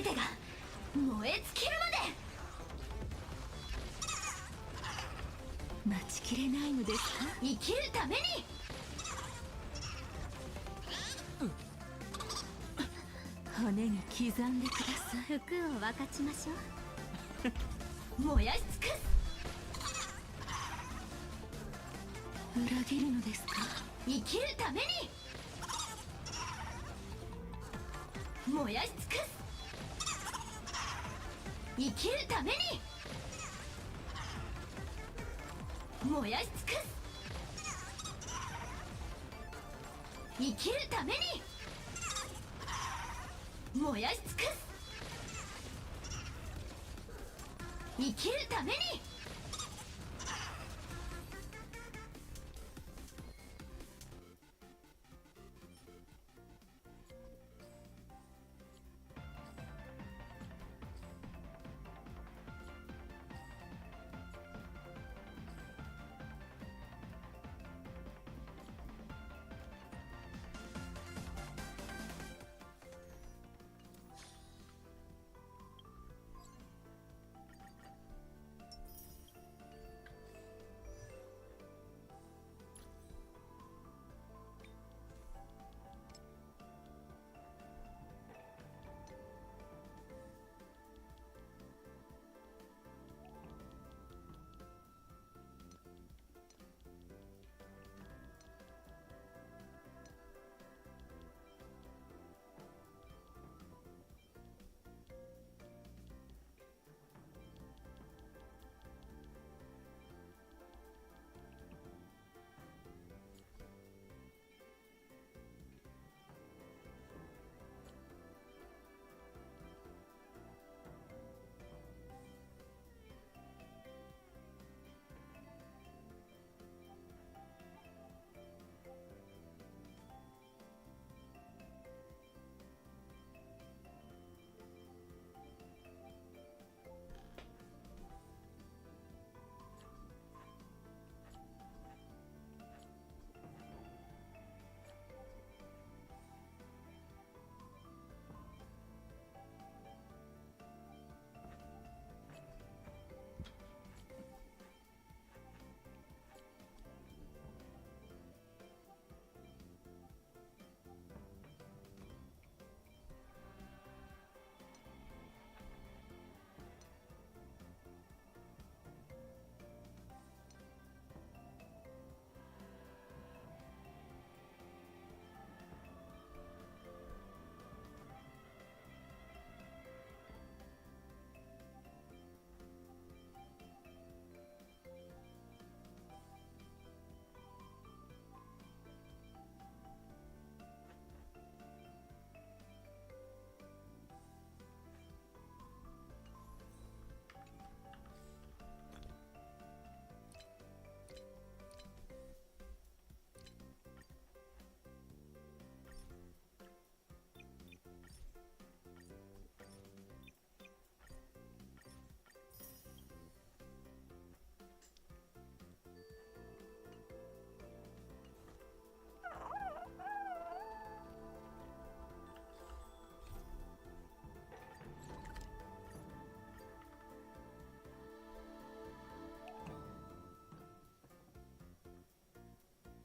てが燃え尽きるまで。待ちきれないのですか？生きるために。骨に刻んでください。服を分かちましょう。燃やし尽くす。裏切るのですか？生きるために。燃やし尽くす。生きるために。燃やし尽くす。生きるために。燃やし尽くす。生きるために。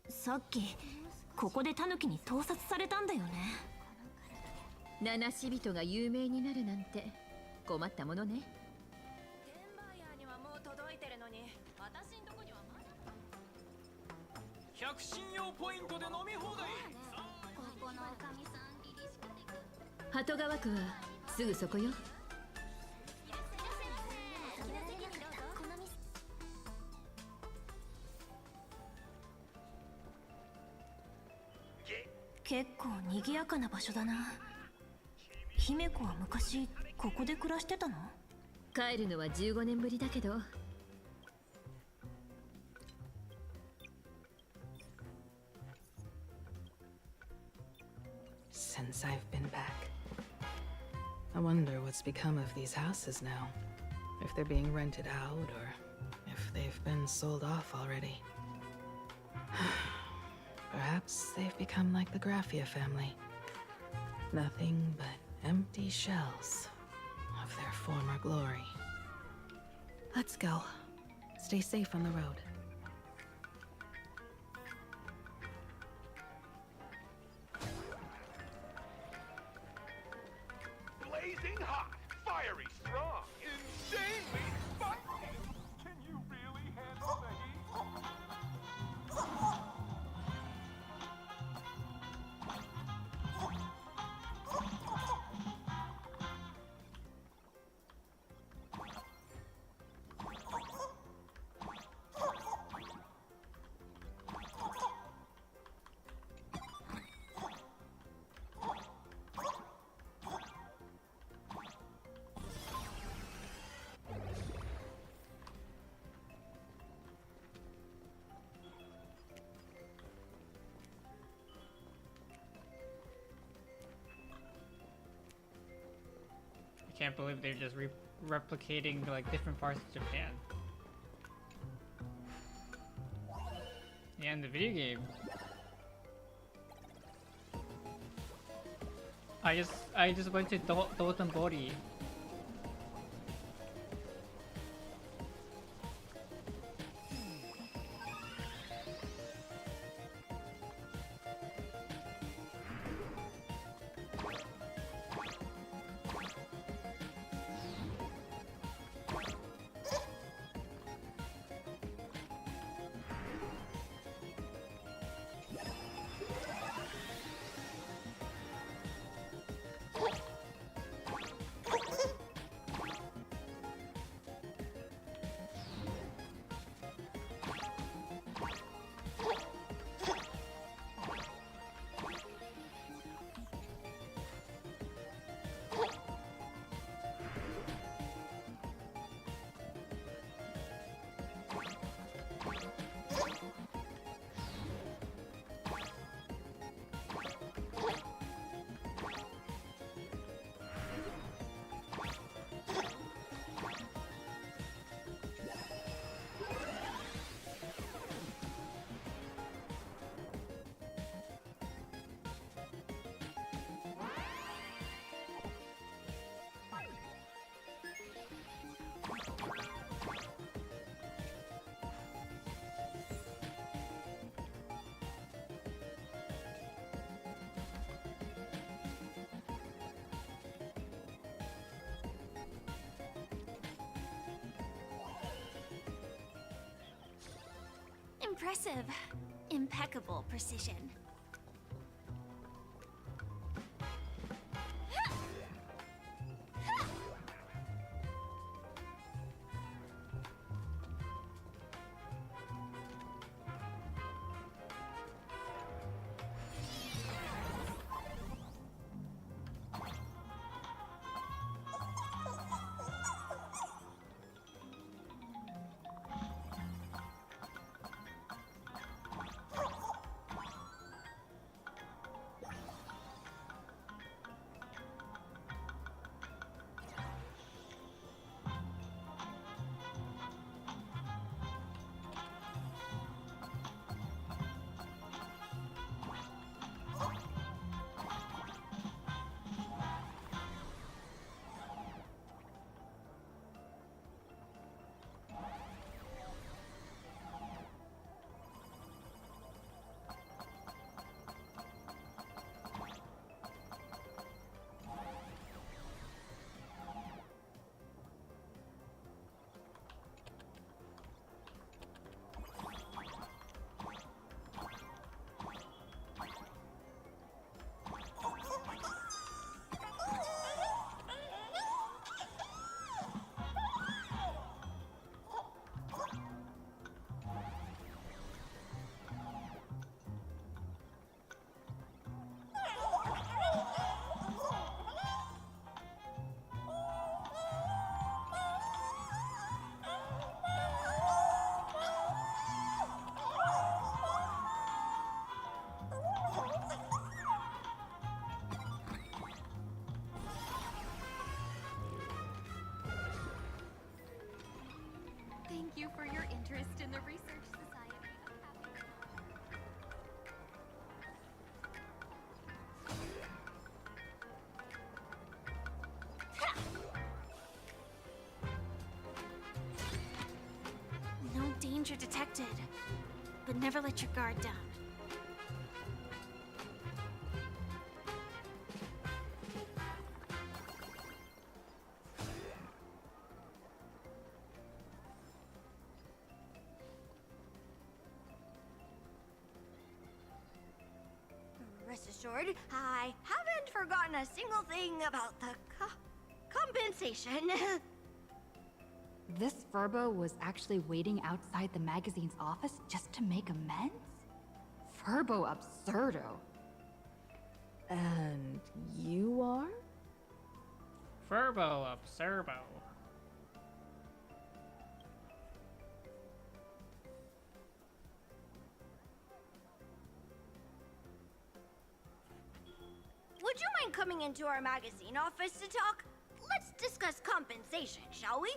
さっきここでタヌキに盗撮されたんだよね。七死人が有名になるなんて困ったものね。転売ヤーにはもう届いてるのに、私んとこにはまだ。百信用ポイントで飲み放題。ここのおかみさんリリしかできる。鳩川区はすぐそこよ。結構賑やかな場所だな。姫子は昔ここで暮らしてたの？帰るのは15年ぶりだけど。Since I've been back, I wonder what's become of these houses now. If they're being rented out or if they've been sold off already. Perhaps they've become like the Graffia family. Nothing but empty shells. of their former glory. Let's go. Stay safe on the road. Blazing hot, fiery strong, insanely spicy. Can you really handle the heat? I can't believe they're just replicating like different parts of Japan. Yeah, in the video game. I just went to Dotonbori. Impressive. Impeccable precision. Thank you for your interest in the Research Society of Happy. danger detected, but never let your guard down. Rest assured, I haven't forgotten a single thing about the compensation. This Furbo was actually waiting outside the magazine's office just to make amends? Furbo absurdo. And you are? Furbo Absurbo. Would you mind coming into our magazine office to talk? Let's discuss compensation, shall we?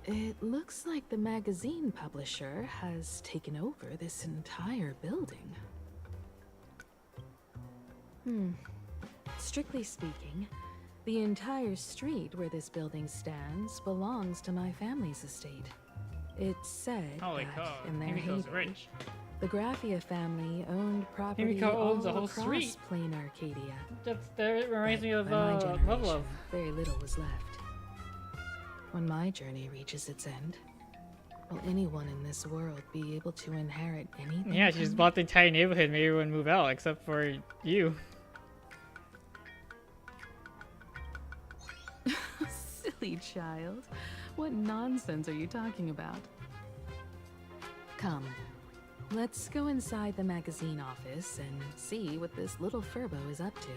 It looks like the magazine publisher has taken over this entire building. Strictly speaking, the entire street where this building stands belongs to my family's estate. It's said Holy that cow, in their Himiko's heyday, rich. the Graffia family owned property Himiko owns the all whole across street. Plain Arcadia. That reminds me of By my Level generation, Up. very little was left. When my journey reaches its end, will anyone in this world be able to inherit anything? Yeah, she just bought the entire neighborhood, made everyone move out except for you. Silly child. What nonsense are you talking about? Come, let's go inside the magazine office and see what this little Furbo is up to.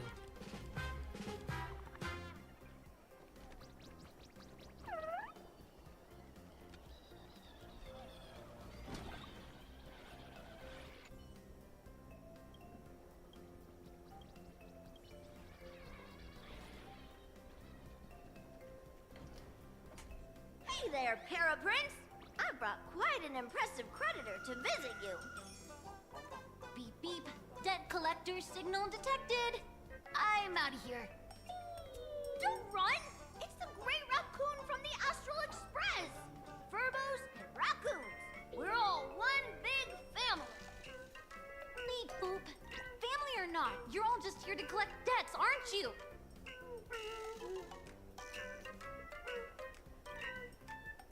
Hey there, Paraprince! I brought quite an impressive creditor to visit you. Beep beep. Debt collector signal detected. I'm out of here. Don't run! It's the Great Raccoon from the Astral Express! Furbos and raccoons! We're all one big family! Beep boop. Family or not, you're all just here to collect debts, aren't you?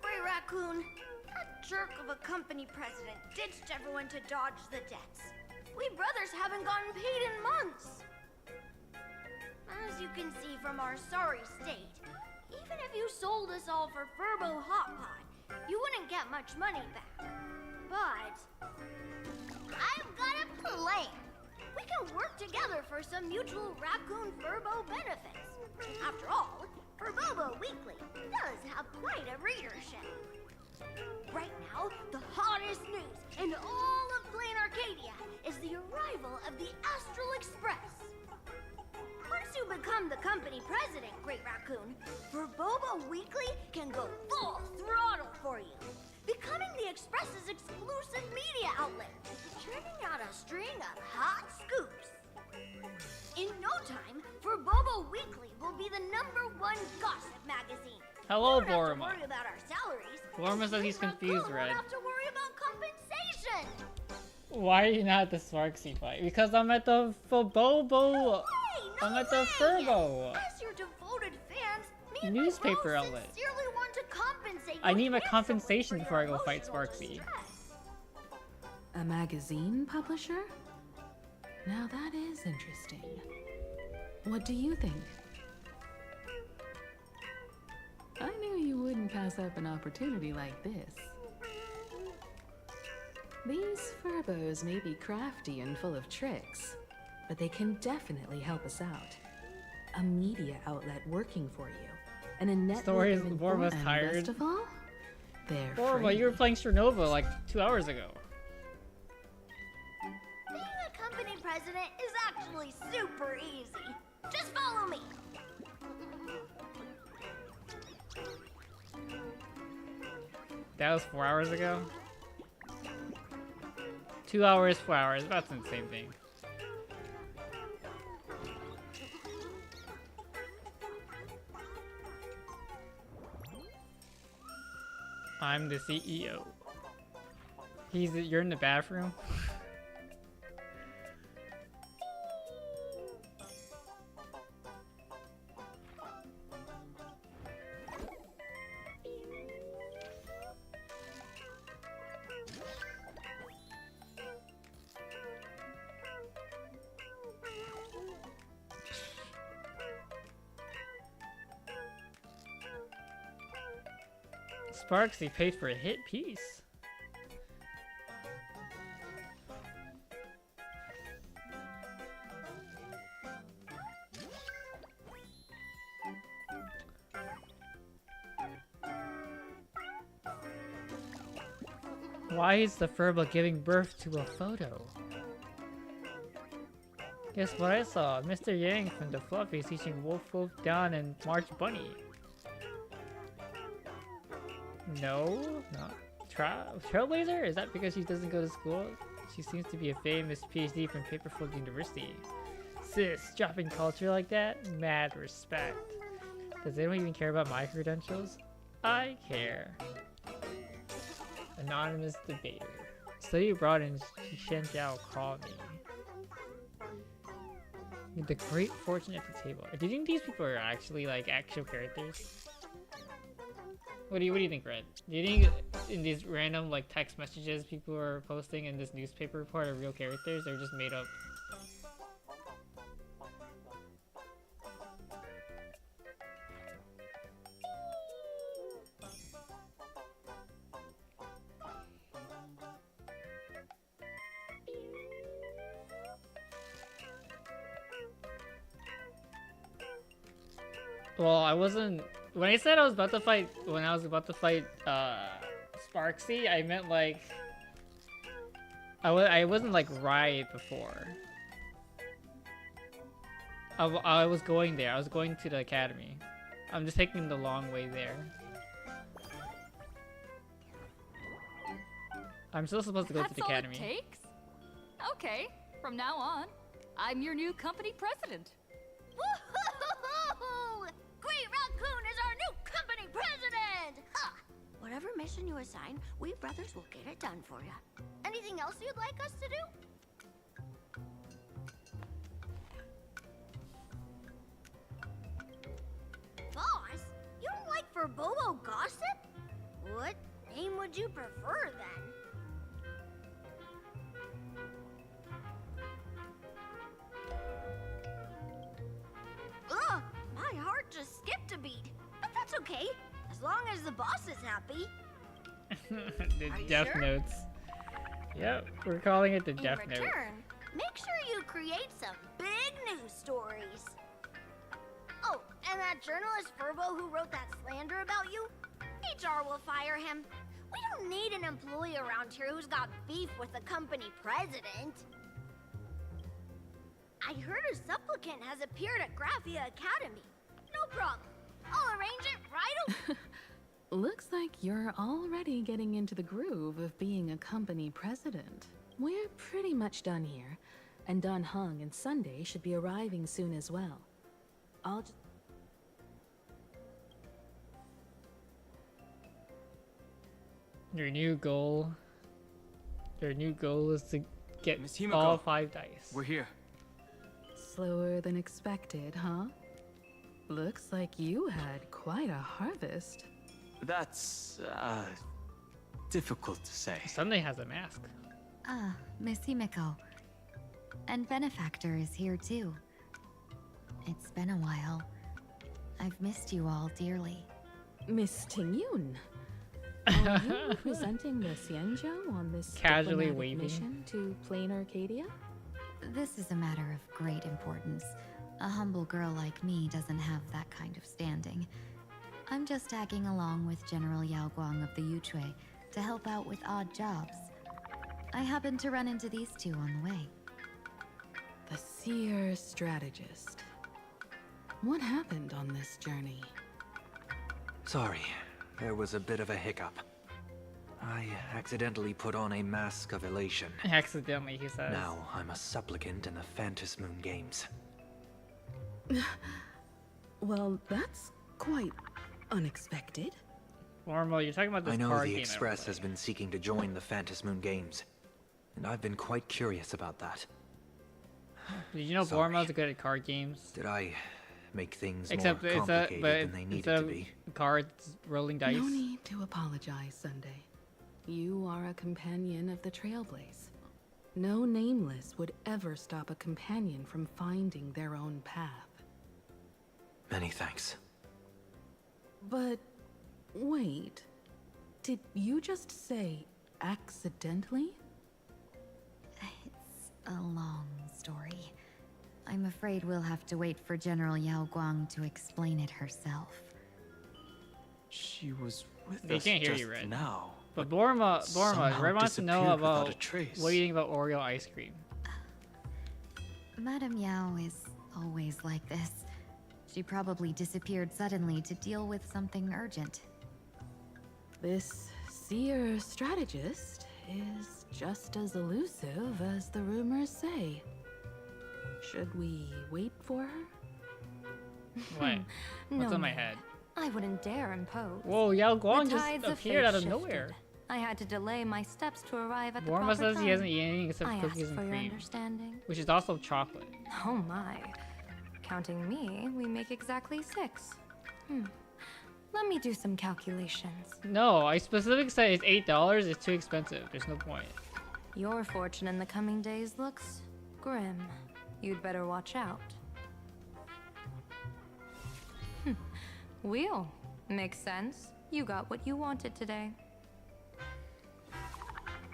Great Raccoon, that jerk of a company president ditched everyone to dodge the debts. We brothers haven't gotten paid in months. As you can see from our sorry state, even if you sold us all for Furbo Hot Pot, you wouldn't get much money back. But I've got a plan. We can work together for some mutual Raccoon Furbo benefits. After all, Furbobo Weekly does have quite a readership. Right now, the hottest news in all of Plain Arcadia is the arrival of the Astral Express. Once you become the company president, Great Raccoon, Furbobo Weekly can go full throttle for you, becoming the Express's exclusive media outlet, churning out a string of hot scoops. In no time, Furbobo Weekly will be the #1 gossip magazine. Hello, We don't have to Borma. worry about our salaries. Borma says he's Great Raccoon confused, won't Red. have to worry about compensation. Why are you not at the Sparksy fight? Because I'm at the Furbobo. I'm at the Furbo. As your devoted fans, me and Newspaper my bros outlet. sincerely want to compensate I you need my handsomely compensation for before I your go fight emotional Sparksy. distress. A magazine publisher? Now that is interesting. What do you think? I knew you wouldn't pass up an opportunity like this. These Furbos may be crafty and full of tricks, but they can definitely help us out. A media outlet working for you, and a network Story is of Borma's and tired. best of all, they're Borma, free. you were playing Chernova like 2 hours ago. Being a company president is actually super easy. Just follow me. That was 4 hours ago? 2 hours, 4 hours, that's the same thing. I'm the CEO. You're in the bathroom. Sparksy paid for a hit piece. Why is the Furba giving birth to a photo? Guess what I saw? Mr. Yang from the Fluffies teaching Wolf Wolf Dawn and March Bunny. No, not Trailblazer? Is that because she doesn't go to school? She seems to be a famous PhD from Paperfoot University. Sis, dropping culture like that? Mad respect. Does anyone even care about my credentials? I care. Anonymous debater. Study abroad in Shenzhou, call me. The great fortune at the table. Do you think these people are actually like actual characters? What do you think, Red? Do you think in these random like text messages people are posting in this newspaper report are real characters? They're just made up. Well, I wasn't. When I said I was about to fight, Sparksy, I meant like I wasn't like right before. I was going there. I was going to the academy. I'm just taking the long way there. I'm still supposed to go to the academy. That's all it takes? Okay, from now on, I'm your new company president. Woohoo! Great Raccoon is our new company president! Ha! Whatever mission you assign, we brothers will get it done for you. Anything else you'd like us to do? Boss, you don't like Furbobo gossip? What name would you prefer then? Ugh, my heart just skipped a beat. But that's okay, as long as the boss is happy. The Are you Death sure? Notes. Yep, we're calling it the In Death Note. return, make sure you create some big news stories. Oh, and that journalist Furbo who wrote that slander about you? HR will fire him. We don't need an employee around here who's got beef with the company president. I heard a supplicant has appeared at Graphia Academy. No problem. I'll arrange it right away. Looks like you're already getting into the groove of being a company president. We're pretty much done here, and Dun Hung and Sunday should be arriving soon as well. I'll just... Their new goal is to get Miss Himiko, all 5 dice. We're here. Slower than expected, huh? Looks like you had quite a harvest. That's, difficult to say. Sunday has a mask. Ah, Miss Himiko. And Benefactor is here too. It's been a while. I've missed you all dearly. Miss Tingyun, are you presenting the Xianzhou on this Casually diplomatic waving. mission to Plain Arcadia? This is a matter of great importance. A humble girl like me doesn't have that kind of standing. I'm just tagging along with General Yao Guang of the Yuchui to help out with odd jobs. I happened to run into these two on the way. The seer strategist. What happened on this journey? Sorry, there was a bit of a hiccup. I accidentally put on a mask of elation. Accidentally, he says. Now I'm a supplicant in the Phantasmoon Moon Games. Well, that's quite unexpected. Normal, you're talking about this I know card the game Express has everybody. been seeking to join the Phantom Moon Games, and I've been quite curious about that. Did you know Sorry. Borma's good at card games? Did I make things Except more it's complicated than they it's needed to be? cards rolling dice. No need to apologize, Sunday. You are a companion of the Trailblaze. No nameless would ever stop a companion from finding their own path. Many thanks. But wait, did you just say accidentally? It's a long story. I'm afraid we'll have to wait for General Yao Guang to explain it herself. She was with They us can't hear just you, Red. now. But Borma, somehow Red wants to know disappeared without about a trace. what do you think about Oreo ice cream? Madame Yao is always like this. She probably disappeared suddenly to deal with something urgent. This seer strategist is just as elusive as the rumors say. Should we wait for her? What? What's No, on my no. head? I wouldn't dare impose. Whoa, Yao Guang The just tides of appeared fate out of shifted. nowhere. I had to delay my steps to arrive at the Borma proper says time. he hasn't eaten anything except I cookies asked and for your cream, understanding. which is also chocolate. Oh my. Counting me, we make exactly 6. Let me do some calculations. No, I specifically said it's $8. It's too expensive. There's no point. Your fortune in the coming days looks grim. You'd better watch out. Wheel. Makes sense. You got what you wanted today.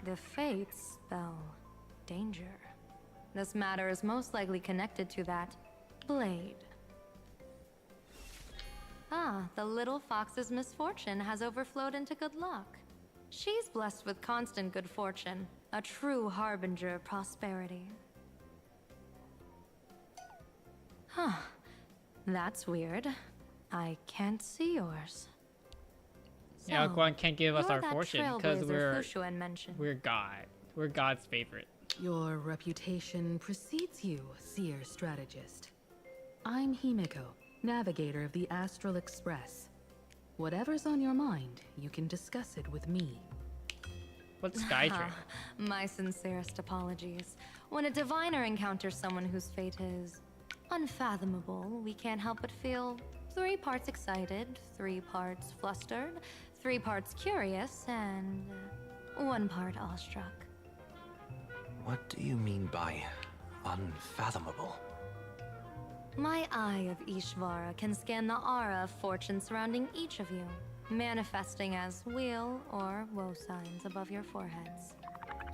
The fates spell danger. This matter is most likely connected to that blade. Ah, the little fox's misfortune has overflowed into good luck. She's blessed with constant good fortune, a true harbinger of prosperity. Huh. That's weird. I can't see yours. Yao So, Guang can't give us you're our that fortune because trailblazer Fushuan mentioned. we're God. We're God's favorite. Your reputation precedes you, seer strategist. I'm Himiko, navigator of the Astral Express. Whatever's on your mind, you can discuss it with me. What's Skytrain? My sincerest apologies. When a diviner encounters someone whose fate is unfathomable, we can't help but feel 3 parts excited, 3 parts flustered, 3 parts curious, and 1 part awestruck. What do you mean by unfathomable? My eye of Ishvara can scan the aura of fortune surrounding each of you, manifesting as weal or woe signs above your foreheads.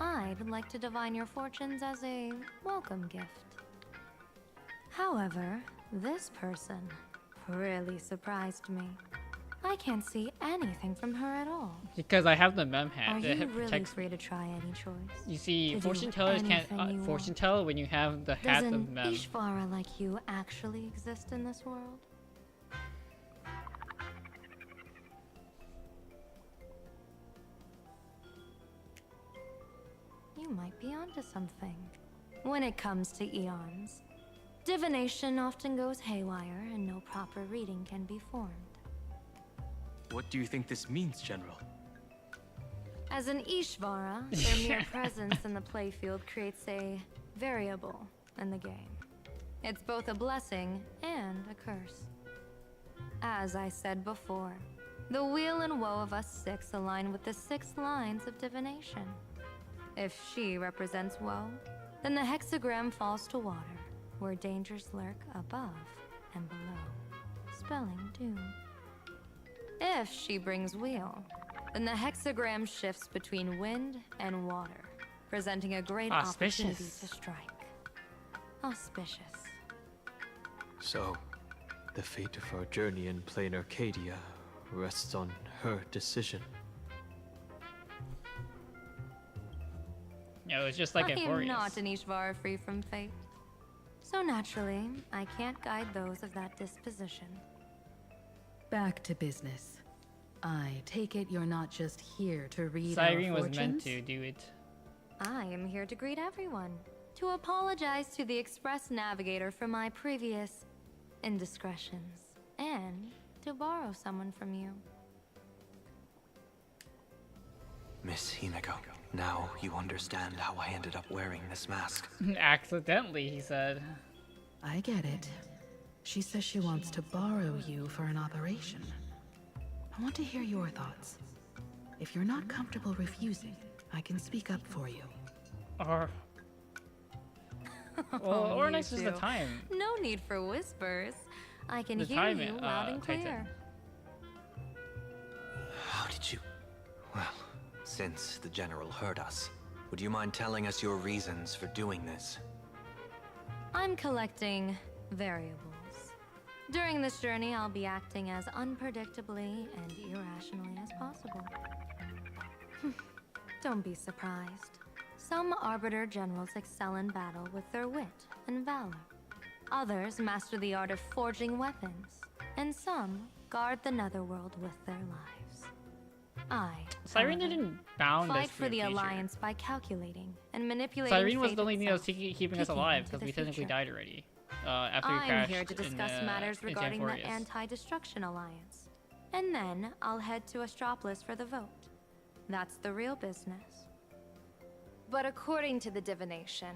I'd like to divine your fortunes as a welcome gift. However, this person really surprised me. I can't see anything from her at all. Because I have the mem hat. Are that you really protects. free to try any choice? You see, To do fortune tellers can't anything you fortune want? tell when you have the hat Does of an mem. Ishvara like you actually exist in this world? You might be onto something. When it comes to eons, divination often goes haywire and no proper reading can be formed. What do you think this means, General? As an Ishvara, their mere presence in the playfield creates a variable in the game. It's both a blessing and a curse. As I said before, the weal and woe of us 6 align with the 6 lines of divination. If she represents woe, then the hexagram falls to water, where dangers lurk above and below, spelling doom. If she brings weal, then the hexagram shifts between wind and water, presenting a great opportunity Auspicious. to strike. Auspicious. So, the fate of our journey in plain Arcadia rests on her decision. Yeah, it was just like I am Euphorious. not an Ishvara free from fate. So naturally, I can't guide those of that disposition. Back to business. I take it you're not just here to read Cyrene our was meant fortunes? to do it. I am here to greet everyone, to apologize to the Express Navigator for my previous indiscretions, and to borrow someone from you. Miss Himeko, now you understand how I ended up wearing this mask. Accidentally, he said. I get it. She says she wants to borrow you for an operation. I want to hear your thoughts. If you're not comfortable refusing, I can speak up for you. Or... Well, or next is the time. No need for whispers. I can The hear time, you loud and Titan. clear. How did you... Well, since the General heard us, would you mind telling us your reasons for doing this? I'm collecting variables. During this journey, I'll be acting as unpredictably and irrationally as possible. Don't be surprised. Some Arbiter Generals excel in battle with their wit and valor. Others master the art of forging weapons. And some guard the Netherworld with their lives. I, Cyrene however, didn't bound us fight to for the the future. Alliance by calculating and manipulating Cyrene was fate the only thing that was itself, keeping us peeking alive into because the we technically future. died already. After we I'm crashed here to discuss in, matters in regarding the Xanthorius. Anti-Destruction Alliance. And then I'll head to Astropolis for the vote. That's the real business. But according to the divination,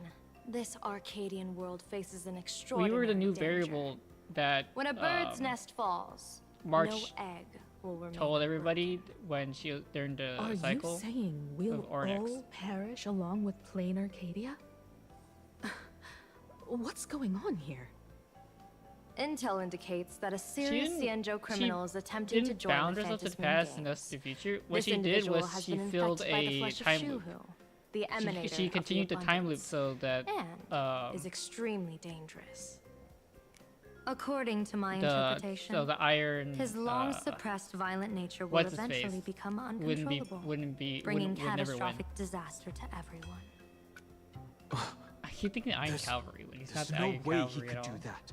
this Arcadian world faces an We extraordinary were the new danger. variable that When a bird's nest falls, March no egg will remain. told everybody when she during the Are cycle. you saying we'll of Ornyx. all perish along with plain Arcadia? What's going on here? Intel indicates that a serious didn't- Xianzhou criminal is attempting to didn't join bound the herself to the Phantasmoon past and gangs. thus the future. What This she did individual was has she been filled infected by the a flesh of time loop. Shuhu, the emanator She of the continued the time loop abundance, so that and is extremely dangerous. According to my the interpretation, so the iron his long suppressed violent nature will what's his eventually face? become wouldn't be uncontrollable, bringing would never win. catastrophic disaster to everyone. I keep thinking Iron Cavalry when he's not There's the no Iron way he Cavalry could at do all. that.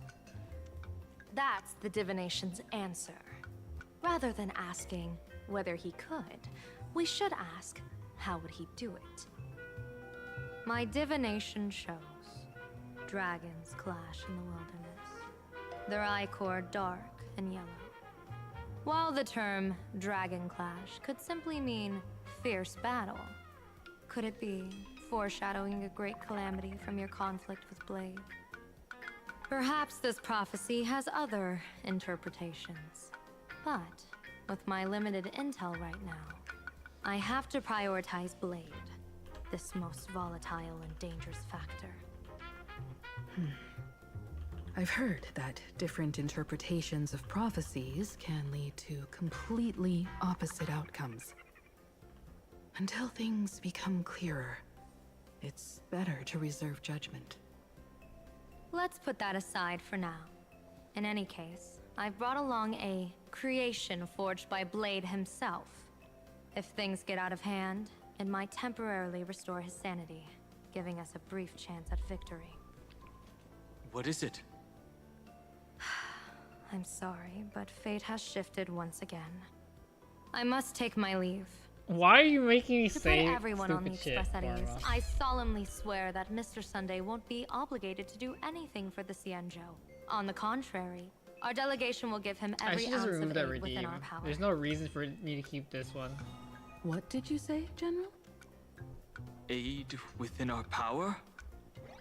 That's the divination's answer. Rather than asking whether he could, we should ask, how would he do it? My divination shows dragons clash in the wilderness. Their ichor dark and yellow. While the term dragon clash could simply mean fierce battle, could it be foreshadowing a great calamity from your conflict with Blade? Perhaps this prophecy has other interpretations. But with my limited intel right now, I have to prioritize Blade, this most volatile and dangerous factor. I've heard that different interpretations of prophecies can lead to completely opposite outcomes. Until things become clearer, it's better to reserve judgment. Let's put that aside for now. In any case, I've brought along a creation forged by Blade himself. If things get out of hand, it might temporarily restore his sanity, giving us a brief chance at victory. What is it? I'm sorry, but fate has shifted once again. I must take my leave. Why are you making me To put say everyone on the stupid shit, express at ease, Marva? I solemnly swear that Mr. Sunday won't be obligated to do anything for the Xianzhou. On the contrary, our delegation will give him I every should just ounce remove of that aid within redeem. our power. There's no reason for me to keep this one. What did you say, General? Aid within our power?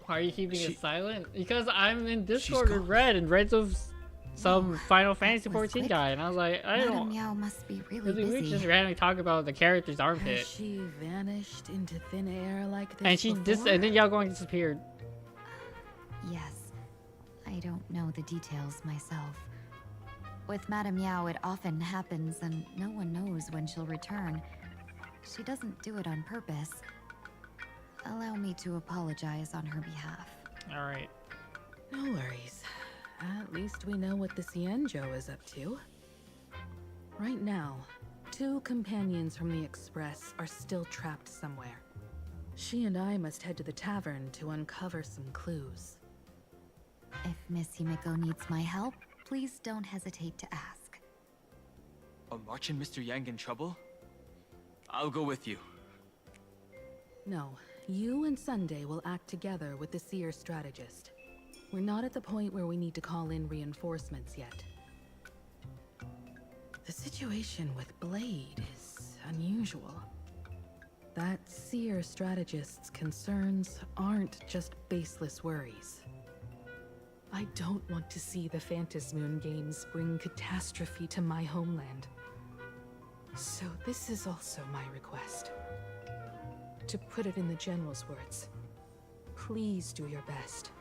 Why are you keeping She- it silent? Because I'm in Discord with gone. Red, and Red's of some Final Fantasy was 14 quick. guy, and I was like, I Madame don't. Meow must be really We busy. just randomly talk about the character's Has armpit, she vanished into thin air like this and and then Yao Guang disappeared. Yes. I don't know the details myself. With Madame Yao, it often happens, and no one knows when she'll return. She doesn't do it on purpose. Allow me to apologize on her behalf. All right. No worries. At least we know what the Xianzhou is up to. Right now, 2 companions from the Express are still trapped somewhere. She and I must head to the tavern to uncover some clues. If Miss Himeko needs my help, please don't hesitate to ask. Are March and Mr. Yang in trouble? I'll go with you. No, you and Sunday will act together with the Seer strategist. We're not at the point where we need to call in reinforcements yet. The situation with Blade is unusual. that seer strategist's concerns aren't just baseless worries. I don't want to see the Phantasmoon Games bring catastrophe to my homeland. So this is also my request. To put it in the General's words, please do your best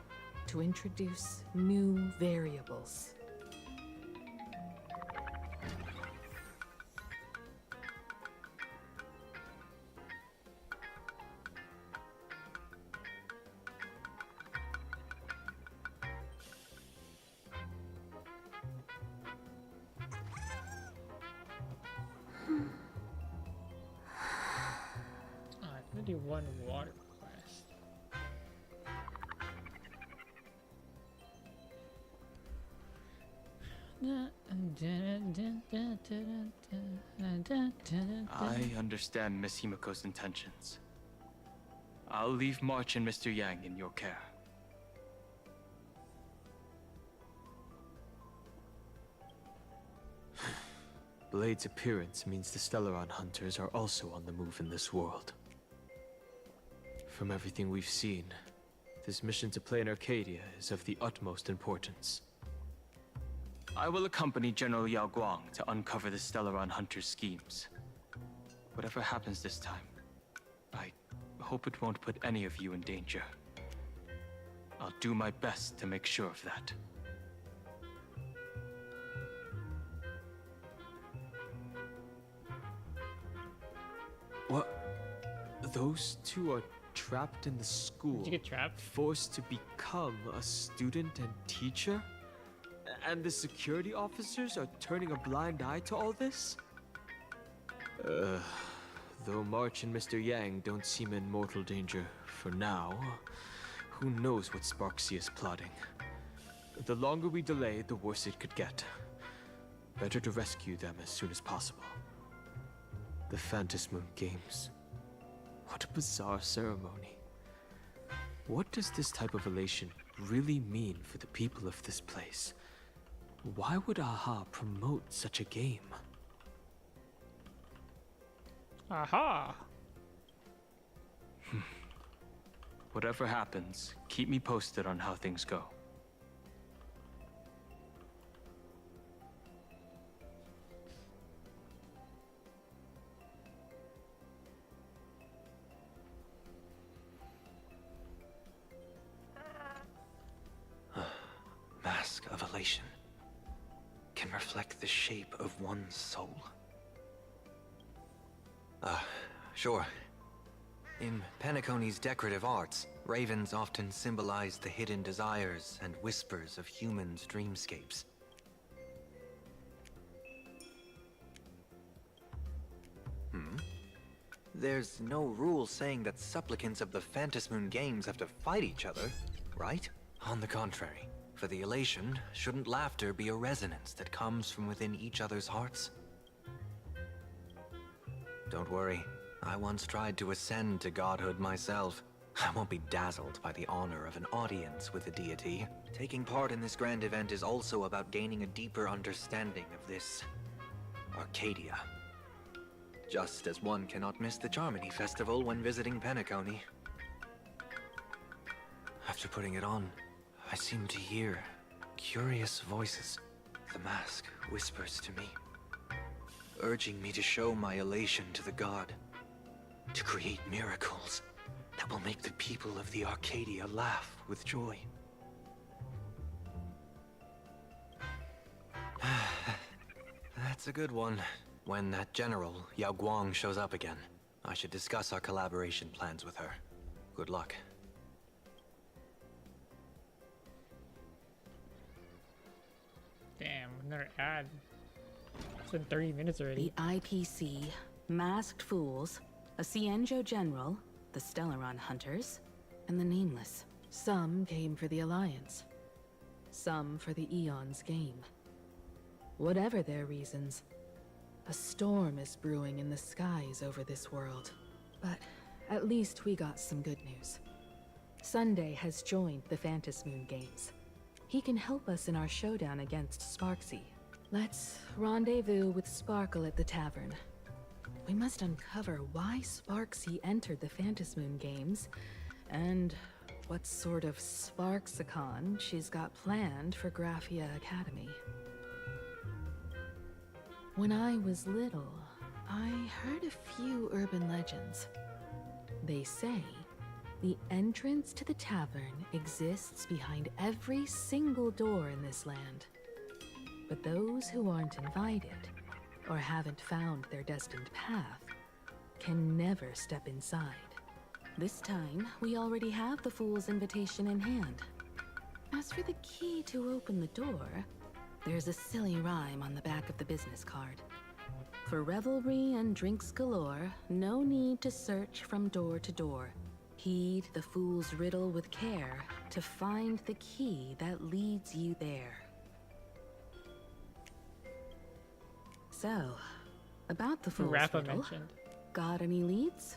to introduce new variables. I'm gonna do one water quest. I understand Miss Himiko's intentions. I'll leave March and Mr. Yang in your care. Blade's appearance means the Stellaron hunters are also on the move in this world. From everything we've seen, this mission to play in Arcadia is of the utmost importance. I will accompany General Yao Guang to uncover the Stellaron hunters' schemes. Whatever happens this time, I hope it won't put any of you in danger. I'll do my best to make sure of that. What? Those two are trapped in the school. Did you get trapped? Forced to become a student and teacher? And the security officers are turning a blind eye to all this? Though March and Mr. Yang don't seem in mortal danger for now, who knows what Sparksy is plotting. The longer we delay, the worse it could get. Better to rescue them as soon as possible. The Phantasmoon Games. What a bizarre ceremony. What does this type of elation really mean for the people of this place? Why would AHA promote such a game? Aha! Whatever happens, keep me posted on how things go. Mask of elation can reflect the shape of one's soul. Sure. In Penacony's decorative arts, ravens often symbolize the hidden desires and whispers of humans' dreamscapes. There's no rule saying that supplicants of the Phantasmoon Games have to fight each other, right? On the contrary, for the elation, shouldn't laughter be a resonance that comes from within each other's hearts? Don't worry, I once tried to ascend to godhood myself. I won't be dazzled by the honor of an audience with a deity. Taking part in this grand event is also about gaining a deeper understanding of this Arcadia. Just as one cannot miss the Charmony Festival when visiting Penacony. After putting it on, I seem to hear curious voices. The mask whispers to me, urging me to show my elation to the god, to create miracles that will make the people of the Arcadia laugh with joy. That's a good one. When that general, Yao Guang, shows up again, I should discuss our collaboration plans with her. Good luck. Damn, another ad. It's been 30 minutes already. The IPC, Masked Fools, a Cienjo General, the Stellaron Hunters, and the Nameless. Some came for the Alliance. Some for the Eon's game. Whatever their reasons, a storm is brewing in the skies over this world. But at least we got some good news. Sunday has joined the Phantasmoon Games. He can help us in our showdown against Sparksy. Let's rendezvous with Sparkle at the tavern. We must uncover why Sparksy entered the Phantasmoon games, and what sort of Sparksicon she's got planned for Graphia Academy. When I was little, I heard a few urban legends. They say the entrance to the tavern exists behind every single door in this land. But those who aren't invited, or haven't found their destined path, can never step inside. This time, we already have the Fool's invitation in hand. As for the key to open the door, there's a silly rhyme on the back of the business card. For revelry and drinks galore, no need to search from door to door. Heed the fool's riddle with care to find the key that leads you there. So, about the fool's Rappa riddle, mentioned. got any leads?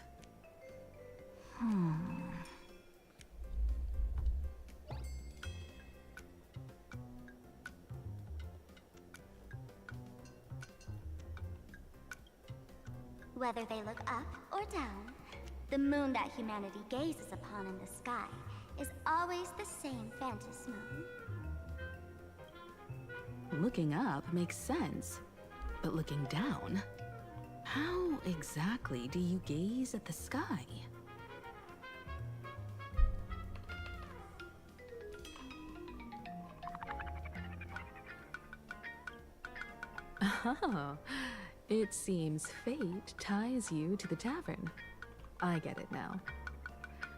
Whether they look up or down, the moon that humanity gazes upon in the sky is always the same Phantasmoon. Looking up makes sense, but looking down? How exactly do you gaze at the sky? Oh, it seems fate ties you to the tavern. I get it now.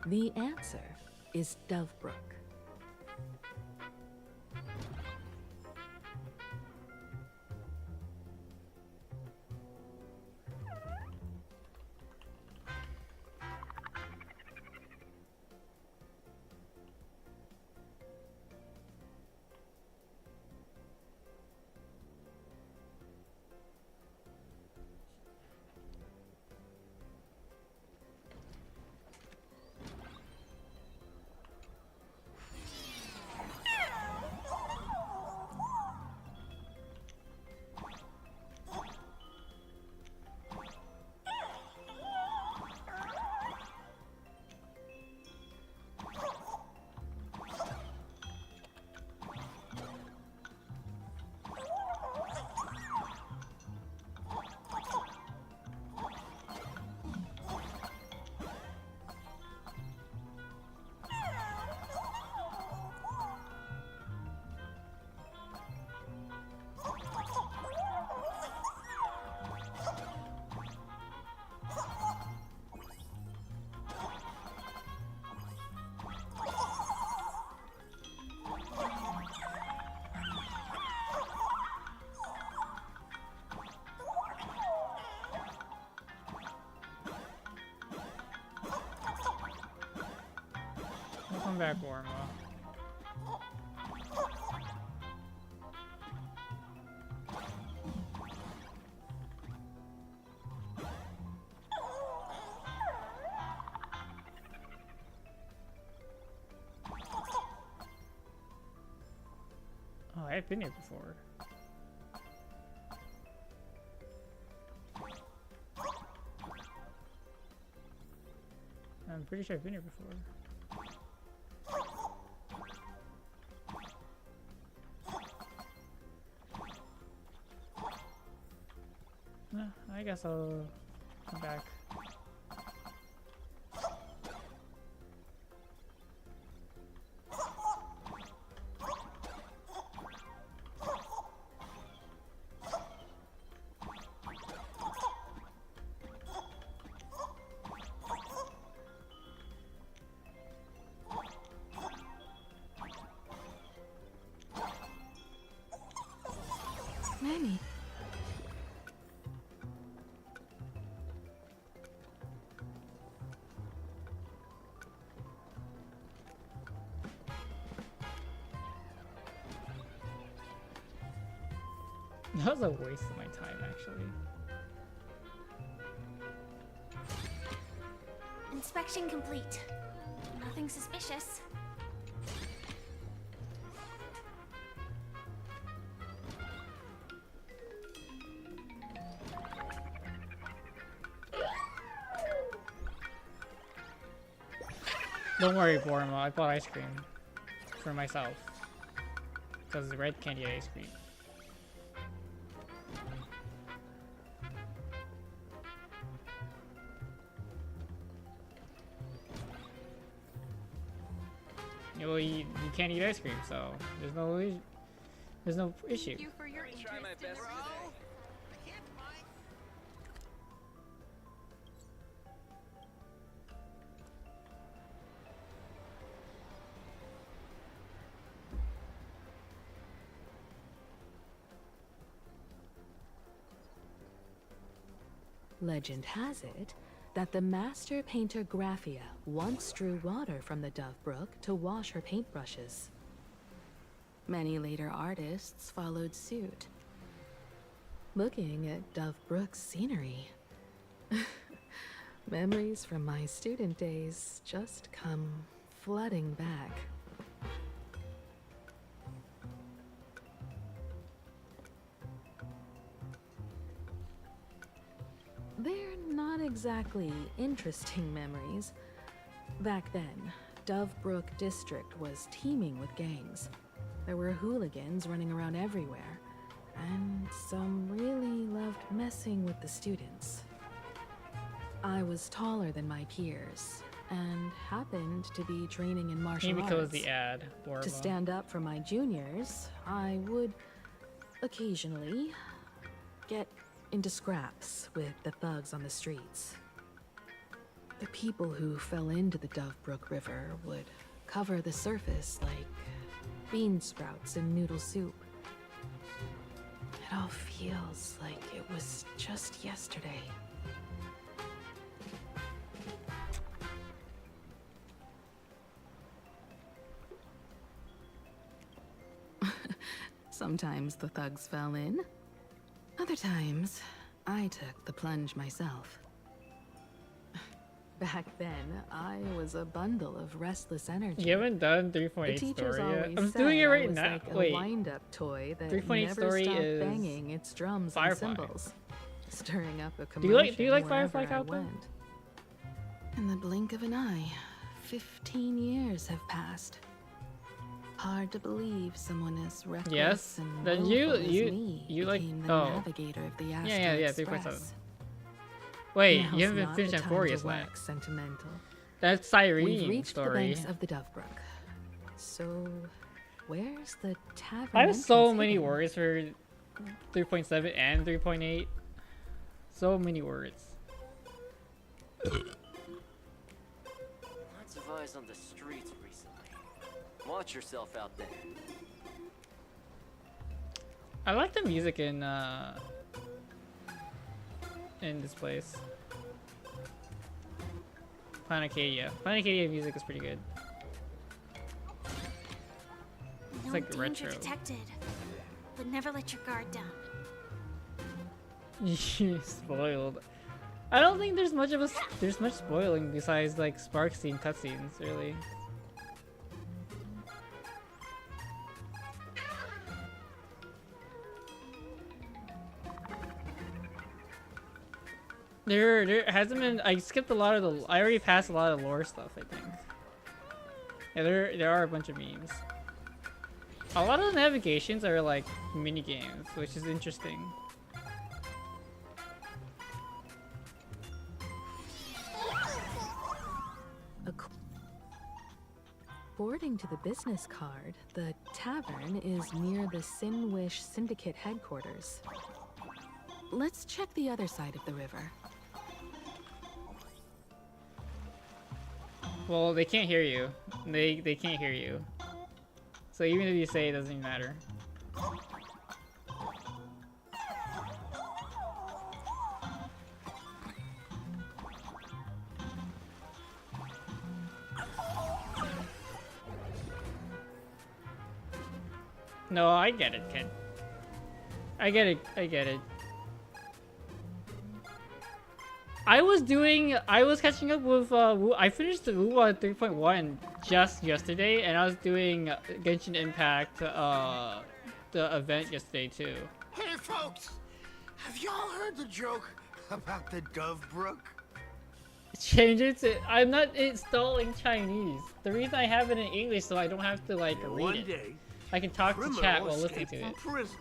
The answer is Dovebrook. Welcome back, Warma. Oh, I've been here before. I'm pretty sure I've been here before. I guess I'll come back. Maybe. That was a waste of my time, actually. Inspection complete. Nothing suspicious. Don't worry, Borma. I bought ice cream for myself. Because the red candy ice cream. You can't eat ice cream, so there's no issue. Thank you for your interest in the research. Legend has it that the master painter Graphia once drew water from the Dove Brook to wash her paintbrushes. Many later artists followed suit. Looking at Dove Brook's scenery, memories from my student days just come flooding back. They're not exactly interesting memories. Back then, Dove Brook District was teeming with gangs. There were hooligans running around everywhere, and some really loved messing with the students. I was taller than my peers, and happened to be training in martial Maybe arts. because the ad. To stand up for my juniors, I would occasionally get into scraps with the thugs on the streets. The people who fell into the Dove Brook River would cover the surface like bean sprouts in noodle soup. It all feels like it was just yesterday. Sometimes the thugs fell in. Other times, I took the plunge myself. Back then, I was a bundle of restless energy. You haven't done 3.8 teachers story yet. always I'm said doing it I right was now. like a Wait. wind-up toy that 3.8 never story stopped is banging its drums Firefly. and cymbals, stirring up a Do commotion you like wherever Firefly, I Kalpa? went. In the blink of an eye, 15 years have passed. Hard to believe someone as reckless Yes. and Then willful as me you like became the navigator of the Astral yeah, Express. 3.7. Wait, Now's you haven't not the finished time Amphorius to yet. wax sentimental. That's We've Cyrene reached the story. banks of the Dove Brook. So, where's the tavern? I have so entrance many hidden? words for 3.7 and 3.8. So many words. Lots of eyes on the streets recently. Watch yourself out there. I like the music in this place. Planet Acadia. Planet Acadia music is pretty good. It's No like danger retro. detected, but never let your guard down. Spoiled. I don't think there's much spoiling besides like spark scene cutscenes, really. There hasn't been. I skipped a lot of the. I already passed a lot of lore stuff, I think. Yeah, there are a bunch of memes. A lot of the navigations are like mini games, which is interesting. According to the business card, the tavern is near the Sinwish Syndicate headquarters. Let's check the other side of the river. Well, they can't hear you. They can't hear you. So even if you say it, doesn't even matter. No, I get it, kid. I get it. I get it. I was catching up with, I finished the Wuwa 3.1 just yesterday, and I was doing Genshin Impact, the event yesterday too. Hey folks, have y'all heard the joke about the Dove Brook? Change it to. I'm not installing Chinese. The reason I have it in English so I don't have to like read One it. day, I can talk to criminal chat while listening escaped to from it. prison.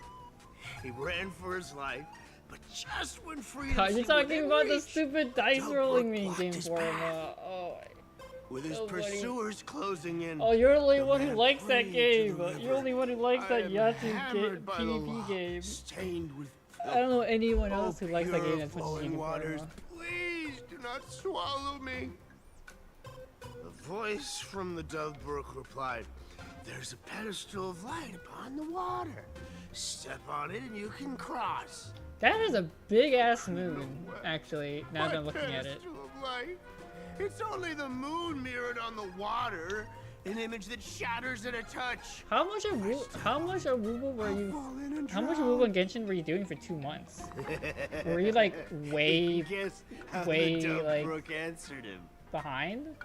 He ran for his life, but just when freedom God, you're seemed talking within about the reach, stupid dice Delbert rolling me blocked game his for him. path. With his nobody- pursuers closing in, Oh, you're the only the one who man likes that prayed to game. the You're the river. only one who likes I that am Yahtzee hammered by the PvP law, game. stained with I don't know anyone Oh, else who likes that game pure as much as you flowing do. waters, please do not swallow me. The voice from the Dove Brook replied, "There's a pedestal of light upon the water. Step on it and you can cross." That is a big ass moon, actually, now that I'm looking at it. Pedestal of light? It's only the moon mirrored on the water, an image that shatters at a touch. How much of Wooble were you? How much of Wooble and Genshin were you doing for 2 months? Were you like way, Guess how way the Dove like Brook answered him. behind?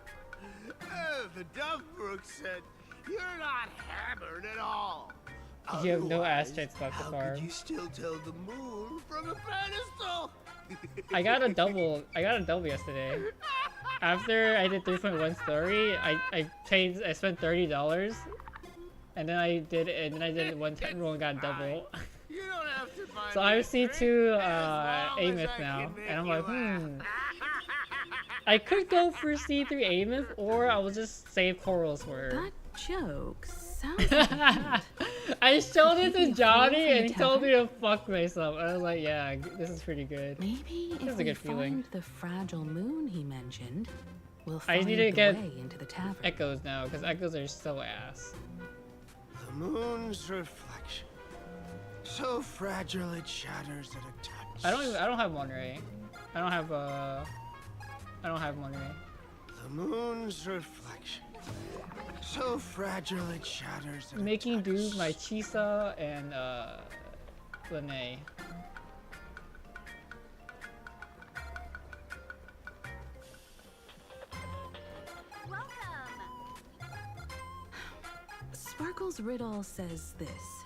The Dove Brook said, "You're not hammered at all. You have no Otherwise, ass checks left to how farm. could you still tell the moon from a pedestal?" I got a double yesterday. After I did 3.1 story, I spent $30, and then I did one 10 roll and got a double. You don't have to find So I me a see trick, to as long as Amith I now, can make and I'm you like, laugh. I could go for C3 Amith, or I will just save Coral's word. That joke sounds like I showed it to Maybe a Johnny, fool from and he the told me to fuck myself. I was like, yeah, this is pretty good. Maybe This if is a we good feeling. find the fragile moon he mentioned, we'll I find just need to the get way into the tavern. echoes now, because echoes are so ass. The moon's reflection, so fragile it shatters at a touch. I don't have Monterey. I don't have Monterey. The moon's reflection, so fragile it shatters at a Making do with my Chisa and Lene. Sparkle's riddle says this: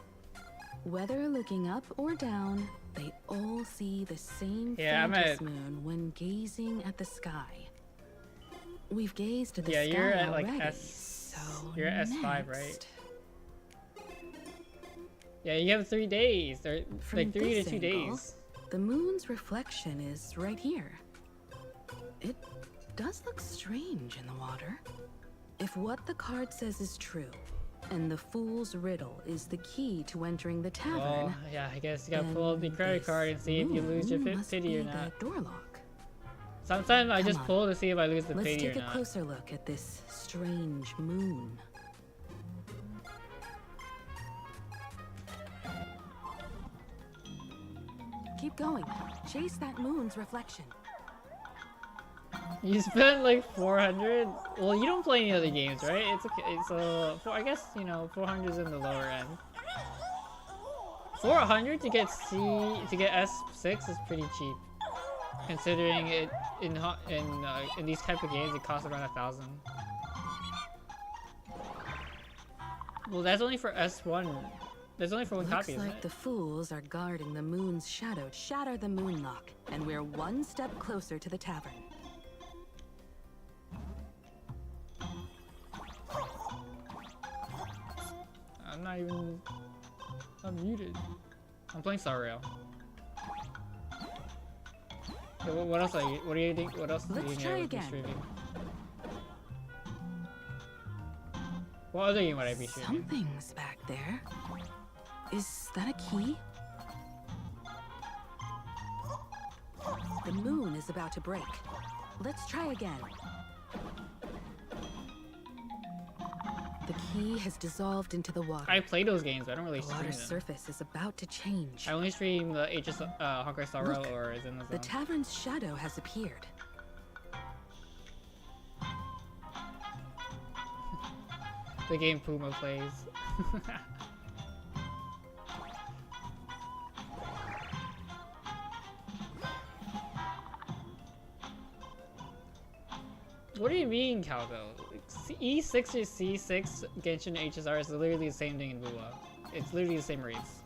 whether looking up or down, they all see the same Yeah, I'm faintest at- moon when gazing at the sky. We've gazed at the Yeah, sky you're at like already, S. so You're at S5, next, right? Yeah, you have 3 days. Or From like 3 to this 2 angle, days. the moon's reflection is right here. It does look strange in the water. If what the card says is true, and the fool's riddle is the key to entering the tavern, Oh, yeah, I guess you gotta pull up the then credit this card and see if you lose your moon must pity be or not. the door lock. Sometimes I Come just on. pull to see if I lose the Let's pity or take a not. closer look at this strange moon. Keep going. Chase that moon's reflection. You spent like 400. Well, you don't play any other games, right? It's okay. So I guess you know 400 is in the lower end. 400 to get S6 is pretty cheap, considering it in these type of games it costs around 1,000. Well, that's only for S1. There's only for one Looks copy, isn't like it? the fools are guarding the moon's shadow. Shatter the moon lock, and we're one step closer to the tavern. I'm not even. I'm muted. I'm playing Star Rail. Okay, what else are you? What do you think? What else do Let's you try know be again. streaming? What other game would I be streaming? Something's back there. Is that a key? The moon is about to break. Let's try again. The key has dissolved into the water. I play those games, but I don't really The stream water them. surface is about to change. I only stream the Honkai Star Rail Look, or Zenless The Zone. tavern's shadow has appeared. The game Puma plays. What do you mean, Calvo? E6 or C6 Genshin HSR is literally the same thing in Lua. It's literally the same rates.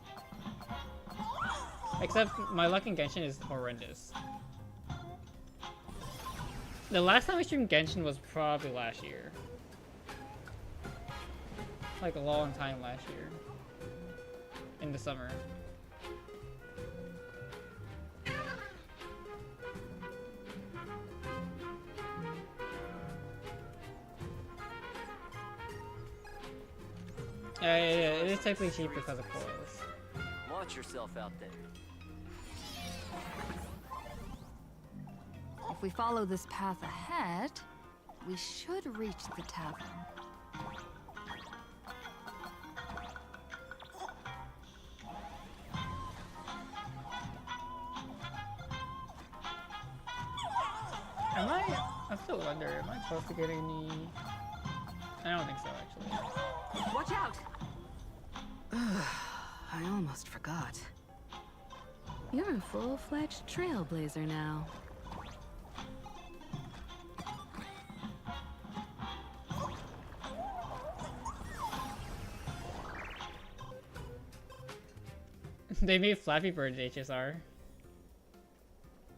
Except my luck in Genshin is horrendous. The last time I streamed Genshin was probably last year. Like a long time last year. In the summer. Yeah, it is technically cheap because of coils. Watch yourself out there. If we follow this path ahead, we should reach the tavern. I still wonder, am I supposed to get any... I don't think so, actually. Watch out! I almost forgot. You're a full-fledged trailblazer now. They made Flappy Bird HSR.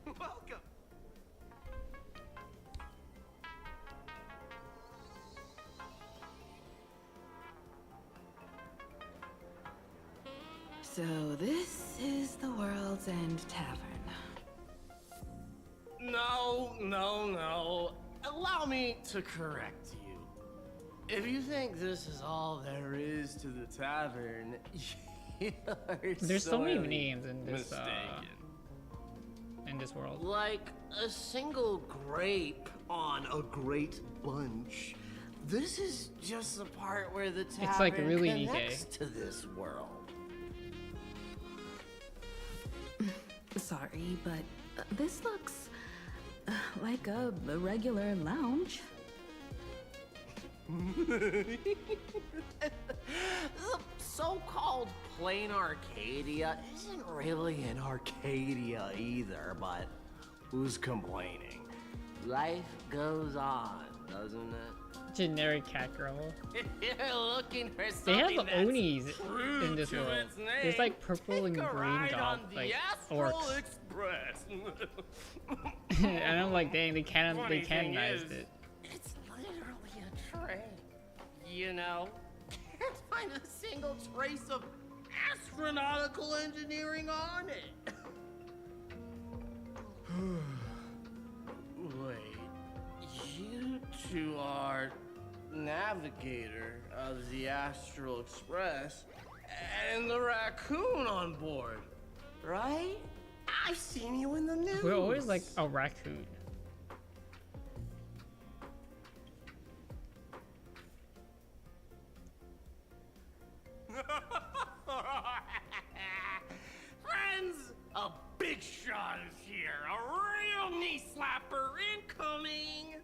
Welcome. So this is the World's End Tavern. No. Allow me to correct you. If you think this is all there is to the tavern, There's so many sorely names in this mistaken. world. Like a single grape on a great bunch. This is just the part where the tavern It's like really connects Nikkei. to this world. Sorry, but this looks like a regular lounge. The so-called plain Arcadia isn't really an Arcadia either, but who's complaining? Life goes on, doesn't it? Generic cat girl. If you're looking for They have something Onis that's true in this to world. its name, There's like purple and take a green ride dog, on the like Astral orcs. Express. And I'm like, dang, they Funny thing canonized is, it. It's literally a train. You know? Can't find a single trace of astronautical engineering on it. Wait, you two are navigator of the Astral Express and the raccoon on board, right? I've seen you in the news. We're always like a raccoon. Friends, a big shot is here. A real knee slapper incoming.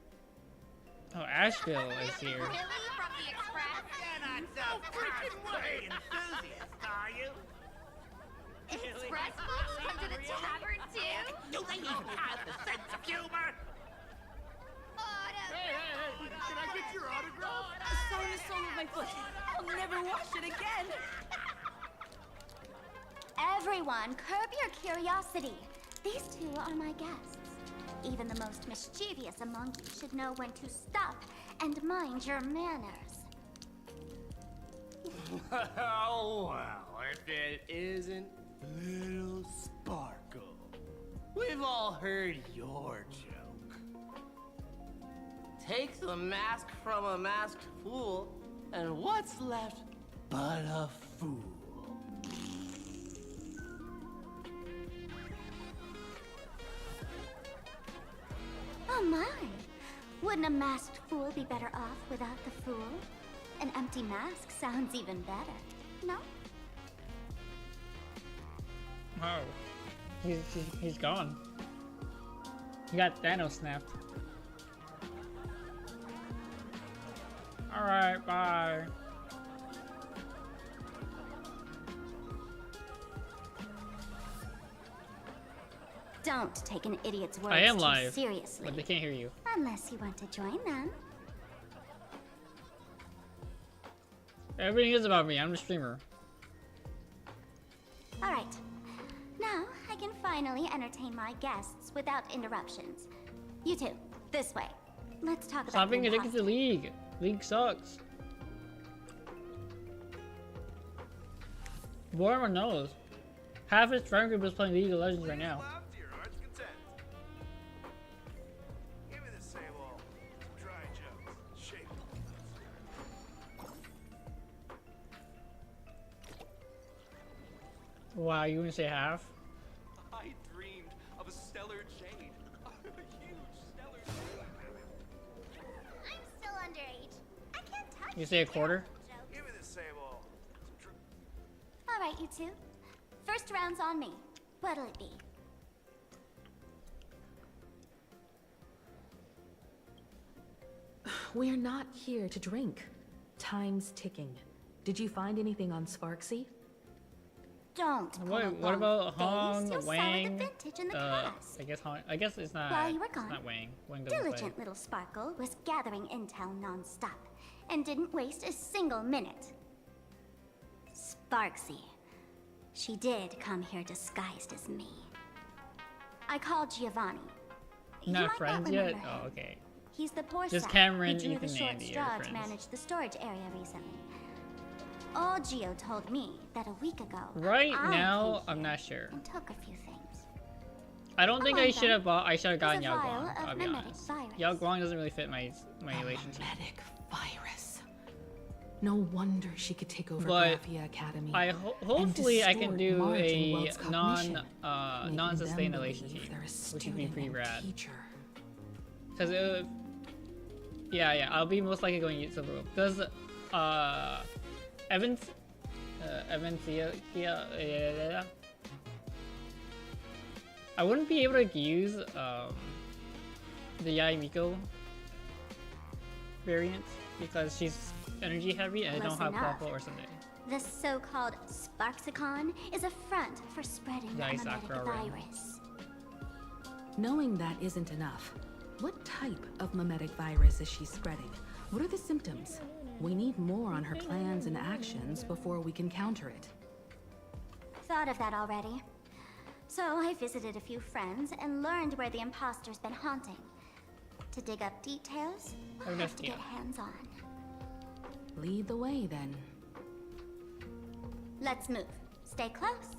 Oh, Asheville is here. Really? From the Express? You're not so freaking way enthusiast, are you? Express folks come to the tavern too? Do they even have the sense of humor? Hey, can I get your autograph? Sorry, the sole of my foot. I'll never wash it again. Everyone, curb your curiosity. These two are my guests. Even the most mischievous among you should know when to stop and mind your manners. Oh, well, if it isn't Little Sparkle. We've all heard your joke. Take the mask from a masked fool, and what's left but a fool? Oh my! Wouldn't a masked fool be better off without the fool? An empty mask sounds even better, no? Oh, he's gone. He got Thanos snapped. All right, bye. Don't take an idiot's words I am too live, seriously. but they can't hear you. Unless you want to join them. Everything is about me. I'm the streamer. All right. Now I can finally entertain my guests without interruptions. You two, This way. Let's talk Stop about being the addicted to League. League sucks. Boy, everyone knows. Half his friend group is playing League of Legends right now. Give me the same old dry jokes. Shape. Wow, you wouldn't say half? I dreamed of a stellar jade. A huge stellar jade. I'm still underage. I can't touch You say a quarter? Give me the same old. All right, you two. First round's on me. What'll it be? We're not here to drink. Time's ticking. Did you find anything on Sparksy? Don't. pull a What long about face. Hong, You'll sour the Wang? vintage in the past. I guess Hong. I guess it's not. While you were it's gone, not Wang. Wang doesn't play. Diligent little Sparkle was gathering intel non-stop and didn't waste a single minute. Sparksy. She did come here disguised as me. I called Giovanni. You Not might friends remember yet? him. Oh, okay. He's the poor Just sap Cameron, who drew Ethan, the and short Andy are straw to friends. manage the storage area recently. Old Gio told me that a week ago, Right I now, came I'm not sure. and took a few things. I don't think I Among should have bought. I should have gotten was a Yao vial Guang. of I'll be mimetic honest. virus. Yao Guang doesn't really fit my relation to. Mimetic virus. No wonder she could take over But Graphia Academy. hopefully I can distort do Marge and a Welt's cognition, making non-sustained them relation believe team, they're a which would be student pretty and rad. teacher. Because yeah, I'll be most likely going to use Silver Rope. Does Evans I wouldn't be able to use the Yai Miko variant because she's energy heavy and I don't have Listen up. Quaffle or Sunday. This so-called Sparksicon is a front for spreading the Nice, mimetic Sakura. virus. Knowing that isn't enough, what type of mimetic virus is she spreading? What are the symptoms? We need more on her plans and actions before we can counter it. Thought of that already. So I visited a few friends and learned where the imposter's been haunting. To dig up details, we'll have to get hands-on. Lead the way, then. Let's move. Stay close.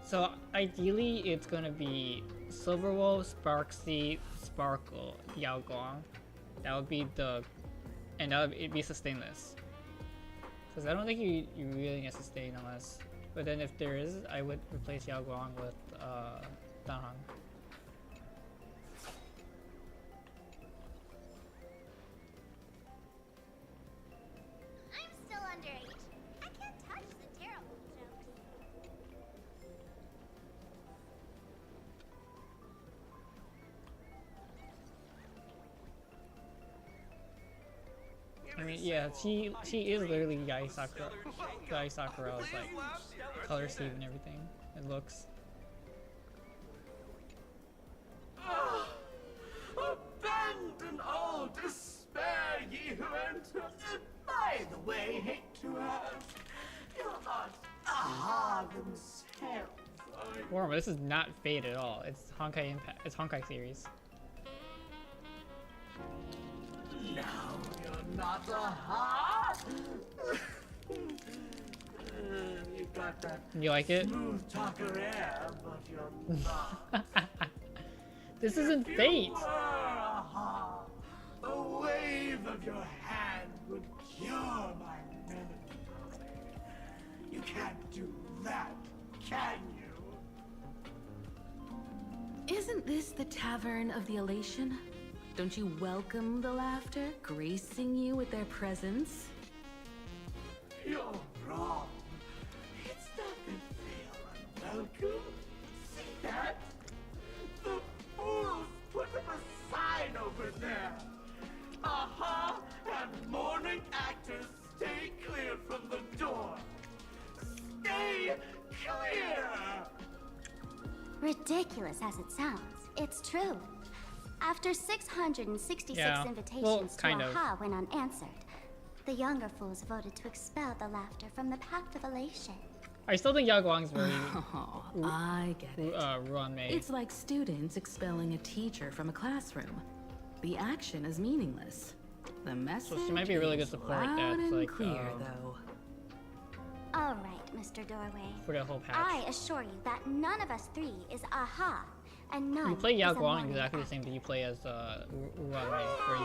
So ideally it's gonna be Silverwolf, Sparksy, Sparkle, Yao Guang. That would be the, and that would be sustainless. Because I don't think you really need sustain unless, but then if there is, I would replace Yao Guang with Danhang. I'm still underage. I can't touch the terrible jokes. I mean, yeah, she is literally Yai Sakura. Yai Sakura's like color scheme and everything. It looks. Abandon all despair, ye who enter. By the way, hate to ask, you're not themselves, are you? Warm, this is not Fate at all. It's Honkai Impact. It's Honkai series. Now you're not a ha. You got that You like it? smooth talker air, but you're not. This isn't If Fate. you were a ha, a wave of your hand would cure my melancholy. You can't do that, can you? Isn't this the Tavern of the Elation? Don't you welcome the laughter, gracing you with their presence? You're wrong. It's not that they are unwelcome. See that? The fools put up a sign over there. Aha! And morning actors, stay clear from the door. Stay clear! Ridiculous as it sounds, it's true. After 666 Yeah, invitations well, to kind of. AHA went unanswered, the younger fools voted to expel the laughter from the Pact of Elation. I still think Yao Guang's very. Oh, I get it. Ruan-mei. It's like students expelling a teacher from a classroom. The action is meaningless. The message she might be a really good is support loud that's and like, clear, though. All right, Mr. Doorway. For the whole patch. I assure you that none of us three is aha, and none You play Yao is a Guang morning exactly the same thing you play as Ruan-mei, where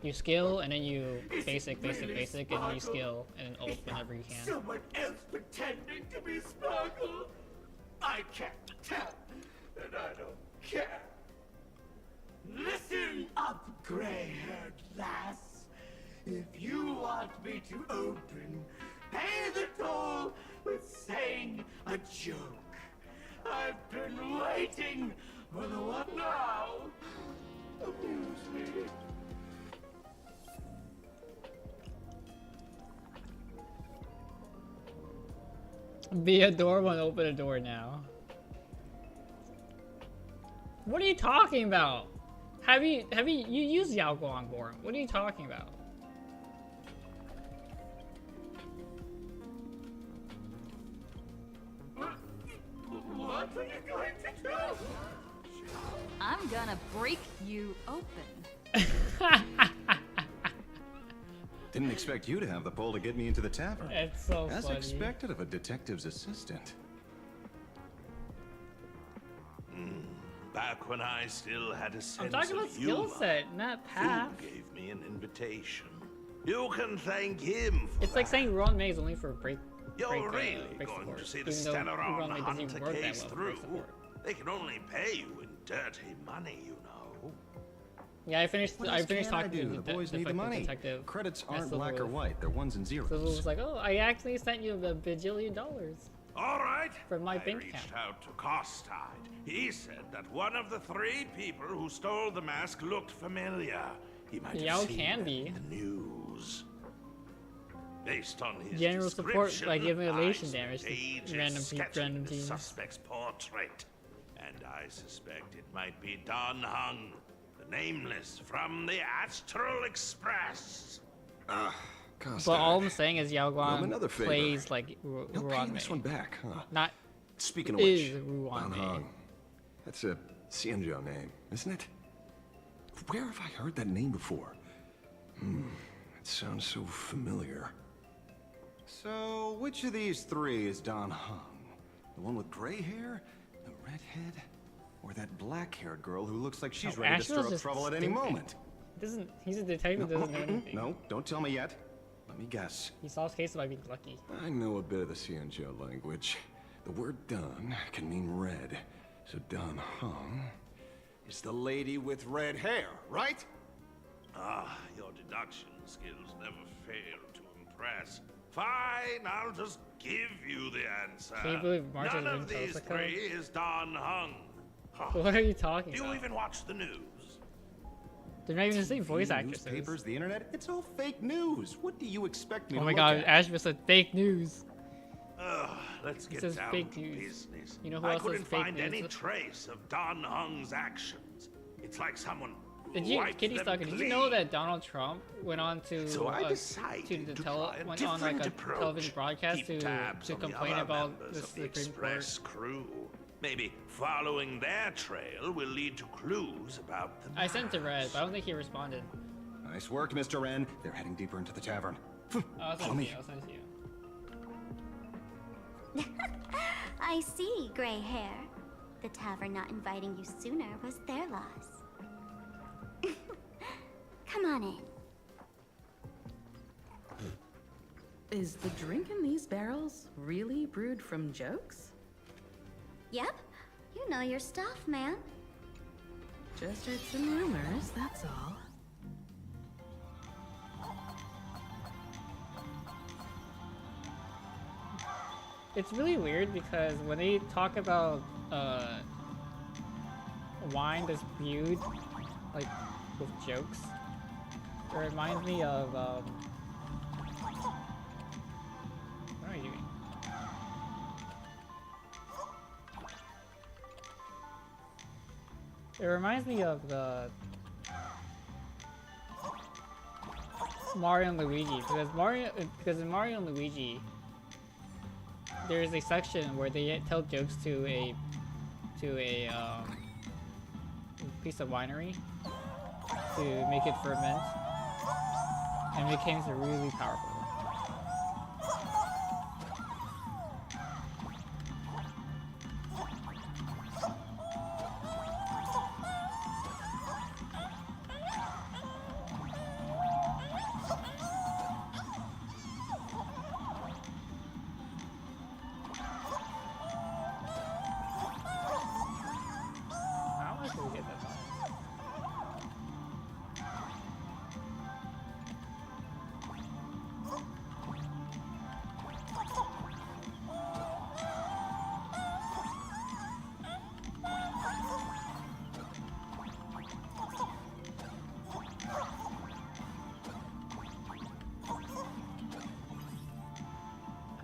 you skill and then you basic, and then you skill and then ult whenever you can. Someone else pretending to be Sparkle. I can't tell, and I don't care. Listen up, gray-haired lass. If you want me to open, pay the toll with saying a joke. I've been waiting for the one now. Amuse me. Be a door one, open a door now. What are you talking about? You used Yao Guang for? What are you talking about? What are you going to do? I'm gonna break you open. Didn't expect you to have the pull to get me into the tavern. It's so As funny. expected of a detective's assistant. Back when I still had a sense I'm talking about of skill humor, set, not path. Fu gave me an invitation. You can thank him for It's like saying Ruan-mei is only for break. You're break, really break going support, to see the even though Stellaron Ruan-mei doesn't even Hunter work that case well for through. break support. They can only pay you in dirty money, you know. Yeah, I finished. What I else finished can I talking do? to The boys need the money. detective. Credits at aren't black or Silverwolf. white; they're ones and zeros. Silverwolf was like, "Oh, I actually sent you $1 bajillion All right. from my I bank reached account." out to Costide. He said that one of the 3 people who stole the mask looked familiar. He might Yao have seen can them be. in the news. Based on his General support description, by giving I elation spent damage to ages random sketching the teams. suspect's portrait, and I suspect it might be Don Hung, the nameless from the Astral Express. Costa. But all I'm saying is Yao Well, Guang another favor. plays like You'll pay Ruan-mei. this one back, huh? Not Speaking of is which, Ruan-mei. Don Hung. That's a Xianzhou name, isn't it? Where have I heard that name before? It sounds so familiar. So, which of these 3 is Don Hung? The one with gray hair? The redhead? Or that black-haired girl who looks like she's No, ready to Asheville's stir up just trouble at any stupid. moment? He's a detective. Doesn't know anything. No, don't tell me yet. Let me guess. He solves cases by being lucky. I know a bit of the Xianzhou language. The word Don can mean red. So Don Hung is the lady with red hair, right? Ah, your deduction skills never fail to impress. Fine, I'll just give you the answer. Can you believe Marshall's None of being these Tosa 3 is Don Hung. What are you talking Do you about? even watch the news? They're not even the same voice actresses. Newspapers, the internet, it's all fake news. What do you expect me Oh to my look god, at? Asheville said fake news. Let's It get says down fake to news. business. You know who I else says couldn't fake find news? any trace of Don Hung's actions. It's like someone Did you, wiped Kitty them Stalker, did you clean. know that Donald Trump went on to So I decided the to tele try a went on like a different approach. television broadcast Keep tabs to on the complain other about members the of the Supreme Court? Express crew. Maybe following their trail will lead to clues about the I sent to Red, but I don't think he responded. Nice work, Mr. Wren. They're heading deeper into the tavern. I'll Follow send it me. to you. I'll send it to you. I see, gray hair. The tavern not inviting you sooner was their loss. Come on in. Is the drink in these barrels really brewed from jokes? Yep, you know your stuff, man. Just heard some rumors, that's all. It's really weird because when they talk about wine that's brewed like with jokes, it reminds me of what are you doing? It reminds me of the Mario and Luigi because in Mario and Luigi there's a section where they tell jokes to a piece of winery to make it ferment, and it became really powerful. How much did we get that far?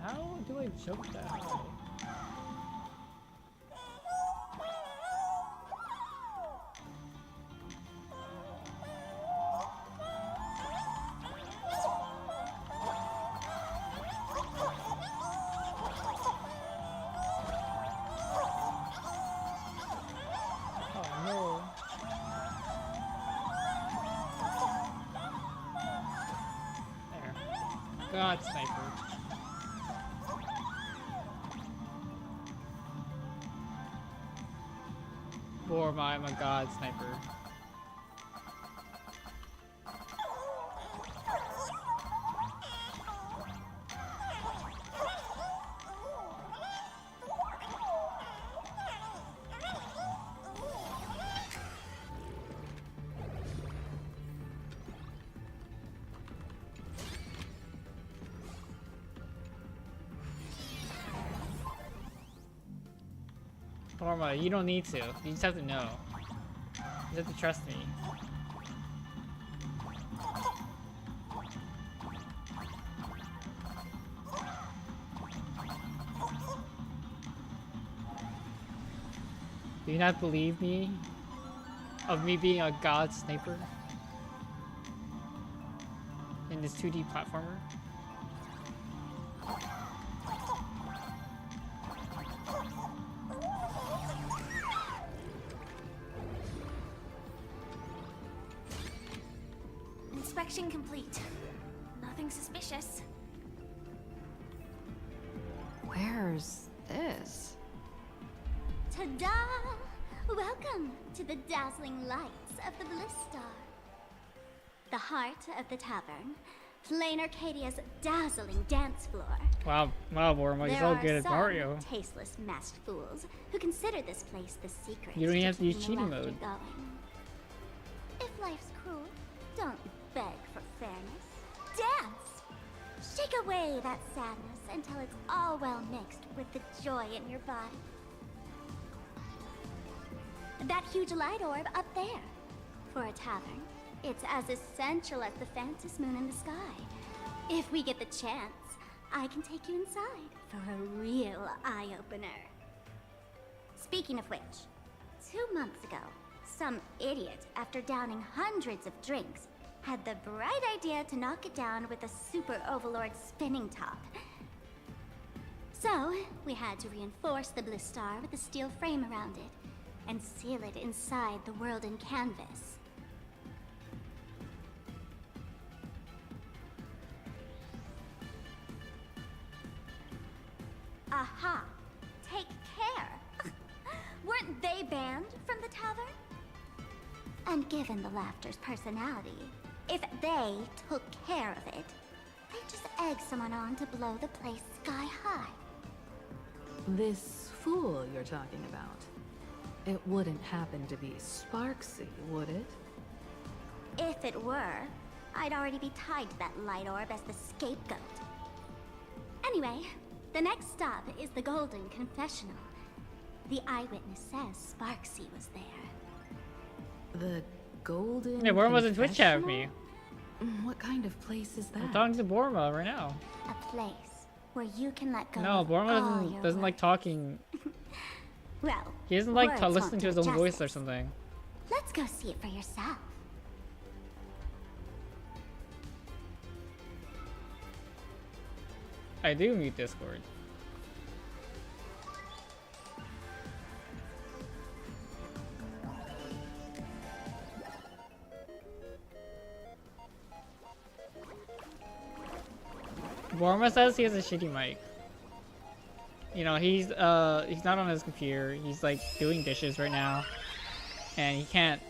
How do I jump that high? Oh no. There. God, sniper. Borma, I'm a god sniper. Borma, you don't need to. You just have to know. You have to trust me. Do you not believe me? Of me being a god sniper? In this 2D platformer? Inspection complete. Nothing suspicious. Where's this? Ta-da! Welcome to the dazzling lights of the Bliss Star. The heart of the tavern. Plain Arcadia's dazzling dance floor. Wow, Borma, you're so good at Mario. Tasteless masked fools who consider this place the secret. You don't even have to use keeping cheating laughter mode. going. If life's cruel, don't beg for fairness. Dance! Shake away that sadness until it's all well mixed with the joy in your body. That huge light orb up there. For a tavern, it's as essential as the Phantom moon in the sky. If we get the chance, I can take you inside for a real eye-opener. Speaking of which, 2 months ago, some idiot, after downing hundreds of drinks, had the bright idea to knock it down with a super overlord spinning top. So, we had to reinforce the Bliss Star with a steel frame around it, and seal it inside the world in canvas. Aha! Take care! Weren't they banned from the tavern? And given the laughter's personality, if they took care of it, they'd just egg someone on to blow the place sky high. This fool you're talking about. It wouldn't happen to be Sparksy, would it? If it were, I'd already be tied to that light orb as the scapegoat. Anyway, the next stop is the Golden Confessional. The eyewitness says Sparksy was there. The Golden Yeah, Borma was in Twitch chat with me. Confessional? What kind of place is that? I'm talking to Borma right now. A place where you can let go No, of Borma all doesn't, your doesn't like talking. Well, He doesn't like words listening won't to his do own voice or justice. something. Let's go see it for yourself. I do mute Discord. Borma says he has a shitty mic. You know, he's not on his computer. He's like doing dishes right now, and he can't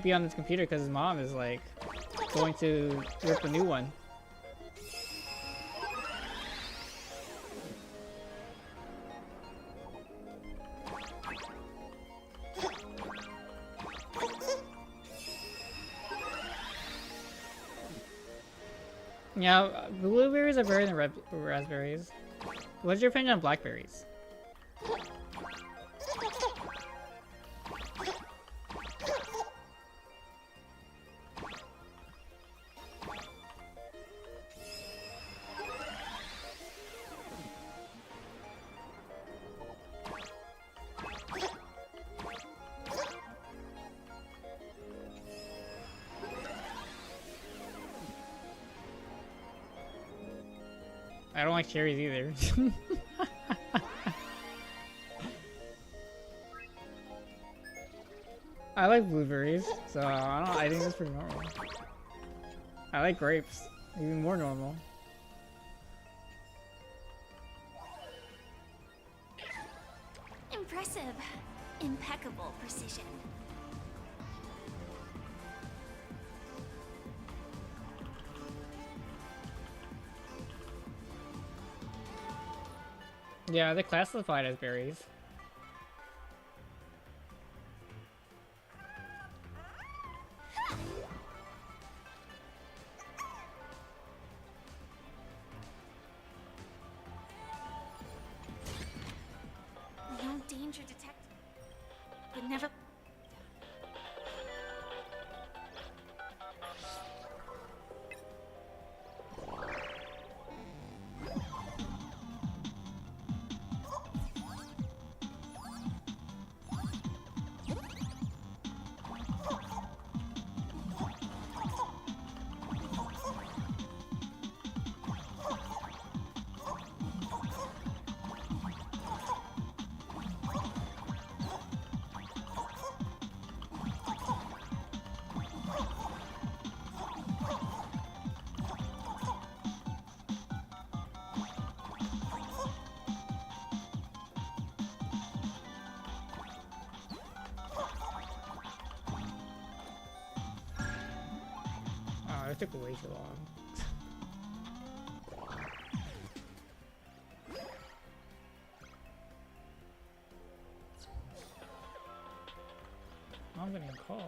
be on his computer because his mom is like going to rip a new one. Yeah, blueberries are better than raspberries. What's your opinion on blackberries? I don't like cherries either. I like blueberries, so I think that's pretty normal. I like grapes, even more normal. Impressive. Impeccable precision. Yeah, they're classified as berries. No danger detected. But never. Oh, it took way too long. I'm getting a call.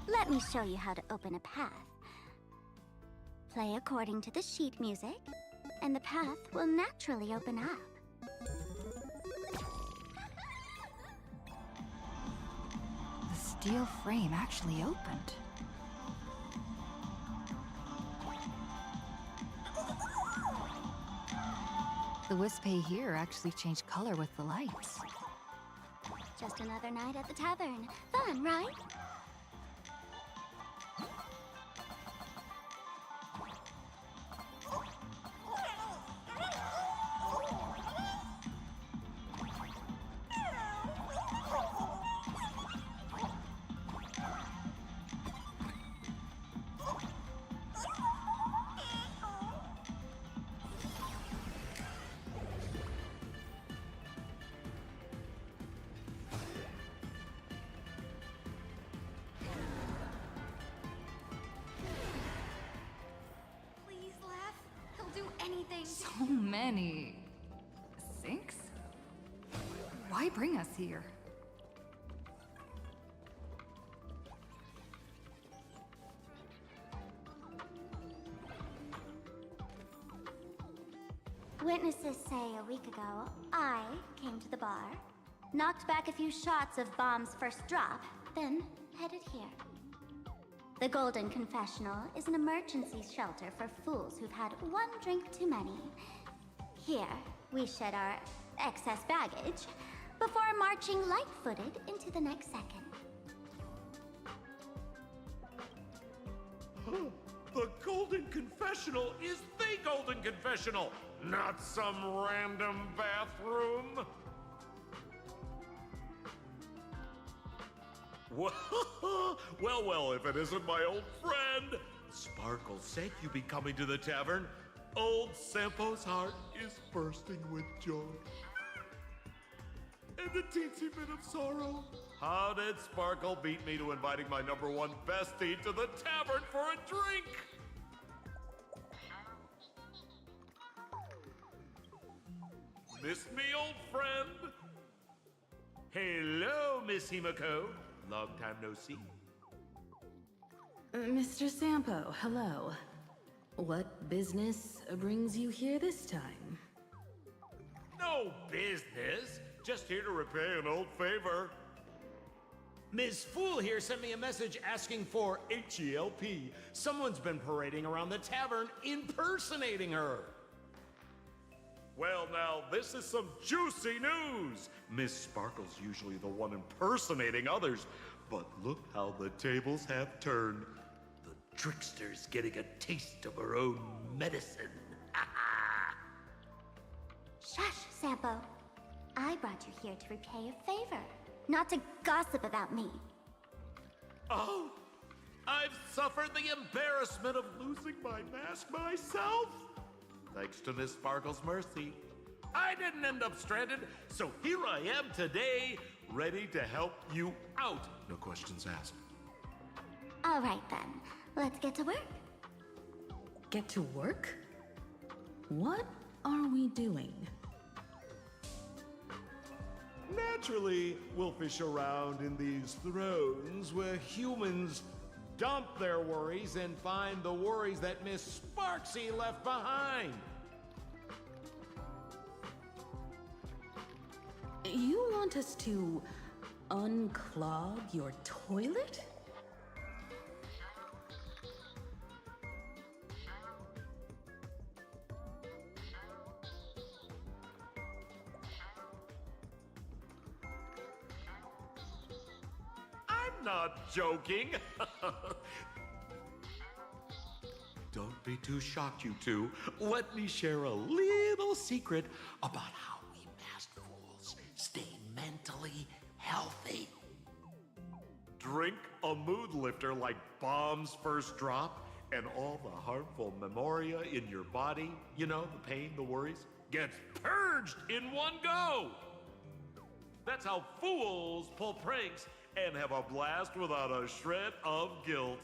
Let me show you how to open a path. Play according to the sheet music, and the path will naturally open up. The steel frame actually opened. The Wispay here actually changed color with the lights. Just another night at the tavern. Fun, right? Please laugh. He'll do anything. So many sinks? Why bring us here? witnesses say a week ago, I came to the bar, knocked back a few shots of Bomb's first drop, then headed here. The Golden Confessional is an emergency shelter for fools who've had one drink too many. Here, we shed our excess baggage before marching light-footed into the next second. The Golden Confessional is the Golden Confessional, not some random bathroom. Well, if it isn't my old friend. Sparkle said you'd be coming to the tavern. Old Sampo's heart is bursting with joy. And a teensy bit of sorrow. How did Sparkle beat me to inviting my #1 bestie to the tavern for a drink? Missed me, old friend? Hello, Miss Himiko. Long time no see. Mr. Sampo, hello. What business brings you here this time? No business. Just here to repay an old favor. Ms. Fool here sent me a message asking for HELP. Someone's been parading around the tavern impersonating her. Well, now, this is some juicy news. Miss Sparkle's usually the one impersonating others, but look how the tables have turned. The trickster's getting a taste of her own medicine. Shush, Sampo. I brought you here to repay a favor, not to gossip about me. Oh, I've suffered the embarrassment of losing my mask myself. Thanks to Miss Sparkle's mercy, I didn't end up stranded, so here I am today, ready to help you out. No questions asked. All right then, let's get to work. Get to work? What are we doing? Naturally, we'll fish around in these thrones where humans dump their worries and find the worries that Miss Sparksy left behind. You want us to unclog your toilet? I'm not joking. Don't be too shocked, you two. Let me share a little secret about how we masked fools stay mentally healthy. Drink a mood lifter like Bomb's first drop, and all the harmful memoria in your body, you know, the pain, the worries, gets purged in one go. That's how fools pull pranks and have a blast without a shred of guilt.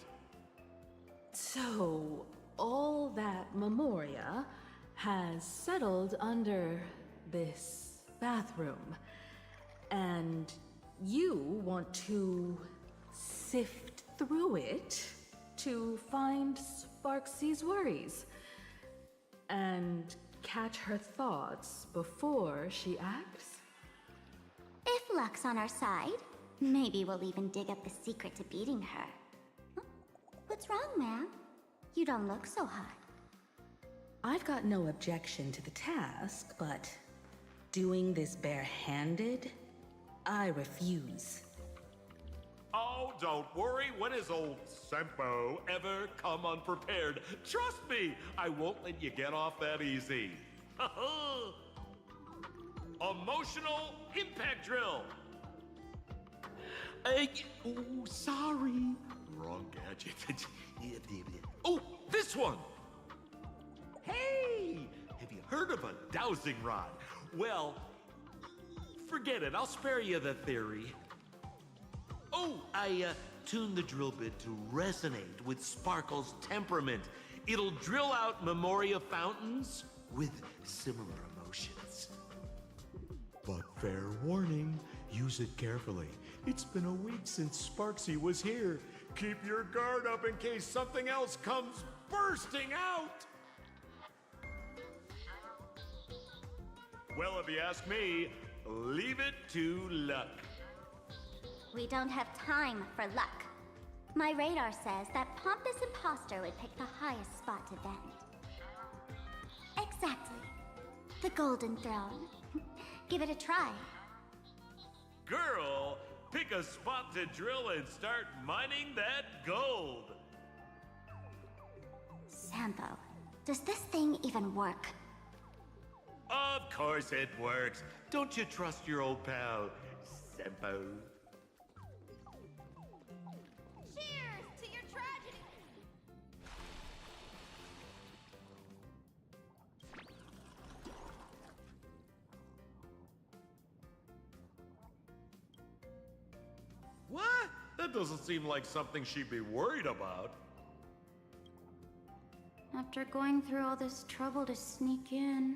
So, all that memoria has settled under this bathroom, and you want to sift through it to find Sparksy's worries and catch her thoughts before she acts? If luck's on our side, maybe we'll even dig up the secret to beating her. Huh? What's wrong, ma'am? You don't look so hot. I've got no objection to the task, but doing this barehanded, I refuse. Oh, don't worry. When has old Sempo ever come unprepared? Trust me, I won't let you get off that easy. Emotional impact drill. Oh, sorry. Wrong gadget. Oh, this one. Hey, have you heard of a dowsing rod? Well, forget it. I'll spare you the theory. Oh, I tuned the drill bit to resonate with Sparkle's temperament. It'll drill out memoria fountains with similar emotions. But fair warning, use it carefully. It's been a week since Sparksy was here. Keep your guard up in case something else comes bursting out. Well, if you ask me, leave it to luck. We don't have time for luck. My radar says that pompous imposter would pick the highest spot to vent. Exactly. The Golden Throne. Give it a try. Girl, pick a spot to drill and start mining that gold. Sampo, does this thing even work? Of course it works. Don't you trust your old pal, Sempo? Cheers to your tragedy! What? That doesn't seem like something she'd be worried about. After going through all this trouble to sneak in,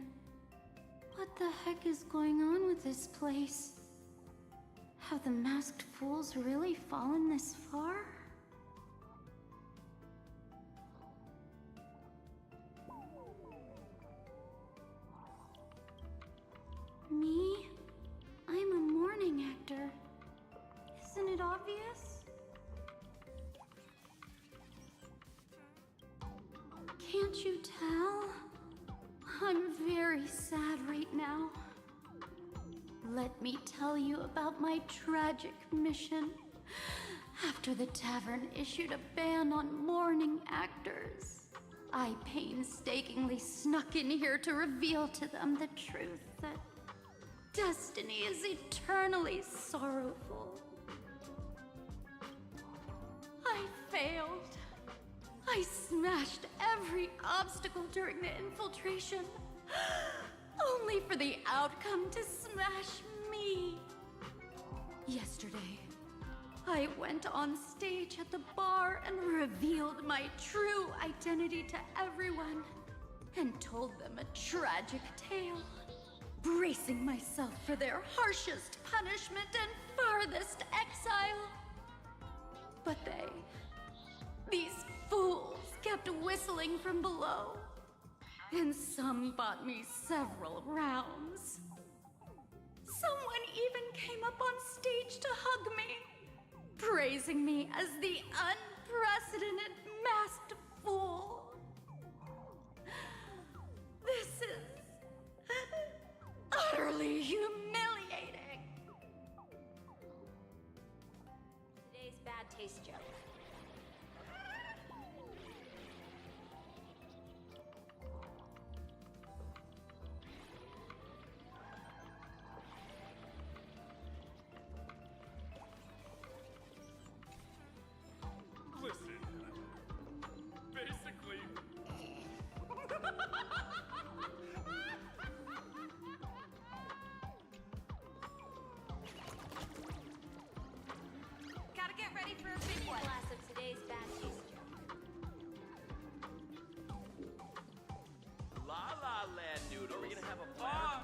what the heck is going on with this place? Have the masked fools really fallen this far? Me? I'm a morning actor. Isn't it obvious? Can't you tell? I'm very sad right now. Let me tell you about my tragic mission. After the tavern issued a ban on morning actors, I painstakingly snuck in here to reveal to them the truth that destiny is eternally sorrowful. I failed. I smashed every obstacle during the infiltration, only for the outcome to smash me. Yesterday, I went on stage at the bar and revealed my true identity to everyone, and told them a tragic tale, bracing myself for their harshest punishment and farthest exile. But these fools kept whistling from below, and some bought me several rounds. Someone even came up on stage to hug me, praising me as the unprecedented masked fool. This is utterly humiliating. Today's bad taste joke. Listen, basically... Gotta get ready for a big one. Glass of today's bad taste joke. La La Land noodles. Are we gonna have a plan?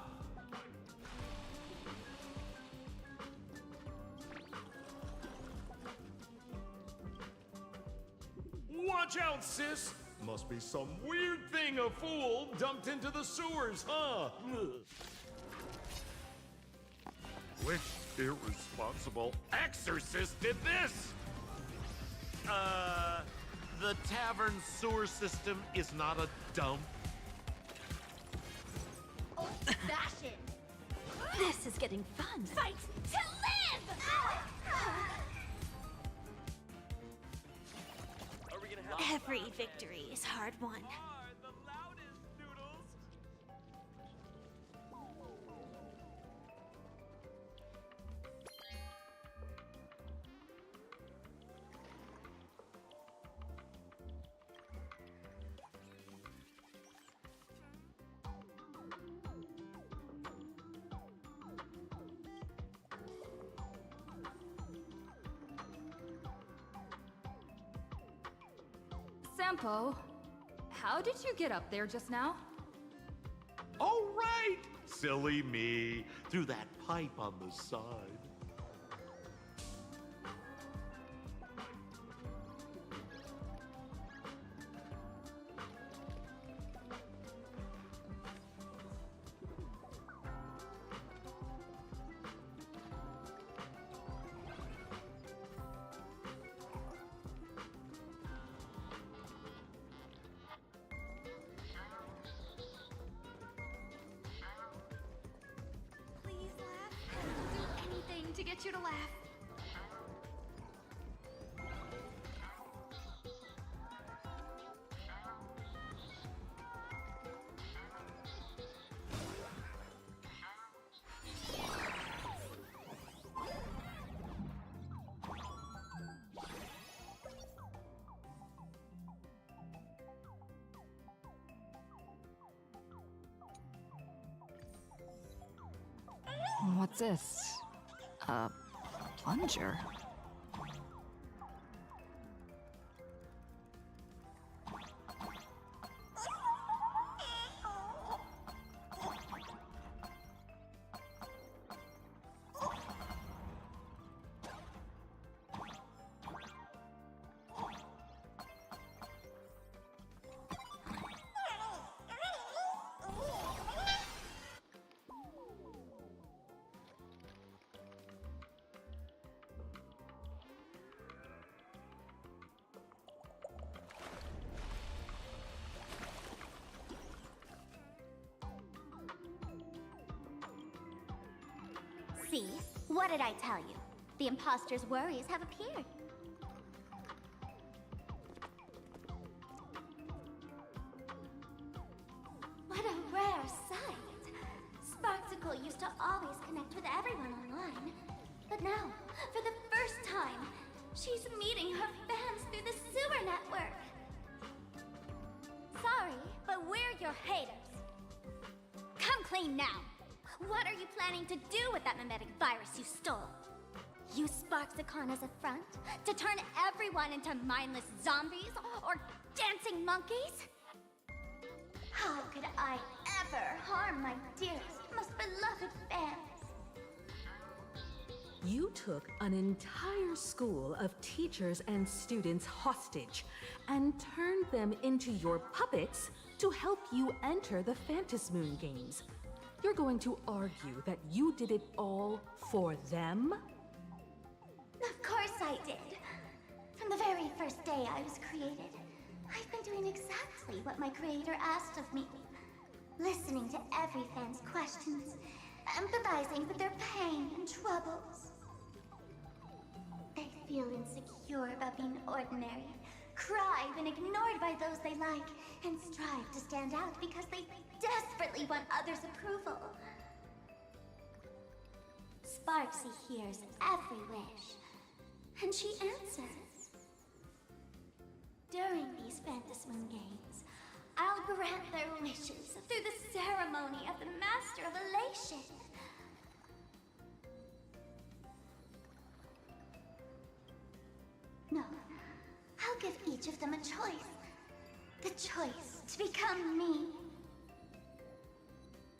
Watch out, sis! Must be some weird thing a fool dumped into the sewers, huh? Which irresponsible exorcist did this? The tavern sewer system is not a dump. Old fashioned. This is getting fun. Fight to live! Are we gonna have Every victory is hard won. Sampo, how did you get up there just now? Oh, right! Silly me. Through that pipe on the side. to get you to laugh. What's this? A plunger? See? What did I tell you? The imposter's worries have appeared. What a rare sight! Sparksicle used to always connect with everyone online. But now, for the first time, she's meeting her fans through the sewer network. Sorry, but we're your haters. Come clean now! What are you planning to do with that mimetic virus you stole? Use Sparksicon as a front to turn everyone into mindless zombies or dancing monkeys? How could I ever harm my dearest, most beloved fans? You took an entire school of teachers and students hostage and turned them into your puppets to help you enter the Phantasmoon games. You're going to argue that you did it all for them? Of course I did. From the very first day I was created, I've been doing exactly what my creator asked of me. Listening to every fan's questions, empathizing with their pain and troubles. They feel insecure about being ordinary, cry when ignored by those they like, and strive to stand out because they desperately want others' approval. Sparksy hears every wish, and she answers. During these Phantasmoon games, I'll grant their wishes through the ceremony of the Master of Elation. No, I'll give each of them a choice. The choice to become me.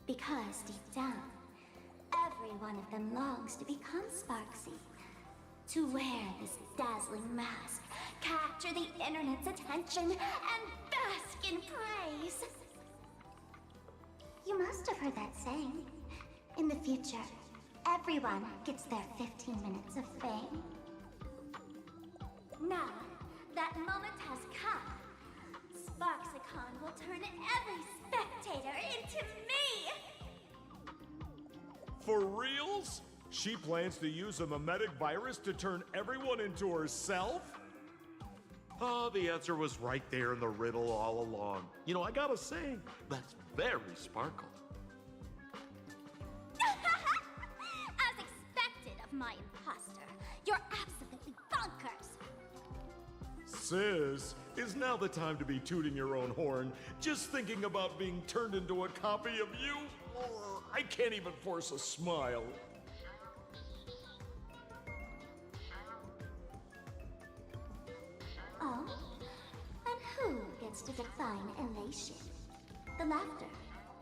Because deep down, every one of them longs to become Sparksy. To wear this dazzling mask, capture the internet's attention, and bask in praise. You must have heard that saying. In the future, everyone gets their 15 minutes of fame. Now, that moment has come. Sparksicon will turn every spectator into me! For reals? She plans to use a mimetic virus to turn everyone into herself? Oh, the answer was right there in the riddle all along. You know, I gotta say, that's very Sparkle. As expected of my imposter, you're absolutely bonkers! Sis, is now the time to be tooting your own horn, just thinking about being turned into a copy of you? Oh, I can't even force a smile. Oh? And who gets to define elation? The laughter,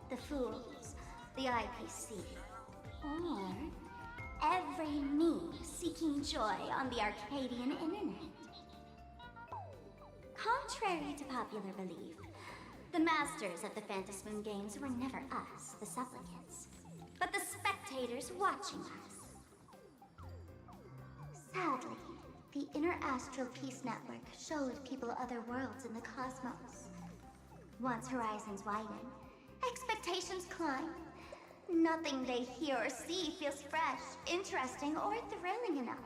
the fools, the IPC, or every me seeking joy on the Arcadian internet? Contrary to popular belief, the masters of the Phantasmoon games were never us, the supplicants, but the spectators watching us. Sadly, the Inner Astral Peace Network showed people other worlds in the cosmos. Once horizons widen, expectations climb, Nothing they hear or see feels fresh, interesting, or thrilling enough.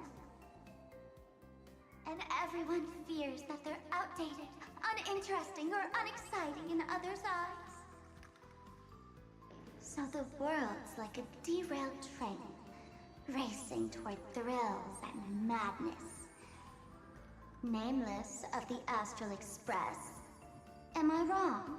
And everyone fears that they're outdated, uninteresting, or unexciting in others' eyes. So the world's like a derailed train, racing toward thrills and madness. Nameless of the Astral Express. Am I wrong?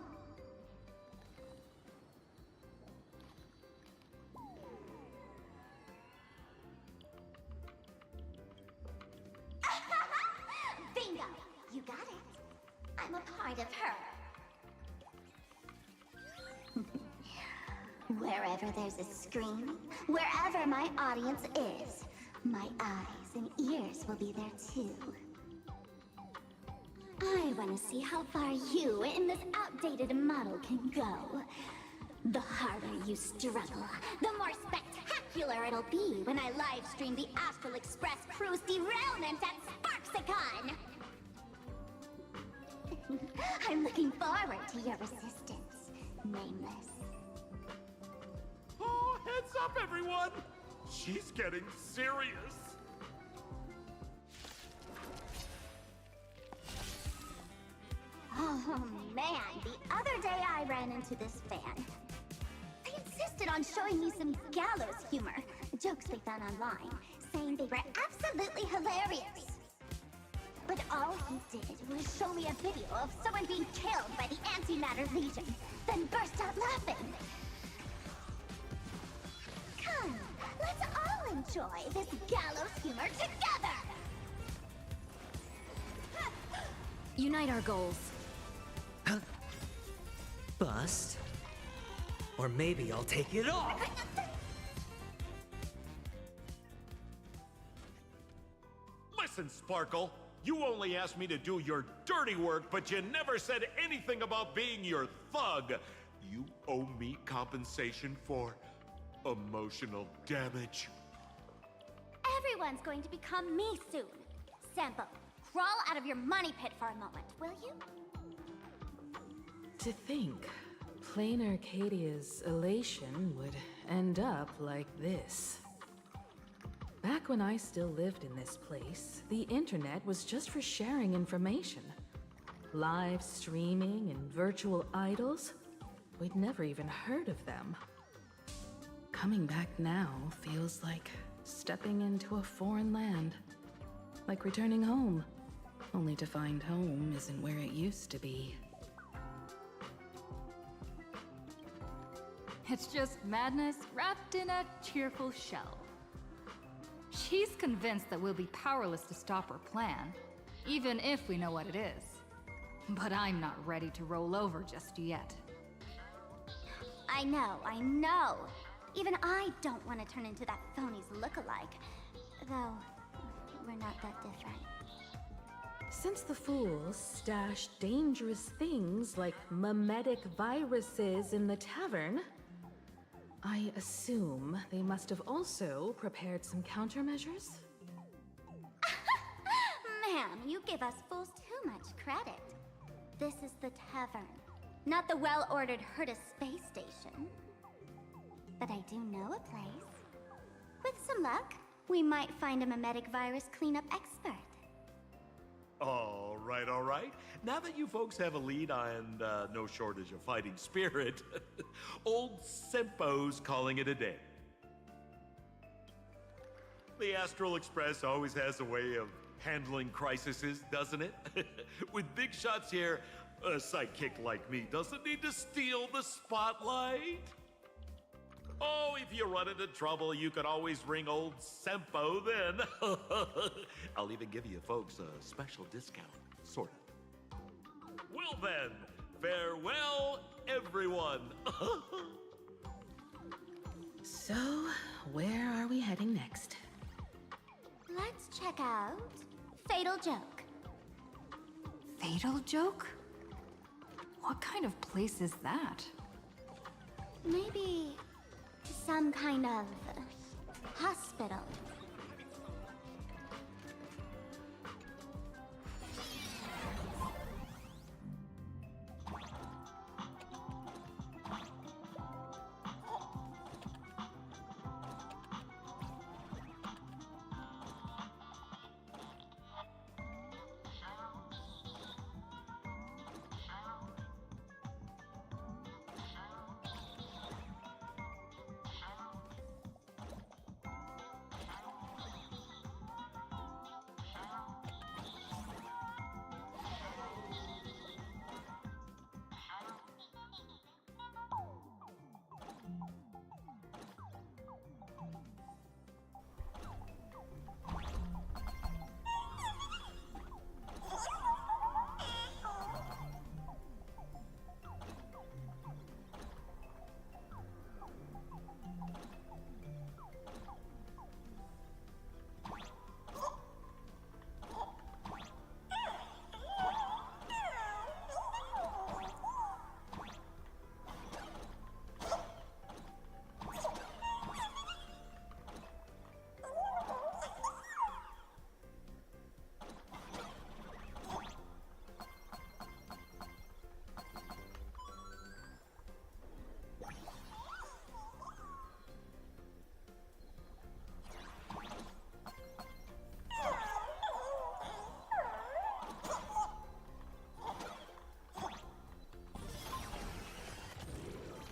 Bingo! You got it. I'm a part of her. Wherever there's a screen, wherever my audience is, my eyes and ears will be there too. I want to see how far you in this outdated model can go. The harder you struggle, the more spectacular it'll be when I live stream the Astral Express cruise derailment at Sparksicon! I'm looking forward to your resistance, Nameless. Oh, heads up, everyone! She's getting serious. Oh man, the other day I ran into this fan. They insisted on showing me some gallows humor, jokes they found online, saying they were absolutely hilarious. But all he did was show me a video of someone being killed by the antimatter legion, then burst out laughing. Come, let's all enjoy this gallows humor together! Unite our goals. Bust? Or maybe I'll take it off! Listen, Sparkle. You only asked me to do your dirty work, but you never said anything about being your thug. You owe me compensation for emotional damage. Everyone's going to become me soon. Sampo, crawl out of your money pit for a moment, will you? To think, plain Arcadia's elation would end up like this. Back when I still lived in this place, the internet was just for sharing information. Live streaming and virtual idols, we'd never even heard of them. Coming back now feels like stepping into a foreign land. Like returning home, only to find home isn't where it used to be. It's just madness wrapped in a cheerful shell. She's convinced that we'll be powerless to stop her plan, even if we know what it is. But I'm not ready to roll over just yet. I know. Even I don't want to turn into that phony's lookalike. Though, we're not that different. Since the fools stashed dangerous things like mimetic viruses in the tavern, I assume they must have also prepared some countermeasures? Ma'am, you give us fools too much credit. This is the tavern, not the well-ordered Herta space station. But I do know a place. With some luck, we might find a mimetic virus cleanup expert. All right. Now that you folks have a lead and no shortage of fighting spirit, old Sempo's calling it a day. The Astral Express always has a way of handling crises, doesn't it? With big shots here, a sidekick like me doesn't need to steal the spotlight. Oh, if you run into trouble, you can always ring old Sempo then. I'll even give you folks a special discount, sort of. Well then, farewell, everyone. So, where are we heading next? Let's check out Fatal Joke. Fatal Joke? What kind of place is that? Maybe some kind of hospital.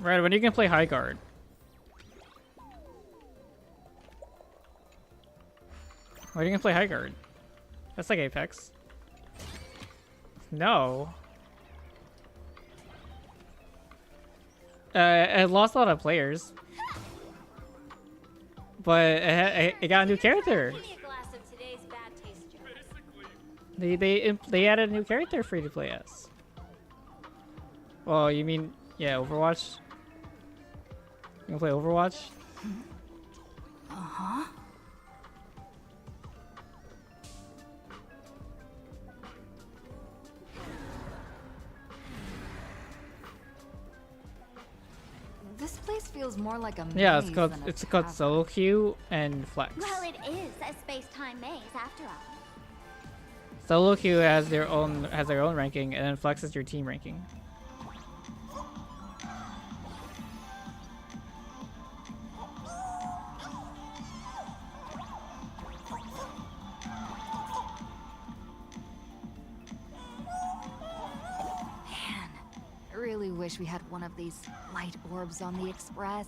Right, when are you gonna play High Guard? When are you gonna play High Guard? That's like Apex. No. It lost a lot of players. But it got a new character. Give me a glass of today's bad taste juice. They added a new character for you to play as. Well, you mean, yeah, Overwatch? You gonna play Overwatch? Uh-huh. This place feels more like a Yeah, maze it's than a called tavern. Solo Queue and Flex. Well, it is a space-time maze after all. Solo Queue has their own ranking, and then Flex is your team ranking. Man, I really wish we had one of these light orbs on the Express.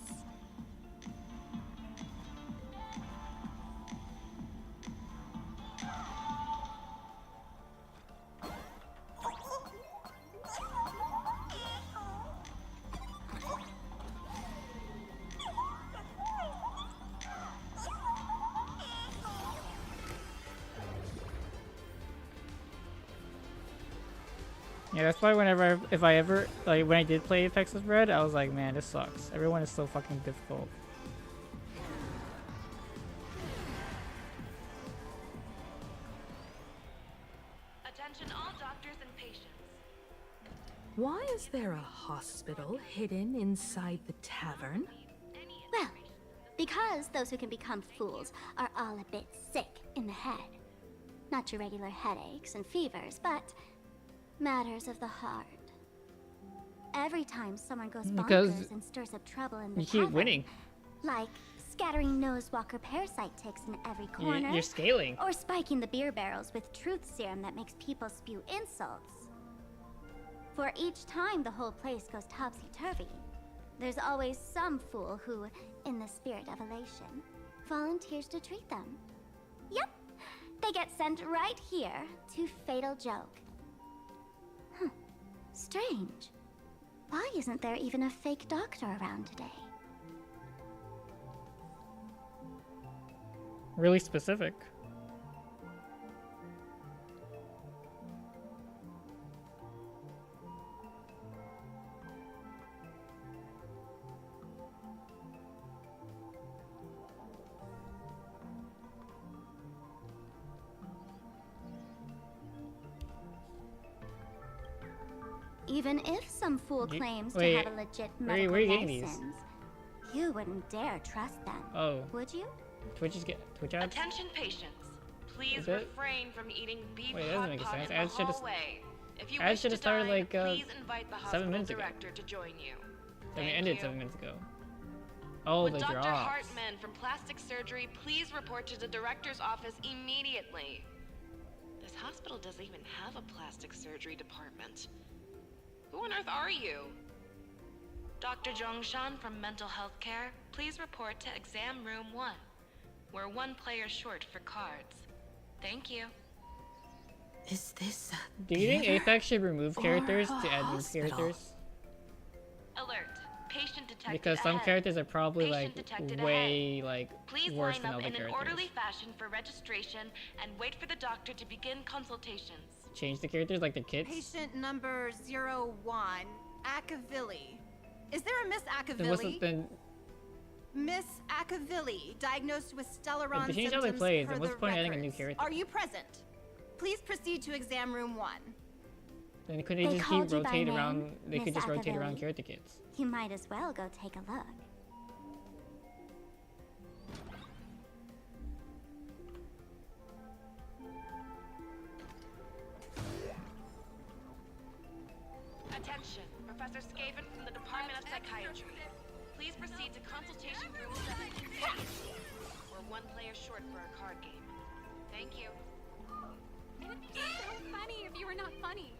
Yeah, that's why whenever, if I ever, like, when I did play Apex with Red, I was like, man, this sucks. Everyone is so fucking difficult. Attention all doctors and patients. Why is there a hospital hidden inside the tavern? Well, because those who can become fools are all a bit sick in the head. Not your regular headaches and fevers, but matters of the heart. Every time someone goes Because bonkers and stirs up trouble in the you keep tavern, winning. like scattering nosewalker parasite ticks in every corner, You're scaling. or spiking the beer barrels with truth serum that makes people spew insults. For each time the whole place goes topsy-turvy, there's always some fool who, in the spirit of elation, volunteers to treat them. Yep, they get sent right here to Fatal Joke. Huh, strange. Why isn't there even a fake doctor around today? Really specific. Even if some fool claims wait, to have a legit where medical are you getting these? license, you wouldn't dare trust them. Oh. Would you? Twitch ads? Attention patients. Please Is it? refrain from eating beef Wait, that doesn't hot make pot sense. in Ads the should've- hallway. If you Ads wish should've to started, dine, like, please invite the 7 hospital minutes ago. director to join you. I mean, it Thank ended you. 7 minutes ago. Oh, Would the Dr. drops. Hartman from Plastic Surgery please report to the director's office immediately? This hospital doesn't even have a plastic surgery department. Who on earth are you? Dr. Zhongshan from Mental Health Care, please report to exam room 1. We're 1 player short for cards. Thank you. Is this Do you think theater Apex should remove or characters a to add new hospital? characters? Alert. Patient detected Because some ahead. characters are probably Patient like detected way like Please worse line than up other in an characters. orderly fashion for registration and wait for the doctor to begin consultations. Change the characters like the kids. Patient number 01, Akavilli. Is there a Miss Then what's the, Akavilli? then Miss Akavilli, diagnosed with Stellaron if they change how symptoms they play, per then what's the the point of adding a new records. character? Are you present? Please proceed to exam room 1. Then couldn't they They just called keep you by rotate name, around? They could Miss just rotate around Akavilli. character kits. You might as well go take a look. Attention, Professor Skaven from the Department of Psychiatry. Please proceed to consultation room 7 immediately. We're 1 player short for a card game. Thank you. It would be so funny if you were not funny.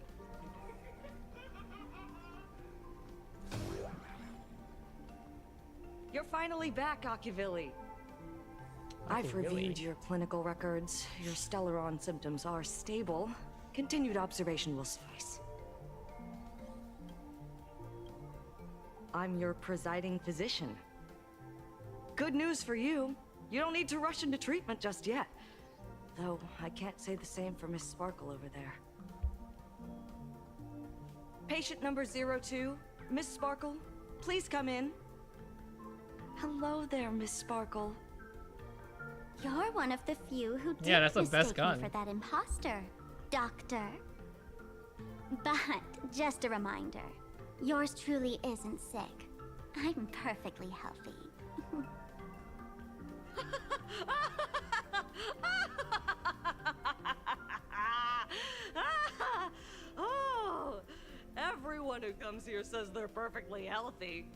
You're finally back, Akivili. I've reviewed your clinical records. Your Stellaron symptoms are stable. Continued observation will suffice. I'm your presiding physician. Good news for you. You don't need to rush into treatment just yet. Though, I can't say the same for Miss Sparkle over there. Patient number 02, Miss Sparkle, please come in. Hello there, Miss Sparkle. You're one of the few who did that's the best mistake gun. me for that imposter, Doctor. But just a reminder, yours truly isn't sick. I'm perfectly healthy. Oh, everyone who comes here says they're perfectly healthy.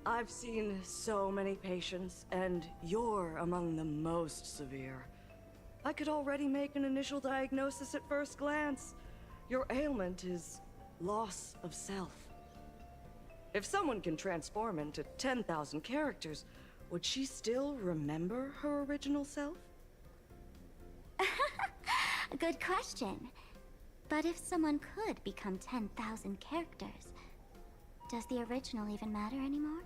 I've seen so many patients, and you're among the most severe. I could already make an initial diagnosis at first glance. Your ailment is loss of self. If someone can transform into 10,000 characters, would she still remember her original self? Good question. But if someone could become 10,000 characters, does the original even matter anymore?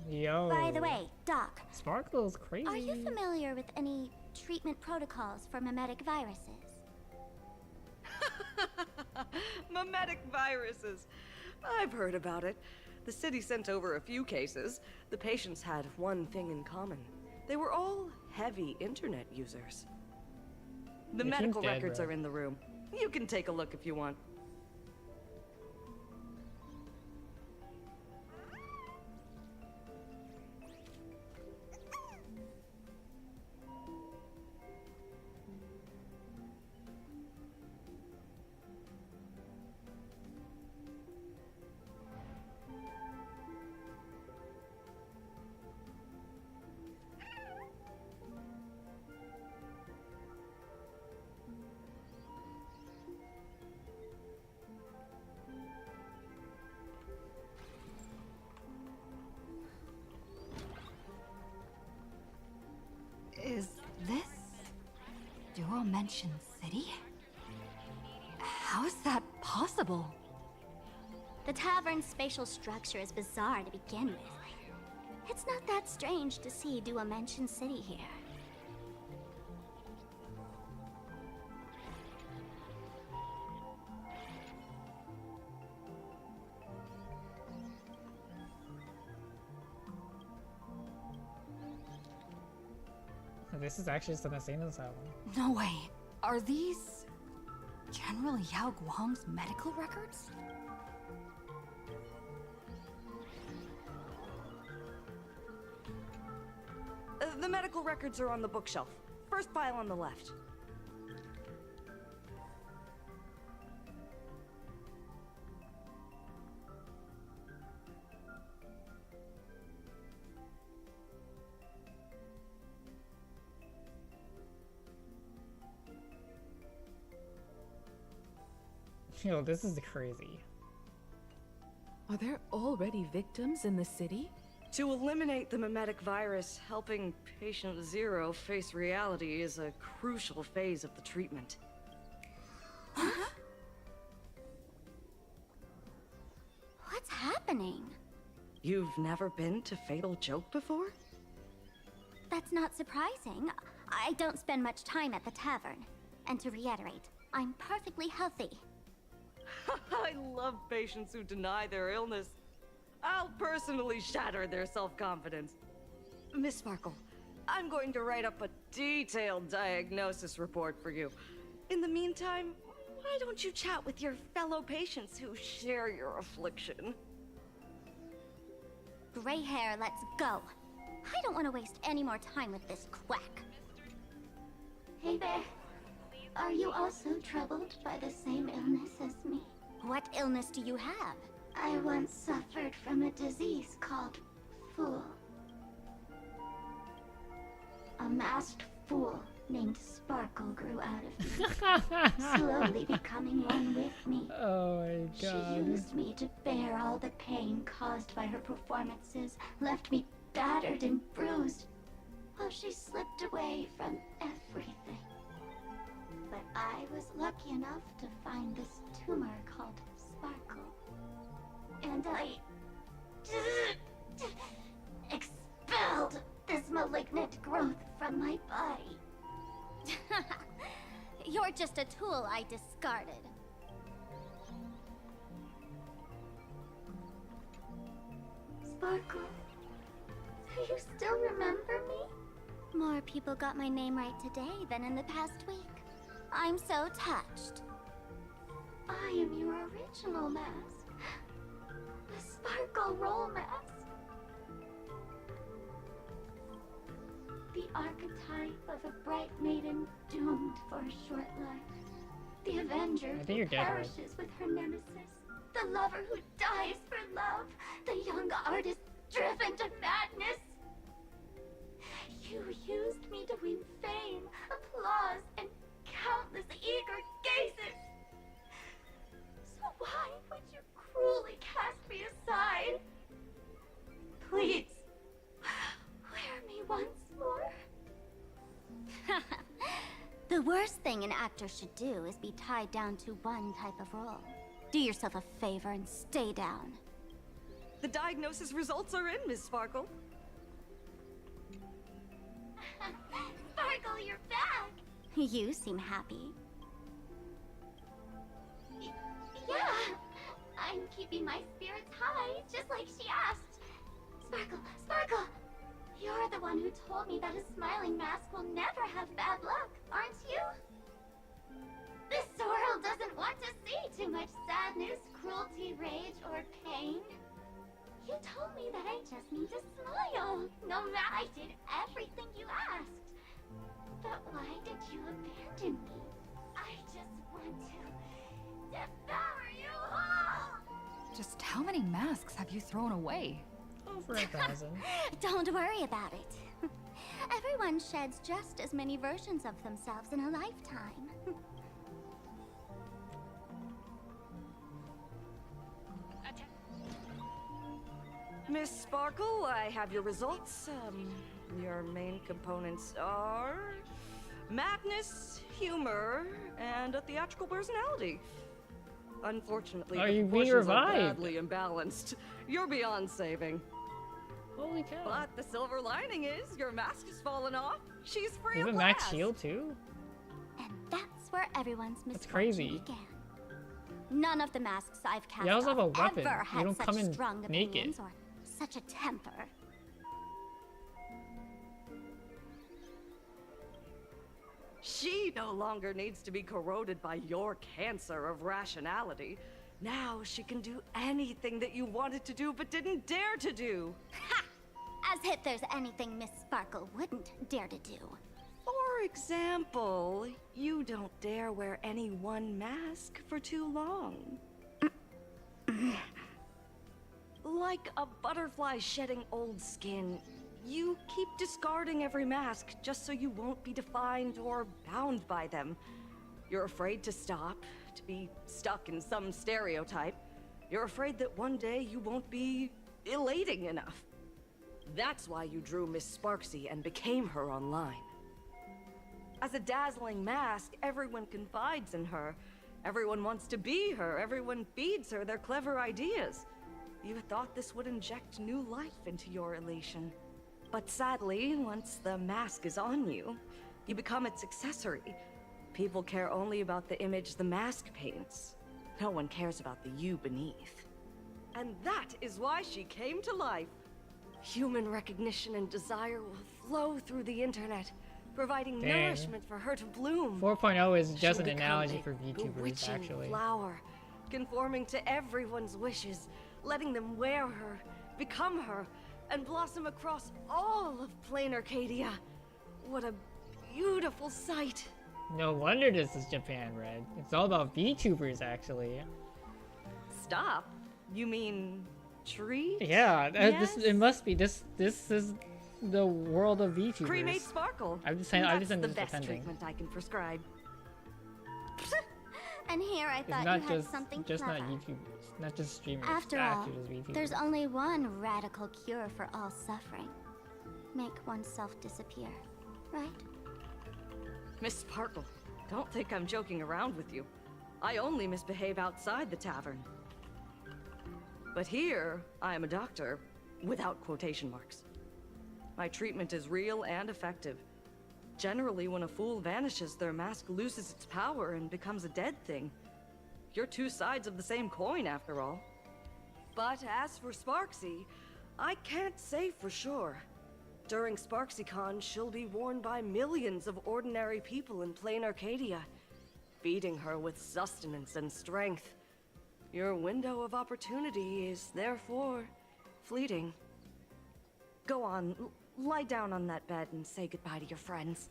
Yo. By the way, Doc. Sparkle's crazy. Are you familiar with any treatment protocols for mimetic viruses? Mimetic viruses. I've heard about it. The city sent over a few cases. The patients had one thing in common. They were all heavy internet users. The Your medical team's dead, records bro. are in the room. You can take a look if you want. Is this Dual Mention City? How is that possible? The tavern's spatial structure is bizarre to begin with. It's not that strange to see Dual Mention City here. This is actually just an insane asylum. No way. Are these General Yao Guang's medical records? The medical records are on the bookshelf. First pile on the left. Yo, this is crazy. Are there already victims in the city? To eliminate the mimetic virus, helping patient 0 face reality is a crucial phase of the treatment. What's happening? You've never been to Fatal Joke before? That's not surprising. I don't spend much time at the tavern. And to reiterate, I'm perfectly healthy. I love patients who deny their illness. I'll personally shatter their self-confidence. Miss Sparkle, I'm going to write up a detailed diagnosis report for you. In the meantime, why don't you chat with your fellow patients who share your affliction? Gray hair, let's go. I don't want to waste any more time with this quack. Hey there. Are you also troubled by the same illness as me? What illness do you have? I once suffered from a disease called Fool. A masked fool named Sparkle grew out of me, slowly becoming one with me. Oh my god. She used me to bear all the pain caused by her performances, left me battered and bruised, while she slipped away from everything. But I was lucky enough to find this tumor called Sparkle. And I expelled this malignant growth from my body. You're just a tool I discarded. Sparkle, do you still remember me? More people got my name right today than in the past week. I'm so touched. I am your original mask. The Sparkle Roll mask. The archetype of a bright maiden doomed for a short life. The avenger who perishes with her nemesis. The lover who dies for love. The young artist driven to madness. You used me to win fame, applause, and countless eager gazes. So why would you cruelly cast me aside? Please, wear me once more. The worst thing an actor should do is be tied down to one type of role. Do yourself a favor and stay down. The diagnosis results are in, Miss Sparkle. Sparkle, you're back! You seem happy. Yeah, I'm keeping my spirits high, just like she asked. Sparkle, Sparkle! You're the one who told me that a smiling mask will never have bad luck, aren't you? This world doesn't want to see too much sadness, cruelty, rage, or pain. You told me that I just need to smile. No matter, I did everything you asked. But why did you abandon me? I just want to devour you all! Just how many masks have you thrown away? Over 1,000. Don't worry about it. Everyone sheds just as many versions of themselves in a lifetime. Miss Sparkle, I have your results. Your main components are madness, humor, and a theatrical personality. Unfortunately, Are the you being proportions are revived? badly imbalanced. You're beyond saving. Holy cow. But the silver lining is your mask has fallen off. She's free Is of it Max glass. Shield too? And that's where everyone's That's misfortune crazy. began. None of the masks I've cast You also have a off weapon. ever You had don't such come in strong naked. opinions or such a temper. She no longer needs to be corroded by your cancer of rationality. Now she can do anything that you wanted to do but didn't dare to do. Ha! As if there's anything Miss Sparkle wouldn't dare to do. For example, you don't dare wear any one mask for too long. Like a butterfly shedding old skin, you keep discarding every mask just so you won't be defined or bound by them. You're afraid to stop, to be stuck in some stereotype. You're afraid that one day you won't be elating enough. That's why you drew Miss Sparksy and became her online. As a dazzling mask, everyone confides in her. Everyone wants to be her. Everyone feeds her their clever ideas. You thought this would inject new life into your elation. But sadly, once the mask is on you, you become its accessory. People care only about the image the mask paints. No one cares about the you beneath. And that is why she came to life. Human recognition and desire will flow through the internet, providing Dang. nourishment for her to bloom. 4.0 is just She'll an become analogy a for VTubers, bewitching actually. flower, conforming to everyone's wishes, letting them wear her, become her, and blossom across all of plain Arcadia. What a beautiful sight. No wonder this is Japan, Red. It's all about VTubers, actually. Stop? You mean tree? Yeah, Yes? it must be. This is the world of VTubers. Cremate Sparkle. I'm just saying. I'm That's just the best defending. treatment I can prescribe. And here I It's thought not you had just something just clever. not YouTubers, not just streamers. After all, actually just VTubers. there's only one radical cure for all suffering. Make oneself disappear, right? Miss Sparkle, don't think I'm joking around with you. I only misbehave outside the tavern. But here, I am a doctor, without quotation marks. My treatment is real and effective. Generally, when a fool vanishes, their mask loses its power and becomes a dead thing. You're two sides of the same coin, after all. But as for Sparksy, I can't say for sure. During SparksyCon, she'll be worn by millions of ordinary people in plain Arcadia, feeding her with sustenance and strength. Your window of opportunity is therefore fleeting. Go on, lie down on that bed and say goodbye to your friends.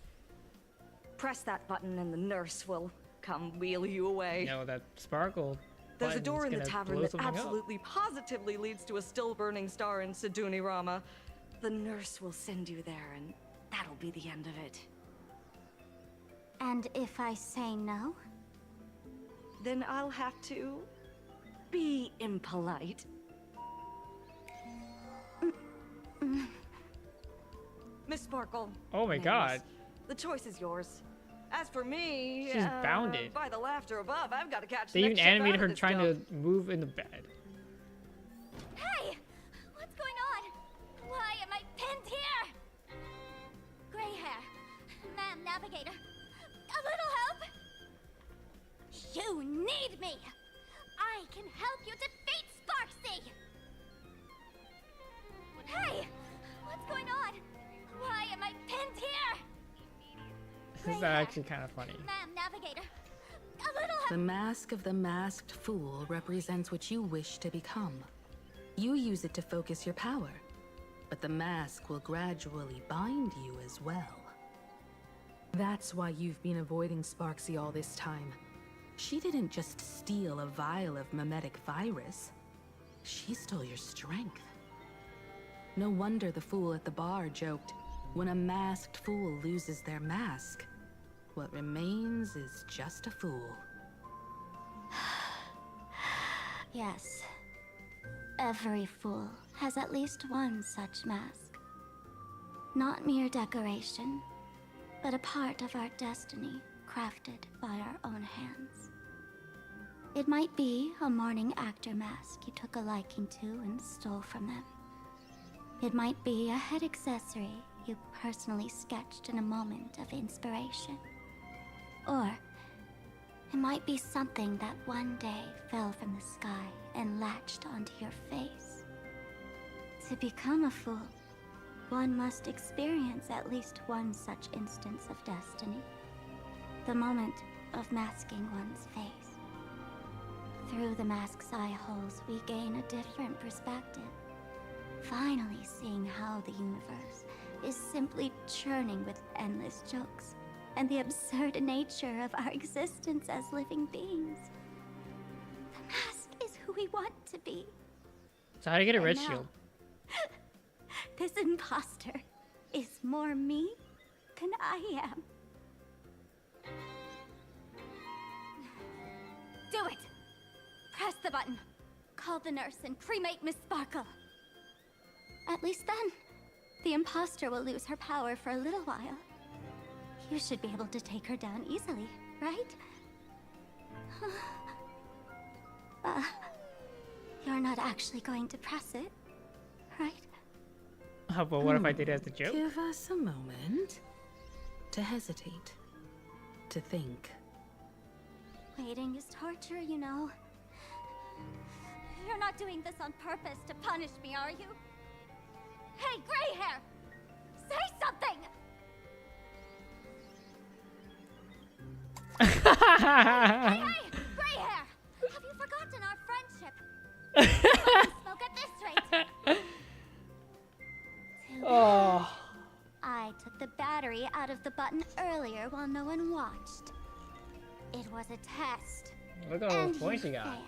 Press that button and the nurse will come wheel you away. No, that Sparkle. There's a door in the button's gonna tavern blow that something up. absolutely positively leads to a still burning star in Siduni Rama. The nurse will send you there and that'll be the end of it. And if I say no? Then I'll have to be impolite. Miss Sparkle. Oh my nameless, God. The choice is yours. As for me, She's bounded. by the laughter above, I've got to catch They the even next ship animated out her of this trying dump. to move in the bed. Hey! What's going on? Why am I pinned here? Gray hair. Ma'am, navigator. A little help? You need me! I can help you defeat Sparksy! Hey! What's going on? Why am I pinned here? This is actually kind of funny. Ma'am, navigator. A little help! The mask of the masked fool represents what you wish to become. You use it to focus your power, but the mask will gradually bind you as well. That's why you've been avoiding Sparksy all this time. She didn't just steal a vial of mimetic virus. She stole your strength. No wonder the fool at the bar joked, when a masked fool loses their mask, what remains is just a fool. Yes. Every fool has at least one such mask. Not mere decoration, but a part of our destiny crafted by our own hands. It might be a morning actor mask you took a liking to and stole from them. It might be a head accessory you personally sketched in a moment of inspiration. Or it might be something that one day fell from the sky and latched onto your face. To become a fool, one must experience at least one such instance of destiny. The moment of masking one's face. Through the mask's eye holes, we gain a different perspective. Finally seeing how the universe is simply churning with endless jokes, and the absurd nature of our existence as living beings. The mask is who we want to be. So how do you get a And red now, shield? This imposter is more me than I am. Do it! Press the button. Call the nurse and cremate Miss Sparkle. At least then, the imposter will lose her power for a little while. You should be able to take her down easily, right? You're not actually going to press it, right? Oh, but what if I did it as a joke? Give us a moment to hesitate, to think. Waiting is torture, you know. You're not doing this on purpose to punish me, are you? Hey, gray hair! Say something! Hey, gray hair! Have you forgotten our friendship? Smoke at this rate. Oh. I took the battery out of the button earlier while no one watched. It was a test. Look at all And those points you you got. failed.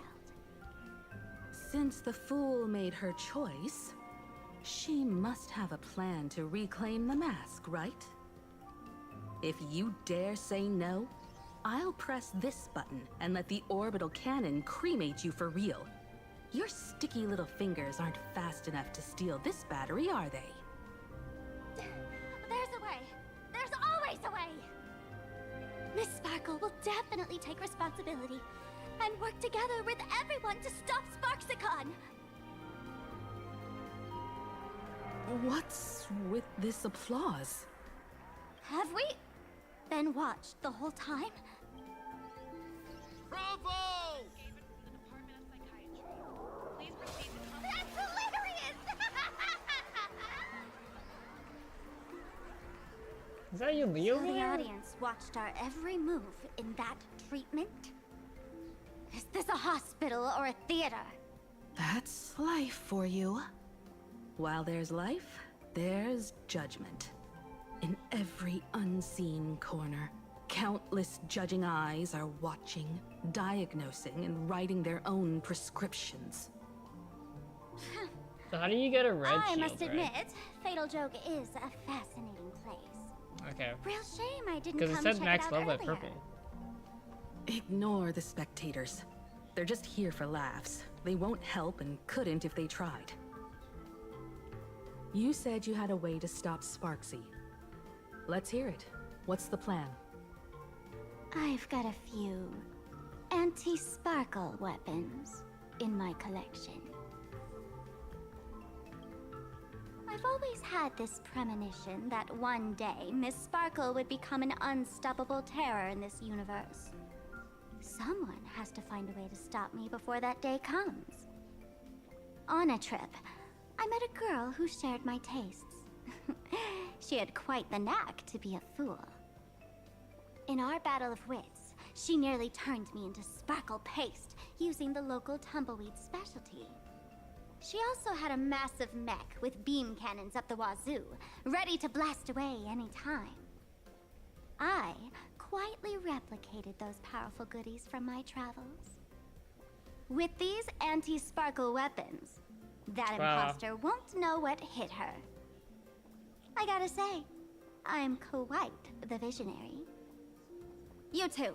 Since the fool made her choice, She must have a plan to reclaim the mask, right? If you dare say no, I'll press this button and let the orbital cannon cremate you for real. Your sticky little fingers aren't fast enough to steal this battery, are they? There's a way. There's always a way. Miss Sparkle will definitely take responsibility and work together with everyone to stop Sparksicon. What's with this applause? Have we been watched the whole time? Bravo! That's hilarious! Is that you, Leo? So the audience watched our every move in that treatment? Is this a hospital or a theater? That's life for you. While there's life, there's judgment. In every unseen corner, countless judging eyes are watching, diagnosing, and writing their own prescriptions. So how do you get a red I shield, must admit, right? Fatal Joke is a fascinating place. Okay. Real shame I didn't Because come it said check max it out level at earlier. purple. Ignore the spectators. They're just here for laughs. They won't help and couldn't if they tried. You said you had a way to stop Sparksy. Let's hear it. What's the plan? I've got a few anti-sparkle weapons in my collection. I've always had this premonition that one day Miss Sparkle would become an unstoppable terror in this universe. Someone has to find a way to stop me before that day comes. On a trip, I met a girl who shared my tastes. She had quite the knack to be a fool. In our battle of wits, she nearly turned me into sparkle paste using the local tumbleweed specialty. She also had a massive mech with beam cannons up the wazoo, ready to blast away any time. I quietly replicated those powerful goodies from my travels. With these anti-sparkle weapons, that Wow. imposter won't know what hit her. I gotta say, I'm quite the visionary. You two,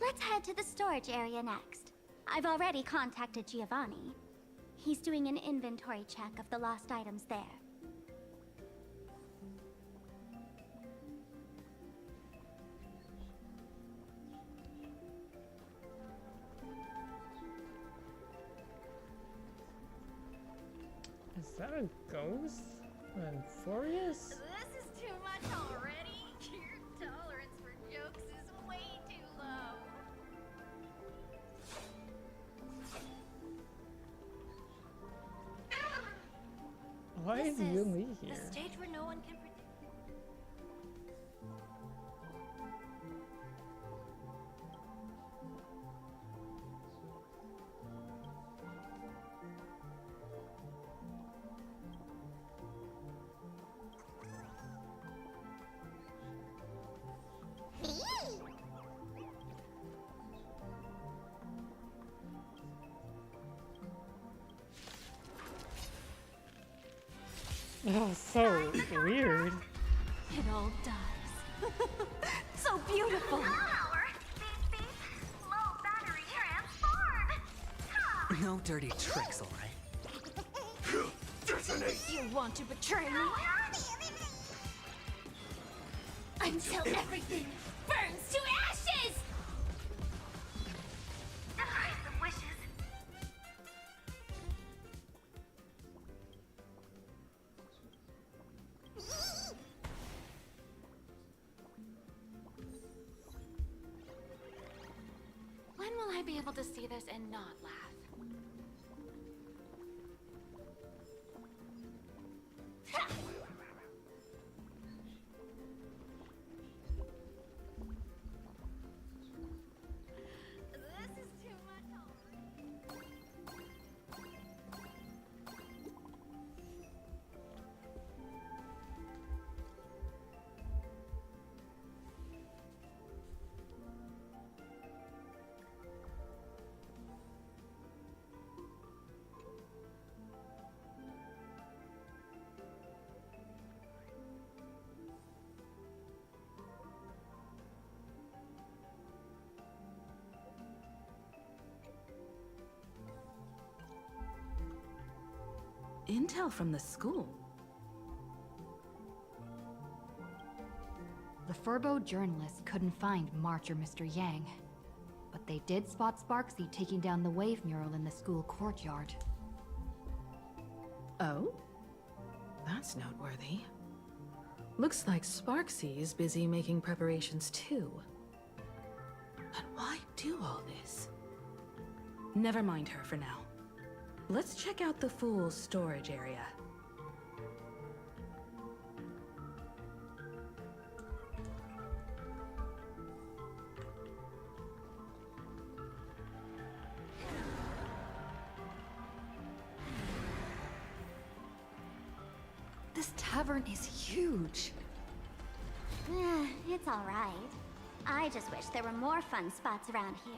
let's head to the storage area next. I've already contacted Giovanni. He's doing an inventory check of the lost items there. Is that a ghost? Furious? This is too much already. Your tolerance for jokes is way too low. Why is This you is me here? the stage where no one can predict. Oh, so weird. It all does. So beautiful. No dirty tricks, alright? You want to betray me? Until everything burns to ashes! The price of wishes. When will I be able to see this and not laugh? This is too much already. intel from the school. The Furbo journalists couldn't find March or Mr. Yang, but they did spot Sparksy taking down the wave mural in the school courtyard. Oh? That's noteworthy. Looks like Sparksy is busy making preparations too. But why do all this? Never mind her for now. Let's check out the Fool's storage area. This tavern is huge. It's all right. I just wish there were more fun spots around here.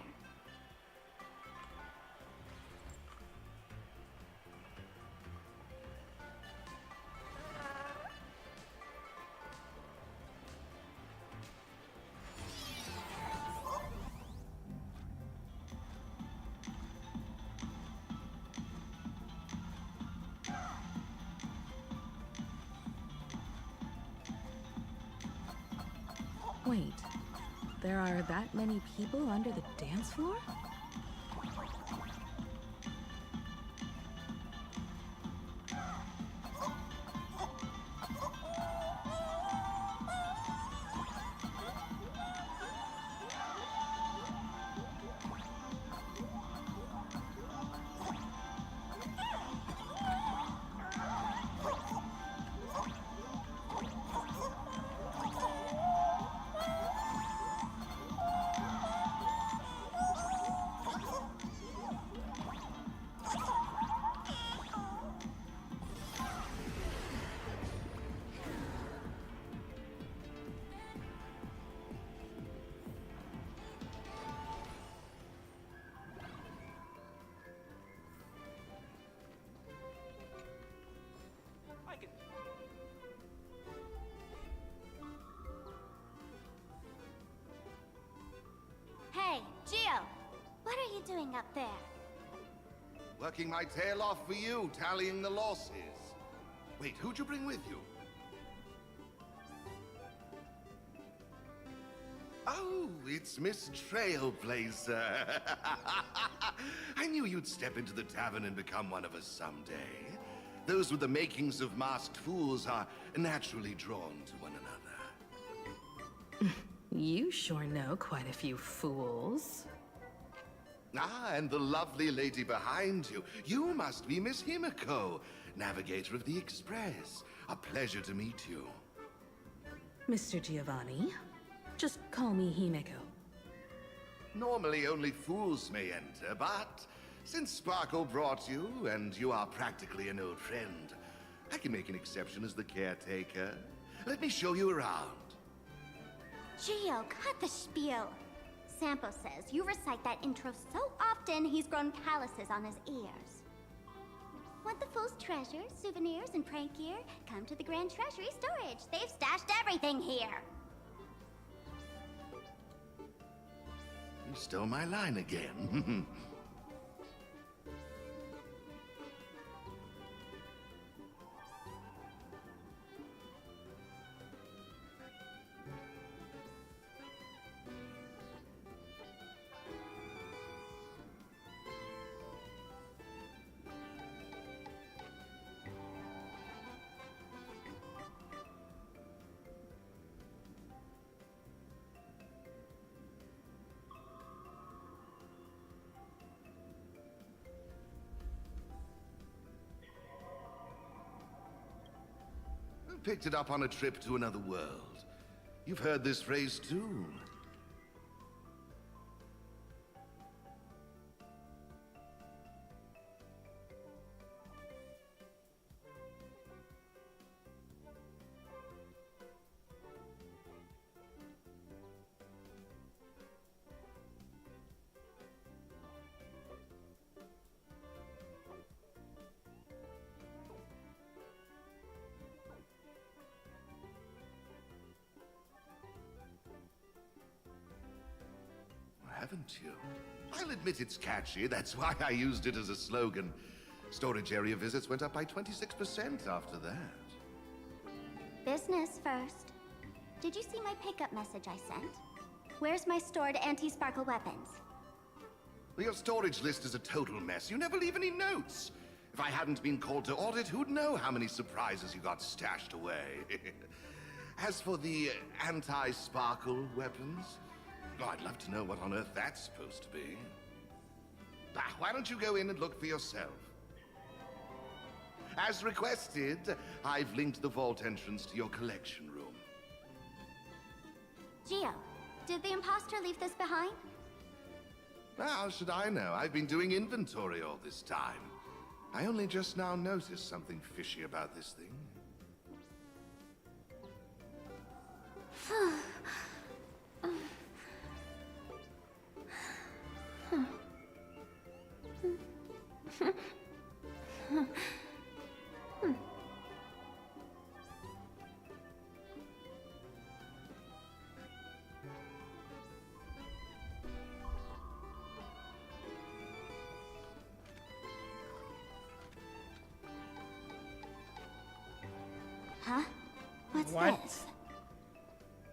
Wait, there are that many people under the dance floor? Hey, Gio! What are you doing up there? Working my tail off for you, tallying the losses. Wait, who'd you bring with you? Oh, it's Miss Trailblazer. I knew you'd step into the tavern and become one of us someday. Those with the makings of masked fools are naturally drawn to one another. You sure know quite a few fools. Ah, and the lovely lady behind you. You must be Miss Himiko, navigator of the Express. A pleasure to meet you. Mr. Giovanni, just call me Himeko. Normally only fools may enter, but since Sparkle brought you, and you are practically an old friend, I can make an exception as the caretaker. Let me show you around. Gio, cut the spiel. Sampo says you recite that intro so often he's grown calluses on his ears. Want the fool's treasures, souvenirs, and prank gear? Come to the Grand Treasury Storage. They've stashed everything here. You stole my line again. Picked it up on a trip to another world. You've heard this phrase too. Haven't you? I'll admit it's catchy, that's why I used it as a slogan. Storage area visits went up by 26% after that. Business first. Did you see my pickup message I sent? Where's my stored anti-sparkle weapons? Well, your storage list is a total mess. You never leave any notes. If I hadn't been called to audit, who'd know how many surprises you got stashed away? As for the anti-sparkle weapons, oh, I'd love to know what on earth that's supposed to be. Why don't you go in and look for yourself? As requested, I've linked the vault entrance to your collection room. Geo, did the imposter leave this behind? How should I know? I've been doing inventory all this time. I only just now noticed something fishy about this thing. Huh? What's What? this?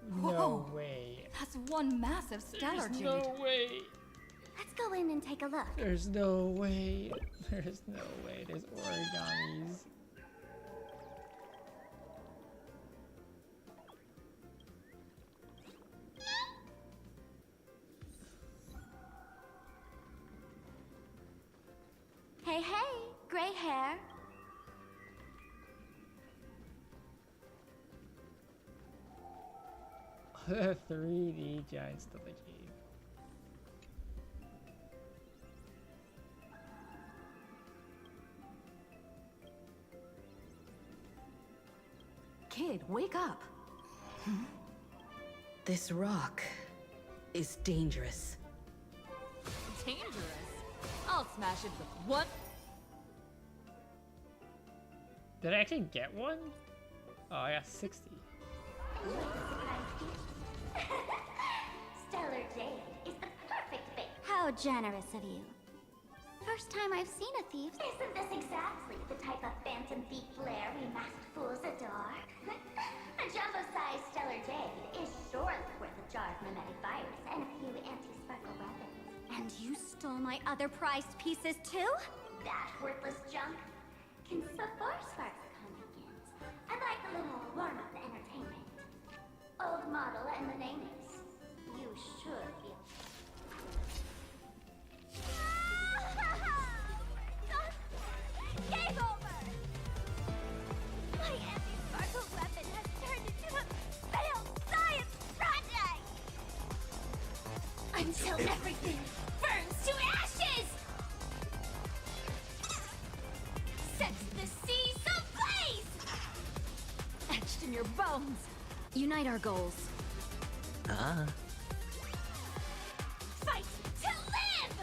No Whoa. way. That's one massive stellar There's jade. no way. Let's go in and take a look. There's no way. There's no way. There's origamis. Hey, hey, gray hair. The 3D giant stellar jade. Kid, wake up. This rock is dangerous. Dangerous? I'll smash it with one. Did I actually get one? Oh, I got 60. Stellar jade is the perfect bait. How generous of you. First time I've seen a thief. Isn't this exactly the type of phantom thief flair we masked fools adore? A jumbo-sized stellar jade is surely worth a jar of mimetic virus and a few anti-sparkle weapons. And you stole my other prized pieces too? That worthless junk? Can before sparks come begins, I'd like a little warm-up entertainment. Old model and the name is. You should be. Game over! My anti-sparkle weapon has turned into a failed science project! Until everything burns to ashes! Sets the seas ablaze! Etched in your bones. Unite our goals. Fight to live!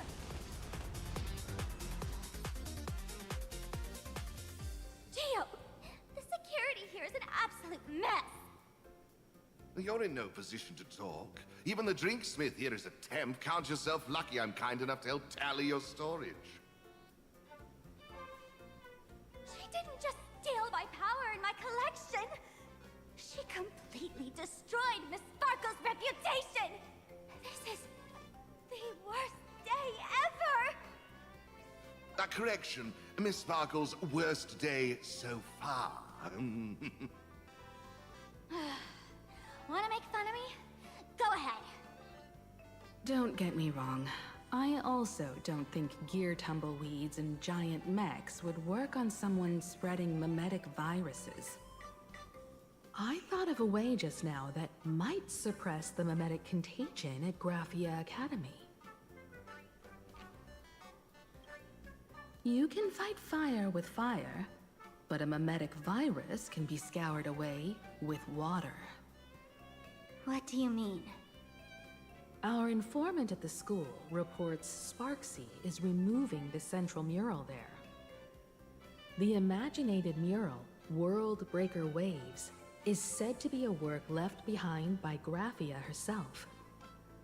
Geo, the security here is an absolute mess. You're in no position to talk. Even the drinksmith here is a temp. Count yourself lucky I'm kind enough to help tally your storage. She didn't just steal my power and my collection. She completely destroyed Miss Sparkle's reputation. This is the worst day ever. A correction, Miss Sparkle's worst day so far. Want to make fun of me? Go ahead. Don't get me wrong. I also don't think gear tumbleweeds and giant mechs would work on someone spreading mimetic viruses. I thought of a way just now that might suppress the mimetic contagion at Graphia Academy. You can fight fire with fire, but a mimetic virus can be scoured away with water. What do you mean? Our informant at the school reports Sparksy is removing the central mural there. The imaginated mural, World Breaker Waves, is said to be a work left behind by Graphia herself.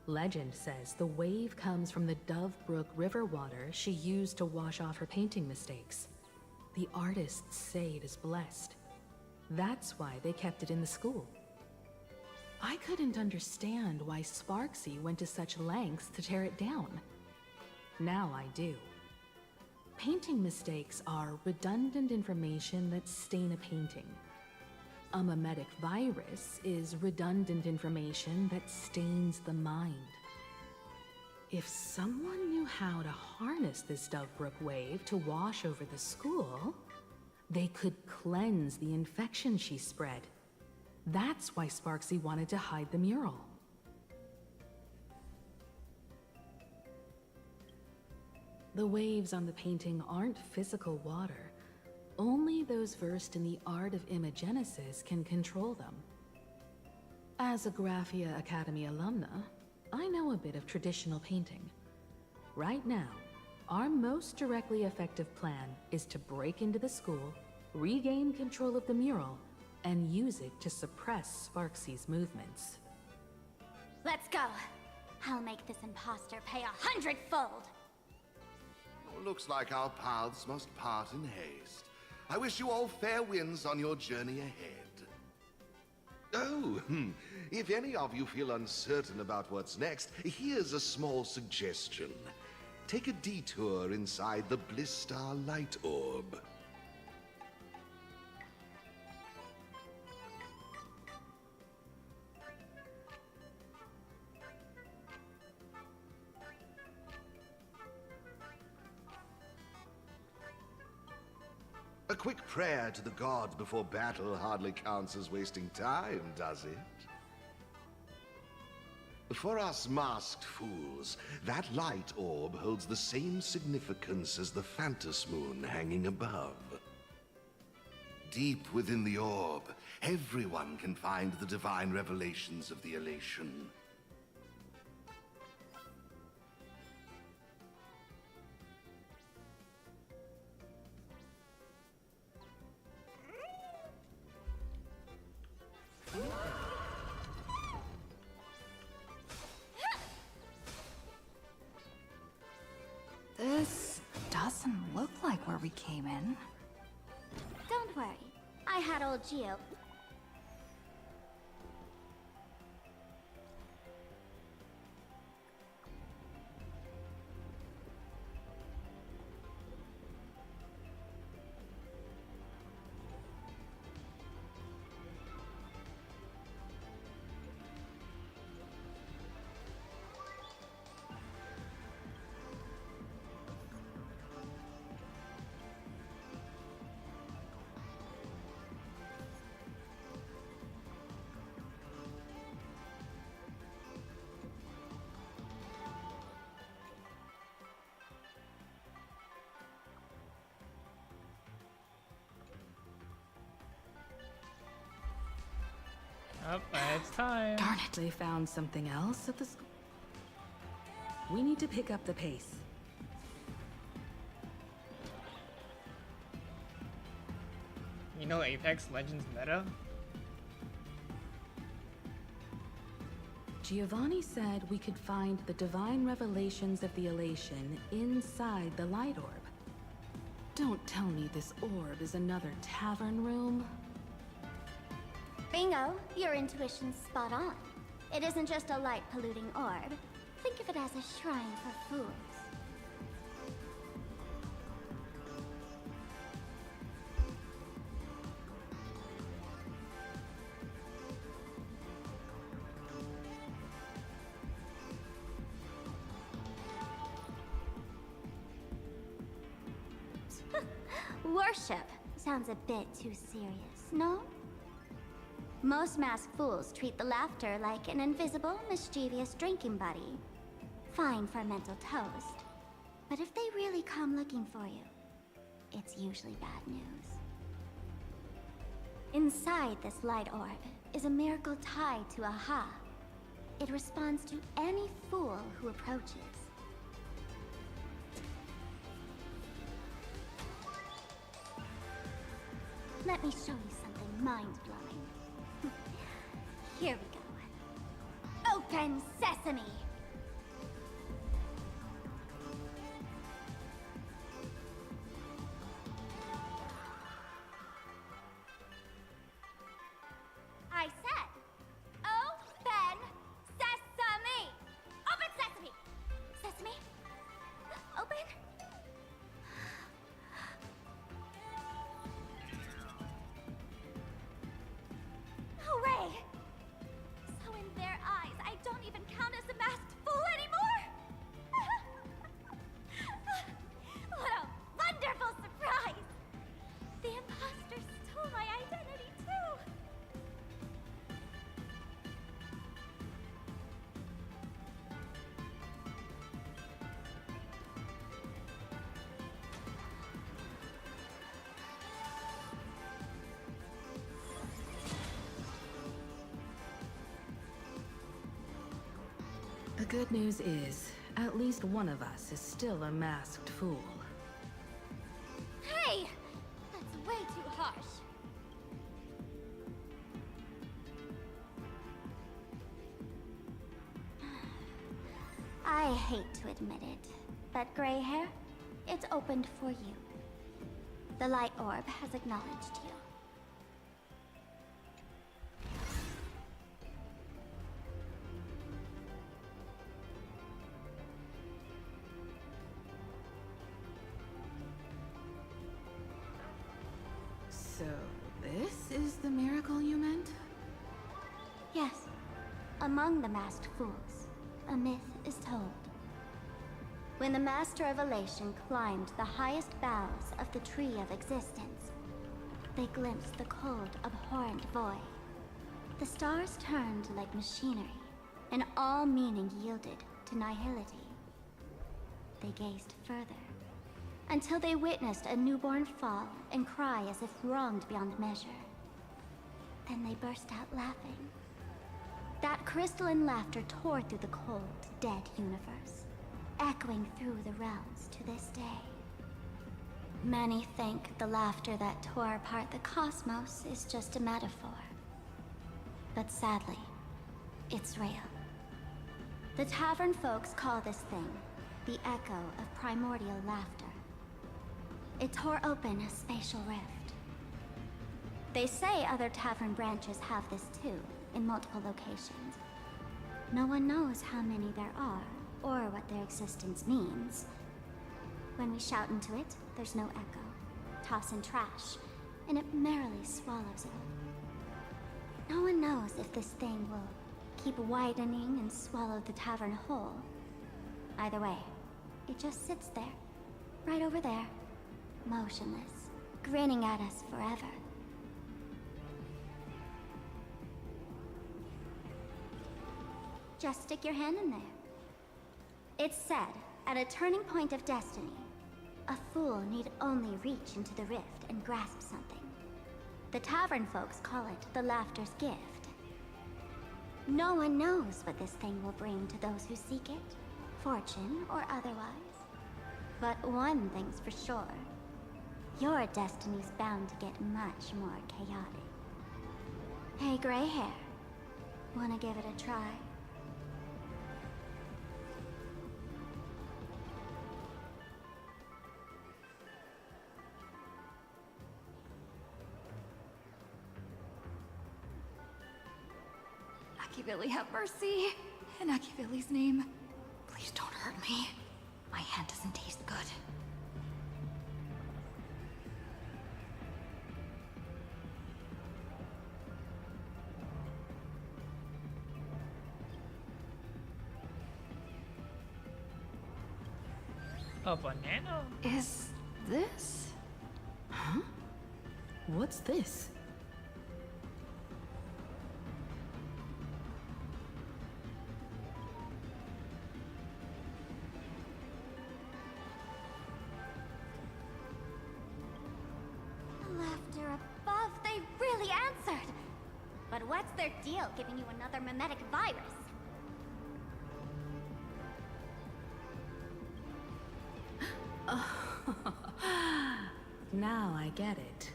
Legend says the wave comes from the Dove Brook river water she used to wash off her painting mistakes. The artists say it is blessed. That's why they kept it in the school. I couldn't understand why Sparksy went to such lengths to tear it down. Now I do. Painting mistakes are redundant information that stain a painting. A mimetic virus is redundant information that stains the mind. If someone knew how to harness this Dovebrook wave to wash over the school, they could cleanse the infection she spread. That's why Sparksy wanted to hide the mural. The waves on the painting aren't physical water. Only those versed in the art of imagenesis can control them. As a Graphia Academy alumna, I know a bit of traditional painting. Right now, our most directly effective plan is to break into the school, regain control of the mural, and use it to suppress Sparksy's movements. Let's go. I'll make this imposter pay 100-fold. Looks like our paths must part in haste. I wish you all fair winds on your journey ahead. Oh, if any of you feel uncertain about what's next, here's a small suggestion. Take a detour inside the Blistar light orb. A quick prayer to the gods before battle hardly counts as wasting time, does it? For us masked fools, that light orb holds the same significance as the Phantos moon hanging above. Deep within the orb, everyone can find the divine revelations of the elation. This doesn't look like where we came in. Don't worry. I had old Geo. Oh, it's time. Darn it. They found something else at the school. We need to pick up the pace. You know Apex Legends meta? Giovanni said we could find the divine revelations of the elation inside the light orb. Don't tell me this orb is another tavern room. Bingo, your intuition's spot on. It isn't just a light-polluting orb. Think of it as a shrine for fools. Worship sounds a bit too serious, no? Most masked fools treat the laughter like an invisible, mischievous drinking buddy. Fine for a mental toast. But if they really come looking for you, it's usually bad news. Inside this light orb is a miracle tied to Aha. It responds to any fool who approaches. Let me show you something mind-blowing. Here we go. Open sesame! good news is, at least one of us is still a masked fool. Hey! That's way too harsh. I hate to admit it, but gray hair, it's opened for you. The light orb has acknowledged you. So, this is the miracle you meant? Yes. Among the masked fools, a myth is told. When the Master of Elation climbed the highest boughs of the Tree of Existence, they glimpsed the cold, abhorrent void. The stars turned like machinery, and all meaning yielded to nihility. They gazed further, until they witnessed a newborn fall and cry as if wronged beyond measure. Then they burst out laughing. That crystalline laughter tore through the cold, dead universe, echoing through the realms to this day. Many think the laughter that tore apart the cosmos is just a metaphor. But sadly, it's real. The tavern folks call this thing the echo of primordial laughter. It tore open a spatial rift. They say other tavern branches have this too, in multiple locations. No one knows how many there are, or what their existence means. When we shout into it, there's no echo. Toss in trash, and it merrily swallows it up. No one knows if this thing will keep widening and swallow the tavern whole. Either way, it just sits there, right over there, motionless, grinning at us forever. Just stick your hand in there. It's said, at a turning point of destiny, a fool need only reach into the rift and grasp something. The tavern folks call it the laughter's gift. No one knows what this thing will bring to those who seek it, fortune or otherwise. But one thing's for sure. Your destiny's bound to get much more chaotic. Hey, gray hair. Wanna give it a try? Machiavelli, have mercy. In Machiavelli's name, please don't hurt me. My hand doesn't taste good. A banana? Is this? Huh? What's this? Laughter above, they really answered! But what's their deal giving you another mimetic virus? Now I get it.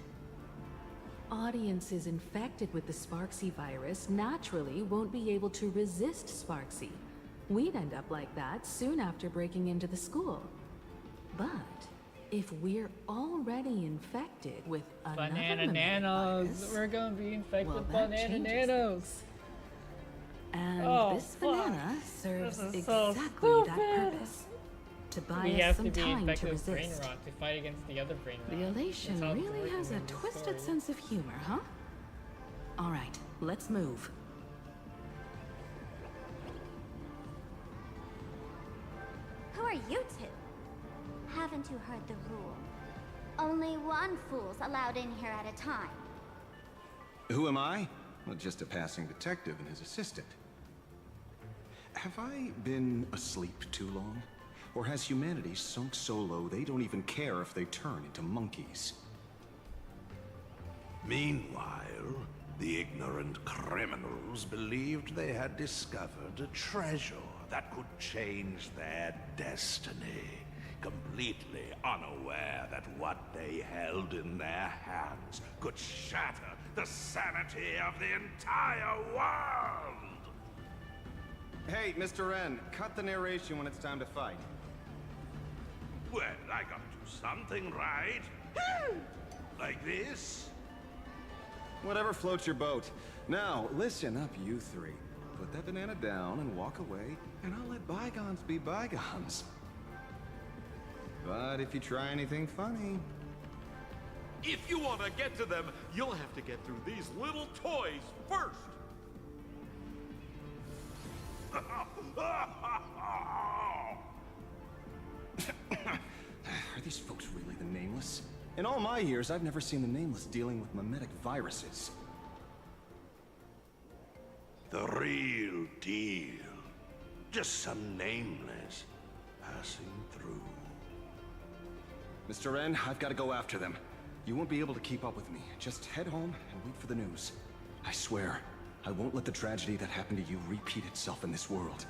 Audiences infected with the Sparksy virus naturally won't be able to resist Sparksy. We'd end up like that soon after breaking into the school. But if we're already infected with another Banana mimetic nanos. virus, We're gonna be infected well, with that banana changes nanos. things. And Oh, this fuck. banana serves This is so exactly that stupid. purpose. To buy We us have some to be time to infected with brain resist. rot to fight against the other brain rot. The elation That's how it's really working has a in this twisted story. sense of humor, huh? All right, let's move. Who are you two? Haven't you heard the rule? Only one fool's allowed in here at a time. Who am I? Well, just a passing detective and his assistant. Have I been asleep too long? Or has humanity sunk so low they don't even care if they turn into monkeys? Meanwhile, the ignorant criminals believed they had discovered a treasure that could change their destiny, completely unaware that what they held in their hands could shatter the sanity of the entire world! Hey, Mr. Wren, cut the narration when it's time to fight. Well, I gotta do something, right? Like this? Whatever floats your boat. Now, listen up, you three. Put that banana down and walk away, and I'll let bygones be bygones. But if you try anything funny... If you want to get to them, you'll have to get through these little toys first. Are these folks really the Nameless? In all my years, I've never seen the Nameless dealing with mimetic viruses. The real deal. Just some Nameless passing through. Mr. Wren, I've got to go after them. You won't be able to keep up with me. Just head home and wait for the news. I swear, I won't let the tragedy that happened to you repeat itself in this world.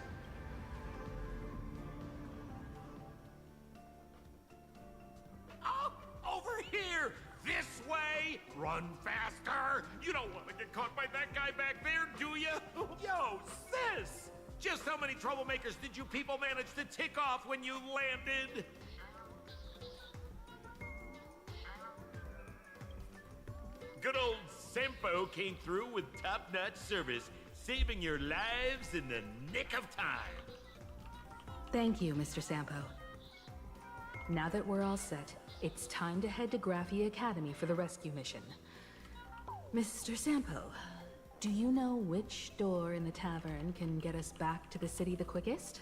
Oh, over here! This way! Run faster! You don't want to get caught by that guy back there, do you? Yo, sis! Just how many troublemakers did you people manage to tick off when you landed? Good old Sempo came through with top-notch service, saving your lives in the nick of time. Thank you, Mr. Sampo. Now that we're all set, it's time to head to Graphia Academy for the rescue mission. Mr. Sampo, do you know which door in the tavern can get us back to the city the quickest?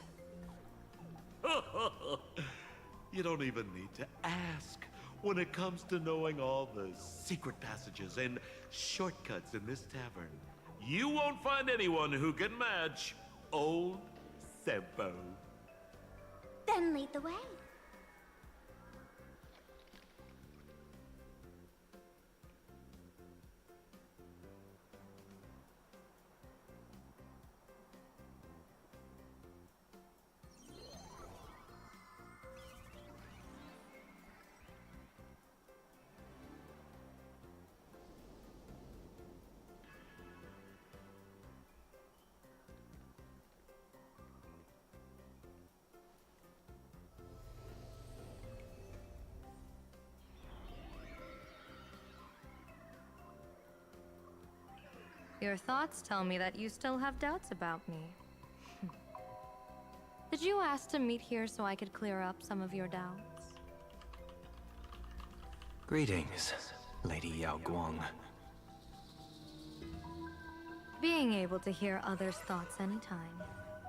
You don't even need to ask. When it comes to knowing all the secret passages and shortcuts in this tavern, you won't find anyone who can match old Sempo. Then lead the way. Your thoughts tell me that you still have doubts about me. Did you ask to meet here so I could clear up some of your doubts? Greetings, Lady Yao Guang. Being able to hear others' thoughts anytime.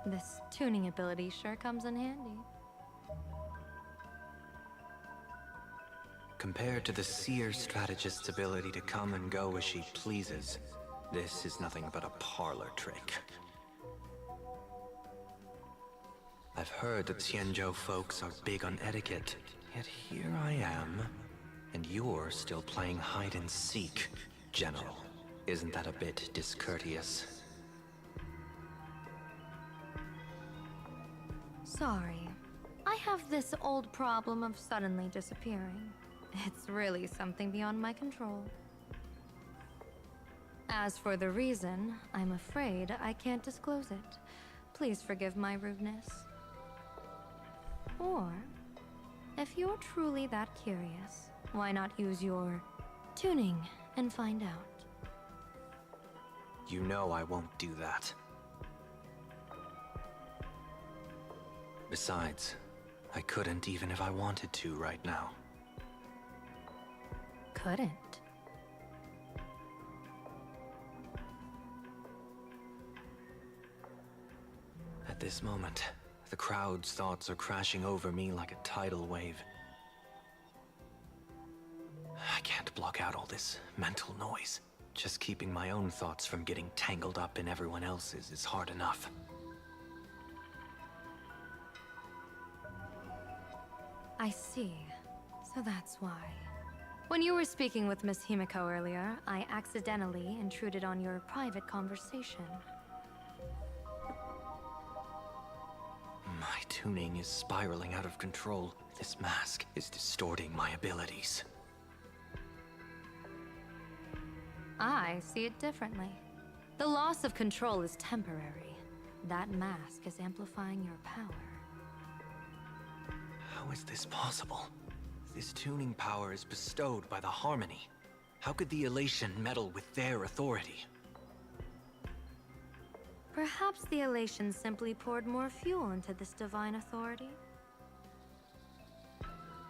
This tuning ability sure comes in handy. Compared to the seer strategist's ability to come and go as she pleases, this is nothing but a parlor trick. I've heard that Xianzhou folks are big on etiquette, yet here I am, and you're still playing hide and seek, General. Isn't that a bit discourteous? Sorry. I have this old problem of suddenly disappearing. It's really something beyond my control. As for the reason, I'm afraid I can't disclose it. Please forgive my rudeness. Or, if you're truly that curious, why not use your tuning and find out? You know I won't do that. Besides, I couldn't even if I wanted to right now. Couldn't? At this moment, the crowd's thoughts are crashing over me like a tidal wave. I can't block out all this mental noise. Just keeping my own thoughts from getting tangled up in everyone else's is hard enough. I see. So that's why. When you were speaking with Miss Himiko earlier, I accidentally intruded on your private conversation. tuning is spiraling out of control. This mask is distorting my abilities. I see it differently. The loss of control is temporary. That mask is amplifying your power. How is this possible? This tuning power is bestowed by the Harmony. How could the Elation meddle with their authority? Perhaps the Elation simply poured more fuel into this divine authority?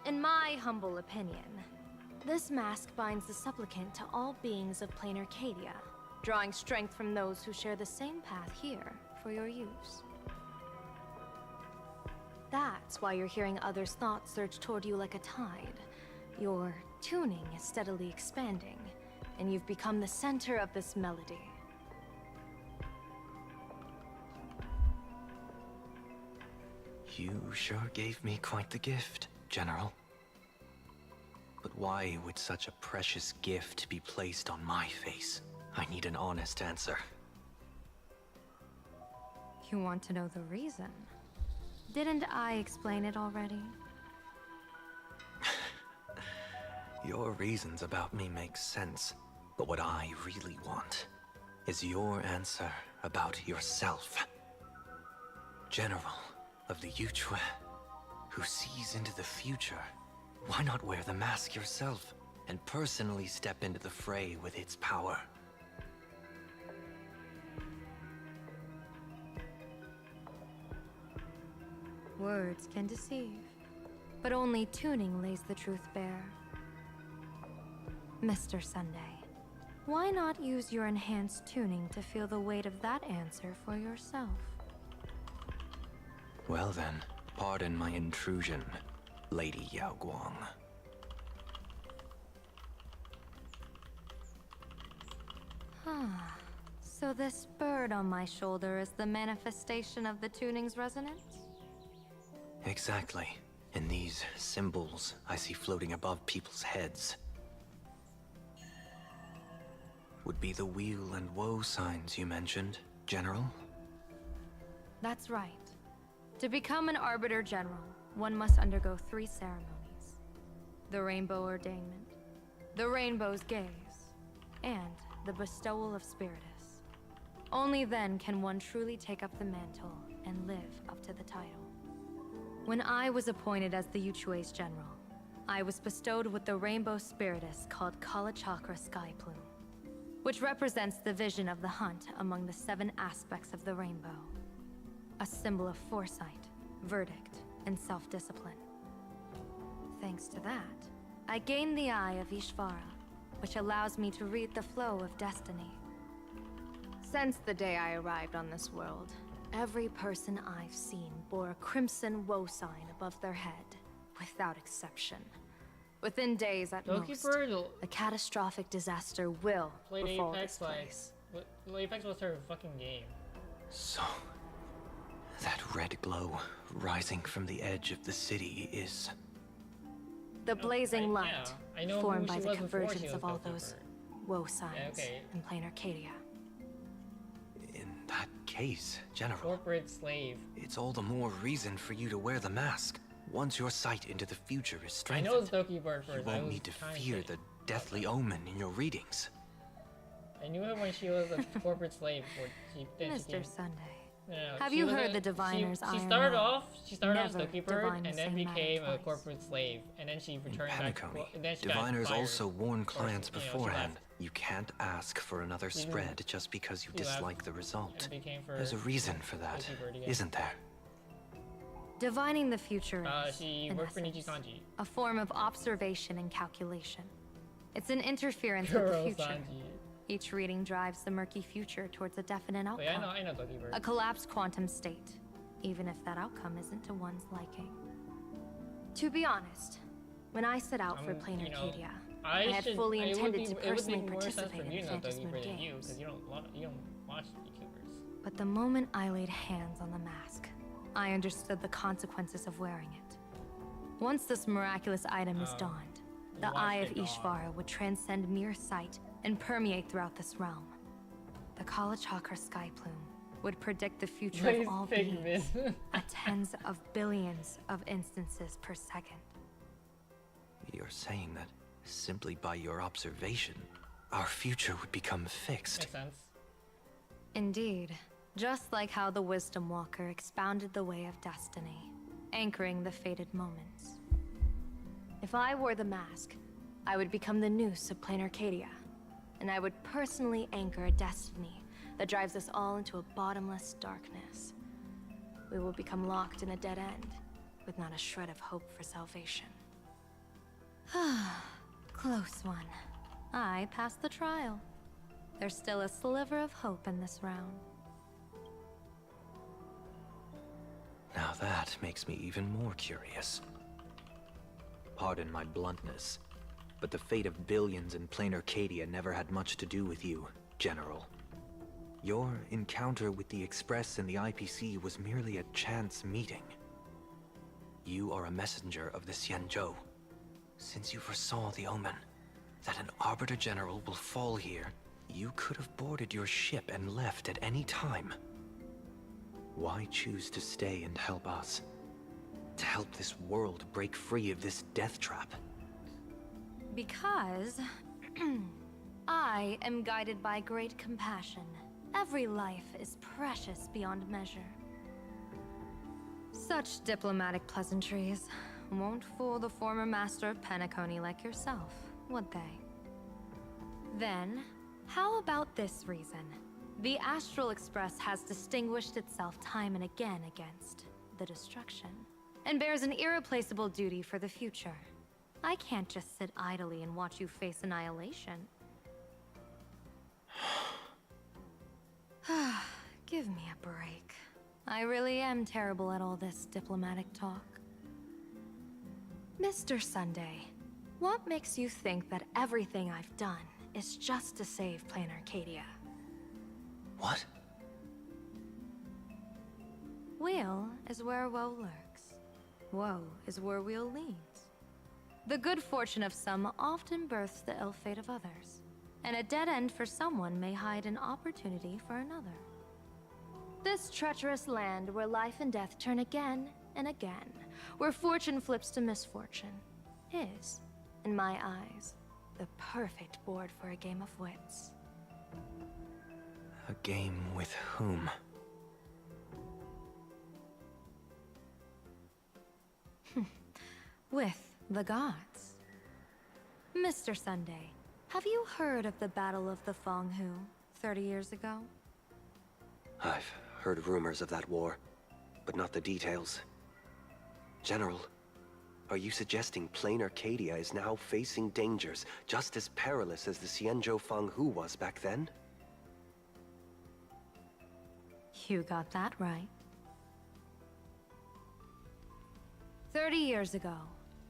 In my humble opinion, this mask binds the supplicant to all beings of plain Arcadia, drawing strength from those who share the same path here for your use. That's why you're hearing others' thoughts surge toward you like a tide. Your tuning is steadily expanding, and you've become the center of this melody. You sure gave me quite the gift, General. But why would such a precious gift be placed on my face? I need an honest answer. You want to know the reason? Didn't I explain it already? Your reasons about me make sense, but what I really want is your answer about yourself. General of the Yuchue, who sees into the future. Why not wear the mask yourself and personally step into the fray with its power? Words can deceive, but only tuning lays the truth bare. Mr. Sunday, why not use your enhanced tuning to feel the weight of that answer for yourself? Well then, pardon my intrusion, Lady Yao Guang. So this bird on my shoulder is the manifestation of the tuning's resonance? Exactly. And these symbols I see floating above people's heads would be the wheel and woe signs you mentioned, General? That's right. To become an Arbiter General, one must undergo 3 ceremonies. The Rainbow Ordainment, the Rainbow's Gaze, and the Bestowal of Spiritus. Only then can one truly take up the mantle and live up to the title. When I was appointed as the Yuchue's General, I was bestowed with the Rainbow Spiritus called Kalachakra Sky Plume, which represents the vision of the hunt among the 7 aspects of the rainbow. A symbol of foresight, verdict, and self-discipline. Thanks to that, I gained the Eye of Ishvara, which allows me to read the flow of destiny. Since the day I arrived on this world, every person I've seen bore a crimson woe sign above their head, without exception. Within days at most, a catastrophic disaster will befall this place. Apex was her fucking game. So, that red glow rising from the edge of the city is... The blazing light, yeah, formed by the convergence of all those woe signs in plain Arcadia. In that case, General... Corporate slave. It's all the more reason for you to wear the mask. Once your sight into the future is strengthened, I know it's Doki Bird first. You won't need to fear the deathly omen in your readings. I knew it when she was a corporate slave. Mr. Sunday, have you heard the diviners? She started off as Doki Bird and then became a corporate slave, and then she returned back. And then she diviners also warn clients beforehand. You can't ask for another spread just because you dislike the result. There's a reason for that, isn't there? Divining the future is, she worked for Nijisanji. A form of observation and calculation. It's an interference with the future. Each reading drives the murky future towards a definite outcome. Yeah, I know Doki Bird. A collapsed quantum state, even if that outcome isn't to one's liking. To be honest, when I set out for plain Arcadia, I had fully intended to personally participate in the Phantom Moon Games. Because you don't watch YouTubers. But the moment I laid hands on the mask, I understood the consequences of wearing it. Once this miraculous item is donned, the Eye of Ishvara would transcend mere sight and permeate throughout this realm. The Kalachakra Sky Plume would predict the future of all beings at tens of billions of instances per second. You're saying that simply by your observation, our future would become fixed. Makes sense. Indeed, just like how the Wisdom Walker expounded the way of destiny, anchoring the fated moments. If I wore the mask, I would become the noose of Plain Arcadia, and I would personally anchor a destiny that drives us all into a bottomless darkness. We will become locked in a dead end, with not a shred of hope for salvation. Close one. I passed the trial. There's still a sliver of hope in this round. Now that makes me even more curious. Pardon my bluntness, but the fate of billions in Plain Arcadia never had much to do with you, General. Your encounter with the Express and the IPC was merely a chance meeting. You are a messenger of the Xianzhou. Since you foresaw the omen, that an Arbiter General will fall here, you could have boarded your ship and left at any time. Why choose to stay and help us? To help this world break free of this death trap? Because I am guided by great compassion. Every life is precious beyond measure. Such diplomatic pleasantries won't fool the former master of Penacony like yourself, would they? Then, how about this reason? The Astral Express has distinguished itself time and again against the destruction, and bears an irreplaceable duty for the future. I can't just sit idly and watch you face annihilation. Give me a break. I really am terrible at all this diplomatic talk. Mr. Sunday, what makes you think that everything I've done is just to save Plain Arcadia? What? Weal is where woe lurks. Woe is where weal leads. The good fortune of some often births the ill fate of others, and a dead end for someone may hide an opportunity for another. This treacherous land where life and death turn again and again, where fortune flips to misfortune, is, in my eyes, the perfect board for a game of wits. A game with whom? With the gods. Mr. Sunday, have you heard of the Battle of the Fenghu 30 years ago? I've heard rumors of that war, but not the details. General, are you suggesting Plain Arcadia is now facing dangers just as perilous as the Xianzhou Fenghu was back then? You got that right. 30 years ago,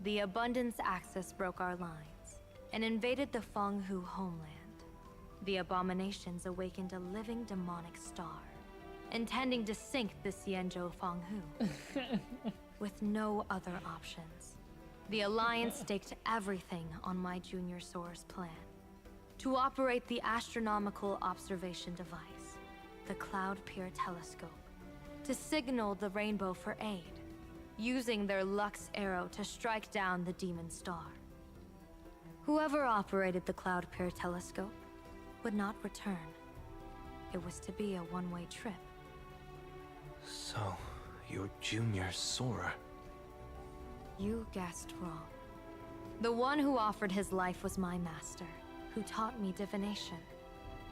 the Abundance Axis broke our lines and invaded the Fenghu homeland. The abominations awakened a living demonic star, intending to sink the Xianzhou Fenghu. With no other options, the Alliance staked everything on my Junior Soarer's plan to operate the astronomical observation device, the Cloud Pier Telescope, to signal the Rainbow for aid, using their Lux arrow to strike down the Demon Star. Whoever operated the Cloud Pier Telescope would not return. It was to be a one-way trip. So, your Junior Soarer. You guessed wrong. The one who offered his life was my master, who taught me divination.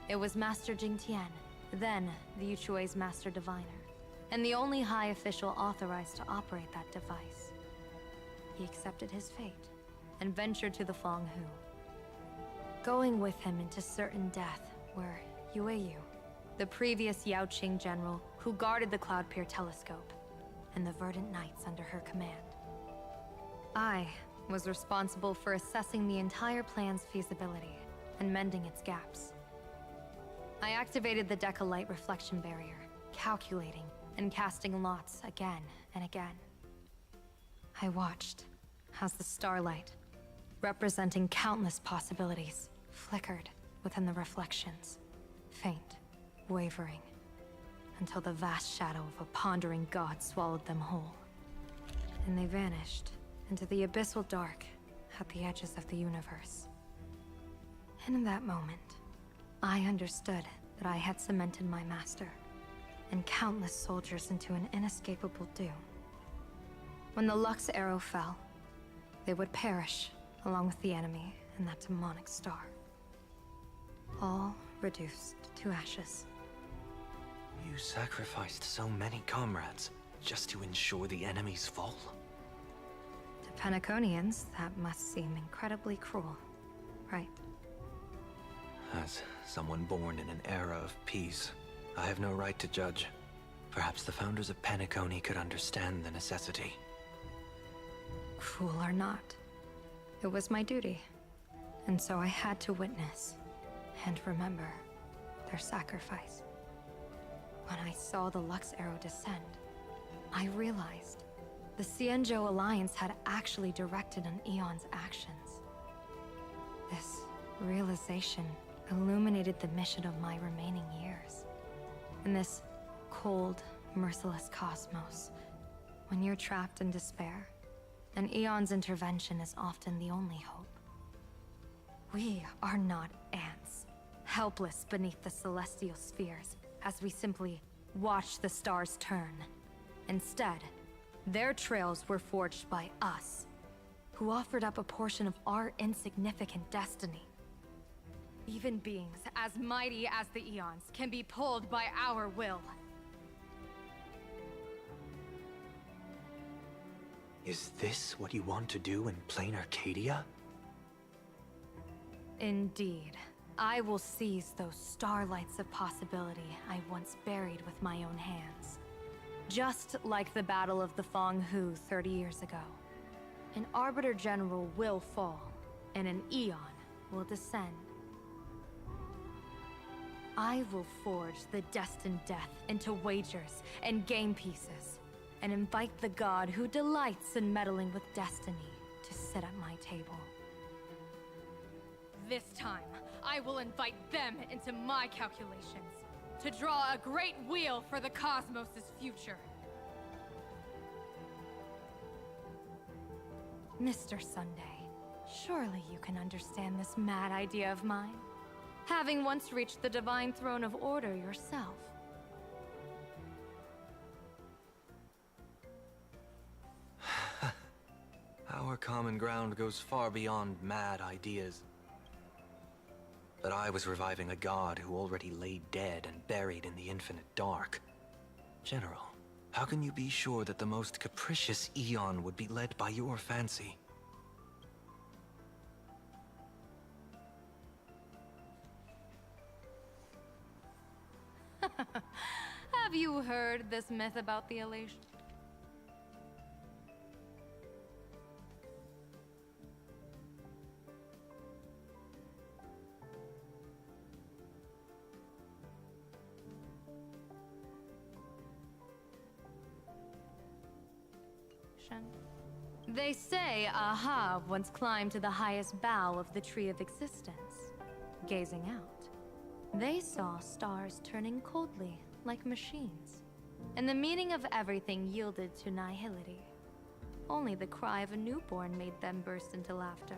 It was Master Jingtian, then the Yuchui's Master Diviner, and the only high official authorized to operate that device. He accepted his fate and ventured to the Fenghu. Going with him into certain death were Yueyu, the previous Yaoqing general who guarded the Cloud Pier Telescope, and the Verdant Knights under her command. I was responsible for assessing the entire plan's feasibility and mending its gaps. I activated the Decalite reflection barrier, calculating and casting lots again and again. I watched as the starlight, representing countless possibilities, flickered within the reflections, faint, wavering, until the vast shadow of a pondering god swallowed them whole. And they vanished into the abyssal dark at the edges of the universe. And in that moment, I understood that I had cemented my master and countless soldiers into an inescapable doom. When the Lux arrow fell, they would perish along with the enemy and that demonic star. All reduced to ashes. You sacrificed so many comrades just to ensure the enemy's fall? To Penaconians, that must seem incredibly cruel, right? As someone born in an era of peace, I have no right to judge. Perhaps the founders of Penacony could understand the necessity. Cruel or not, it was my duty. And so I had to witness and remember their sacrifice. When I saw the Lux arrow descend, I realized the Xianzhou Alliance had actually directed an Eon's actions. This realization illuminated the mission of my remaining years. In this cold, merciless cosmos, when you're trapped in despair, an Eon's intervention is often the only hope. We are not ants, helpless beneath the celestial spheres, as we simply watch the stars turn. Instead, their trails were forged by us, who offered up a portion of our insignificant destiny. Even beings as mighty as the Eons can be pulled by our will. Is this what you want to do in plain Arcadia? Indeed. I will seize those starlights of possibility I once buried with my own hands. Just like the Battle of the Fong Hu 30 years ago. An Arbiter General will fall, and an Eon will descend. I will forge the destined death into wagers and game pieces, and invite the god who delights in meddling with destiny to sit at my table. This time, I will invite them into my calculations, to draw a great wheel for the cosmos' future. Mr. Sunday, surely you can understand this mad idea of mine, having once reached the divine throne of order yourself. Our common ground goes far beyond mad ideas. But I was reviving a god who already lay dead and buried in the infinite dark. General, how can you be sure that the most capricious Eon would be led by your fancy? Have you heard this myth about the elation? They say Aha once climbed to the highest bough of the Tree of Existence. Gazing out, they saw stars turning coldly, like machines. And the meaning of everything yielded to nihility. Only the cry of a newborn made them burst into laughter.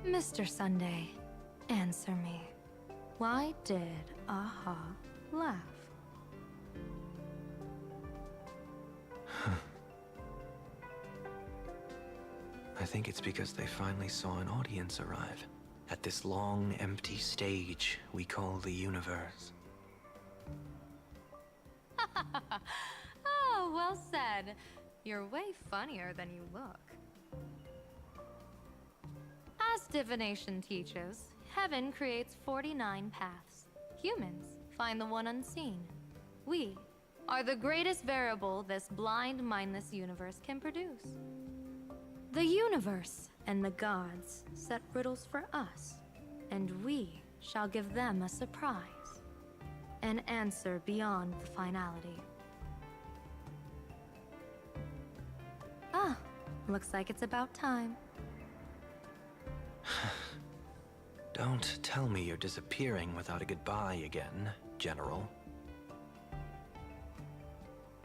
Mr. Sunday, answer me. Why did Aha laugh? I think it's because they finally saw an audience arrive at this long, empty stage we call the universe. Oh, well said. You're way funnier than you look. As divination teaches, heaven creates 49 paths. Humans find the one unseen. We are the greatest variable this blind, mindless universe can produce. The universe and the gods set riddles for us, and we shall give them a surprise. An answer beyond the finality. Looks like it's about time. Don't tell me you're disappearing without a goodbye again, General.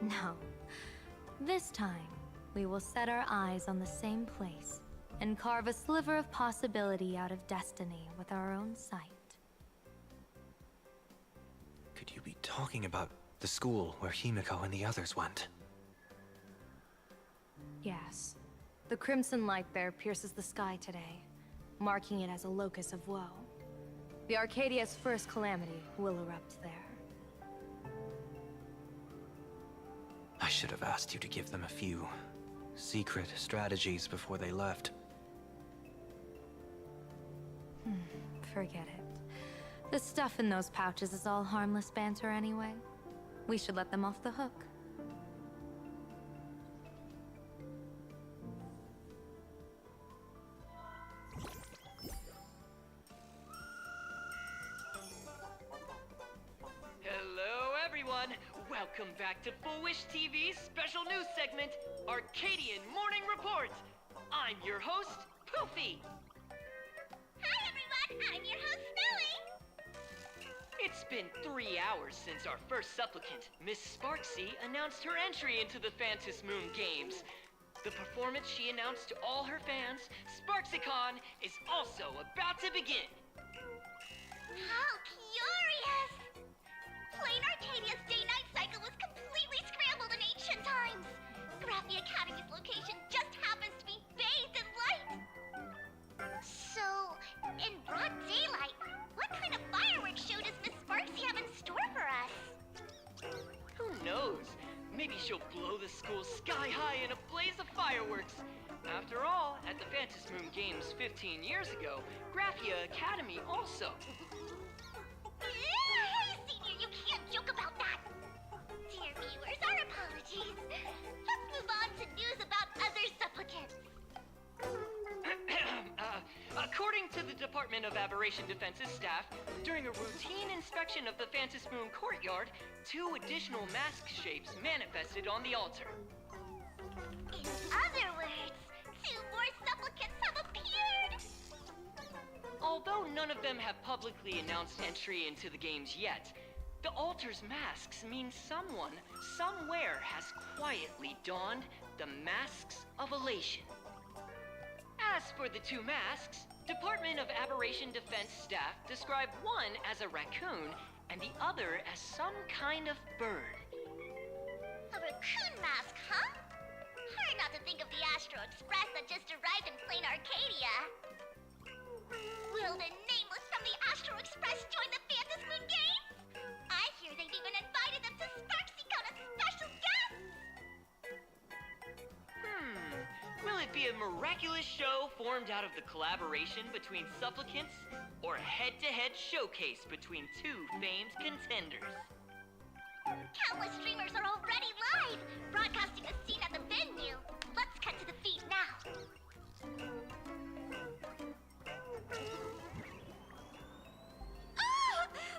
No. This time, we will set our eyes on the same place and carve a sliver of possibility out of destiny with our own sight. Could you be talking about the school where Himiko and the others went? Yes. The crimson light there pierces the sky today, marking it as a locus of woe. The Arcadia's first calamity will erupt there. I should have asked you to give them a few secret strategies before they left. Forget it. The stuff in those pouches is all harmless banter anyway. We should let them off the hook. Hello, everyone. Welcome back to Full Wish TV's special news segment, Arcadian Morning Report. I'm your host, Poofy. Hi, everyone! I'm your host, Smelly! It's been 3 hours since our first supplicant, Miss Sparksy, announced her entry into the Phantom Moon Games. The performance she announced to all her fans, SparksyCon, is also about to begin. How curious! Plain Arcadia's day-night cycle was completely scrambled in ancient times. Graphia Academy's location just happens to be bathed in light. So, in broad daylight, what kind of fireworks show does Miss Sparksy have in store for us? Who knows? Maybe she'll blow the school sky high in a blaze of fireworks. After all, at the Phantom Moon Games 15 years ago, Graphia Academy also. Senior, you can't joke about that! Dear viewers, our apologies. Let's move on to news about other supplicants. According to the Department of Aberration Defense's staff, during a routine inspection of the Phantom Moon courtyard, 2 additional mask shapes manifested on the altar. In other words, 2 more supplicants have appeared! Although none of them have publicly announced entry into the games yet, the altar's masks mean someone, somewhere has quietly donned the masks of elation. As for the 2 masks, Department of Aberration Defense staff describe one as a raccoon and the other as some kind of bird. A raccoon mask, huh? Hard not to think of the Astro Express that just arrived in plain Arcadia. Will the Nameless from the Astro Express join the Phantom Moon Games? I hear they've even invited them to SparksyCon as special guests! Will it be a miraculous show formed out of the collaboration between supplicants, or a head-to-head showcase between 2 famed contenders? Countless streamers are already live, broadcasting the scene at the venue. Let's cut to the feed now.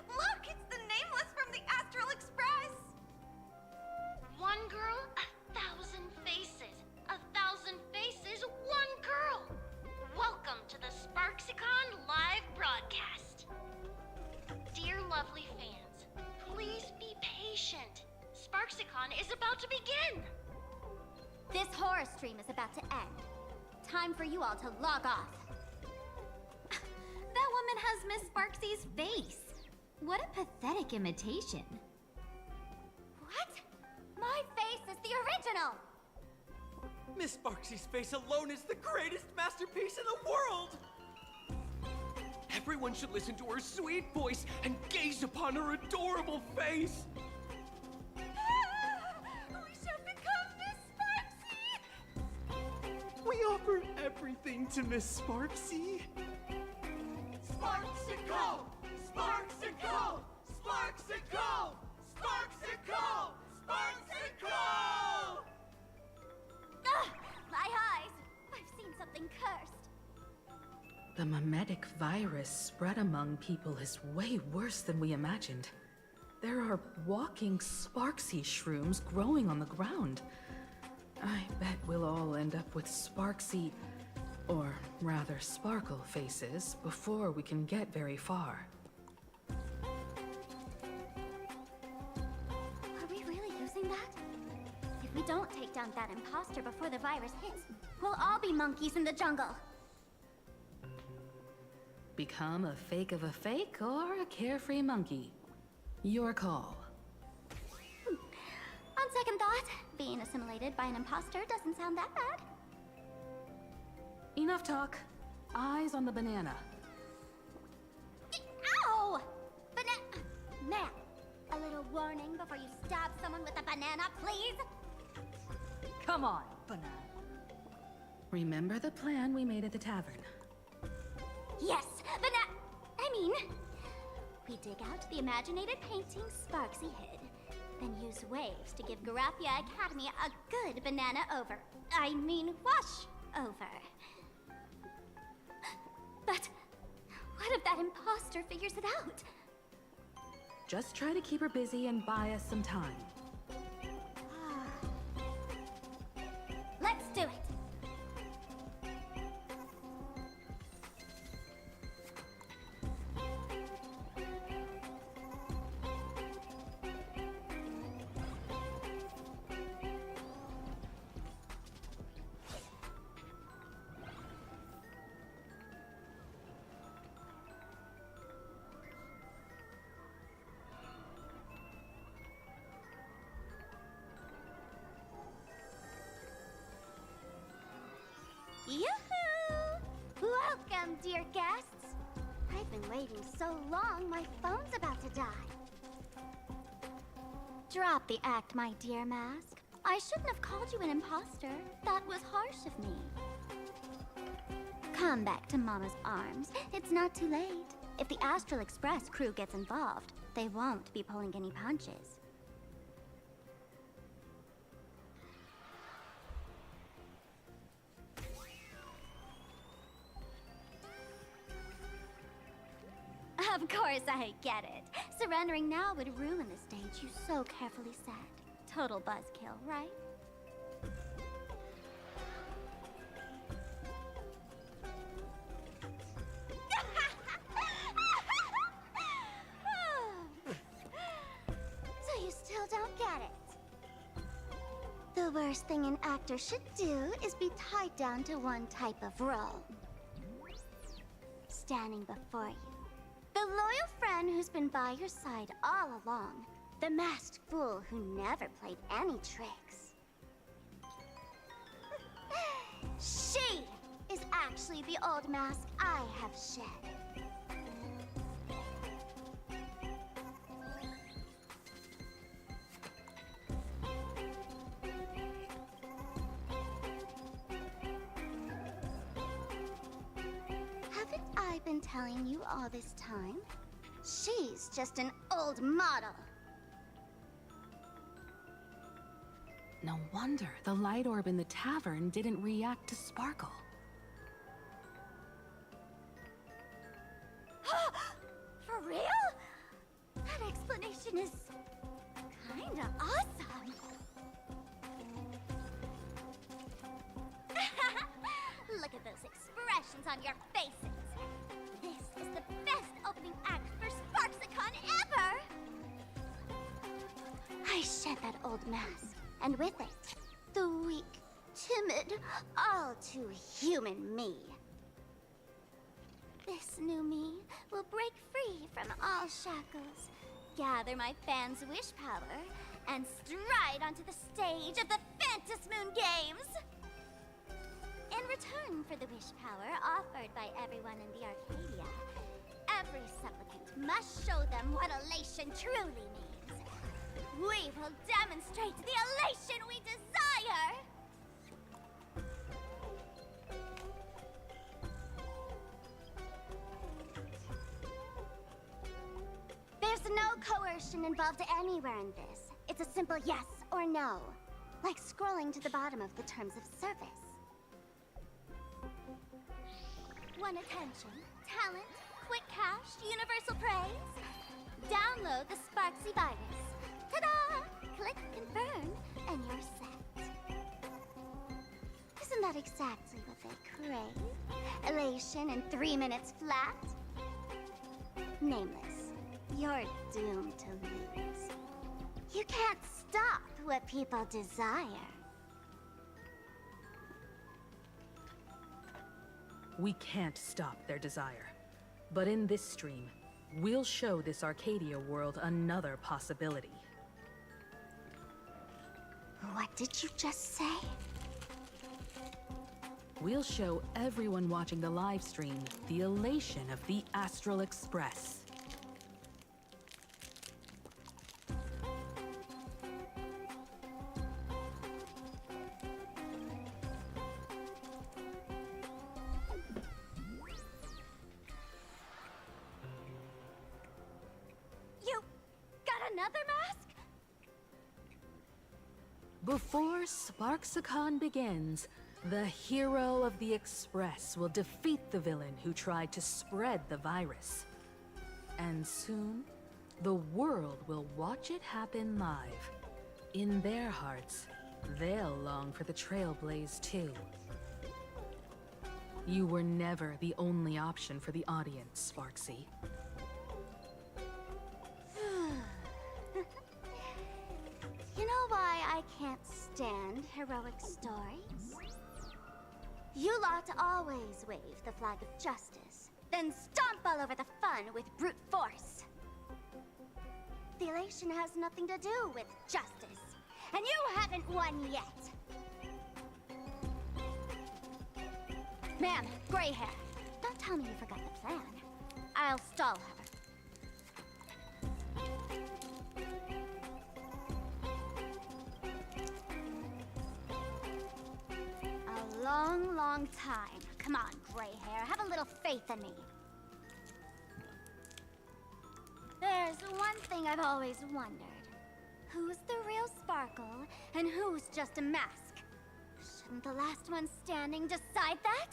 Look, it's the Nameless from the Astral Express! One girl, 1,000 faces. 1,000 faces, one girl. Welcome to the SparksyCon live broadcast. Dear lovely fans, please be patient. SparksyCon is about to begin. This horror stream is about to end. Time for you all to log off. That woman has Miss Sparksy's face. What a pathetic imitation. What? My face is the original! Miss Sparksy's face alone is the greatest masterpiece in the world! Everyone should listen to her sweet voice and gaze upon her adorable face! We shall become Miss Sparksy! We offer everything to Miss Sparksy. Sparksicle! Sparksicle! Sparksicle! Sparksicle! Sparksicle! Ugh! My eyes! I've seen something cursed. The mimetic virus spread among people is way worse than we imagined. There are walking Sparksy shrooms growing on the ground. I bet we'll all end up with Sparksy Or rather, sparkle faces before we can get very far. Are we really using that? If we don't take down that imposter before the virus hits, we'll all be monkeys in the jungle. Become a fake of a fake or a carefree monkey? Your call. On second thought, being assimilated by an imposter doesn't sound that bad. Enough talk. Eyes on the banana. Ow! Ma'am, a little warning before you stab someone with a banana, please? Come on, banana. Remember the plan we made at the tavern. Yes, we dig out the imaginated painting Sparksy hid, then use waves to give Garafia Academy a good banana wash over. But what if that imposter figures it out? Just try to keep her busy and buy us some time. Let's do it! Yoo-hoo! Welcome, dear guests! I've been waiting so long, my phone's about to die. Drop the act, my dear Mask. I shouldn't have called you an imposter. That was harsh of me. Come back to Mama's arms. It's not too late. If the Astral Express crew gets involved, they won't be pulling any punches. Of course I get it. Surrendering now would ruin the stage you so carefully set. Total buzzkill, right? So you still don't get it? The worst thing an actor should do is be tied down to one type of role. Standing before you, the loyal friend who's been by your side all along. The masked fool who never played any tricks. She is actually the old mask I have shed. Haven't I been telling you all this time? She's just an old model. No wonder the light orb in the tavern didn't react to Sparkle. For real? That explanation is kinda awesome. Look at those expressions on your faces. This is the best opening act for Sparksicon ever! I shed that old mask, and with it, the weak, timid, all too human me. This new me will break free from all shackles, gather my fans' wish power, and stride onto the stage of the Phantom Moon Games! In return for the wish power offered by everyone in the Arcadia, every supplicant must show them what elation truly means. We will demonstrate the elation we desire! There's no coercion involved anywhere in this. It's a simple yes or no, like scrolling to the bottom of the terms of service. Want attention, talent, quick cash, universal praise? Download the Sparksy virus. Ta-da! Click confirm, and you're set. Isn't that exactly what crave? Elation in 3 minutes flat? Nameless, you're doomed to lose. You can't stop what people desire. We can't stop their desire. But in this stream, we'll show this Arcadia world another possibility. What did you just say? We'll show everyone watching the live stream the elation of the Astral Express. You got another mask? Before Sparksicon begins, the hero of the Express will defeat the villain who tried to spread the virus. And soon, the world will watch it happen live. In their hearts, they'll long for the Trailblaze too. You were never the only option for the audience, Sparksy. You know why I can't stand heroic stories? You lot always wave the flag of justice, then stomp all over the fun with brute force. The elation has nothing to do with justice, and you haven't won yet. Ma'am, gray hair, don't tell me you forgot the plan. I'll stall her. A long, long time. Come on, gray hair, have a little faith in me. There's one thing I've always wondered. Who's the real Sparkle, and who's just a mask? Shouldn't the last one standing decide that?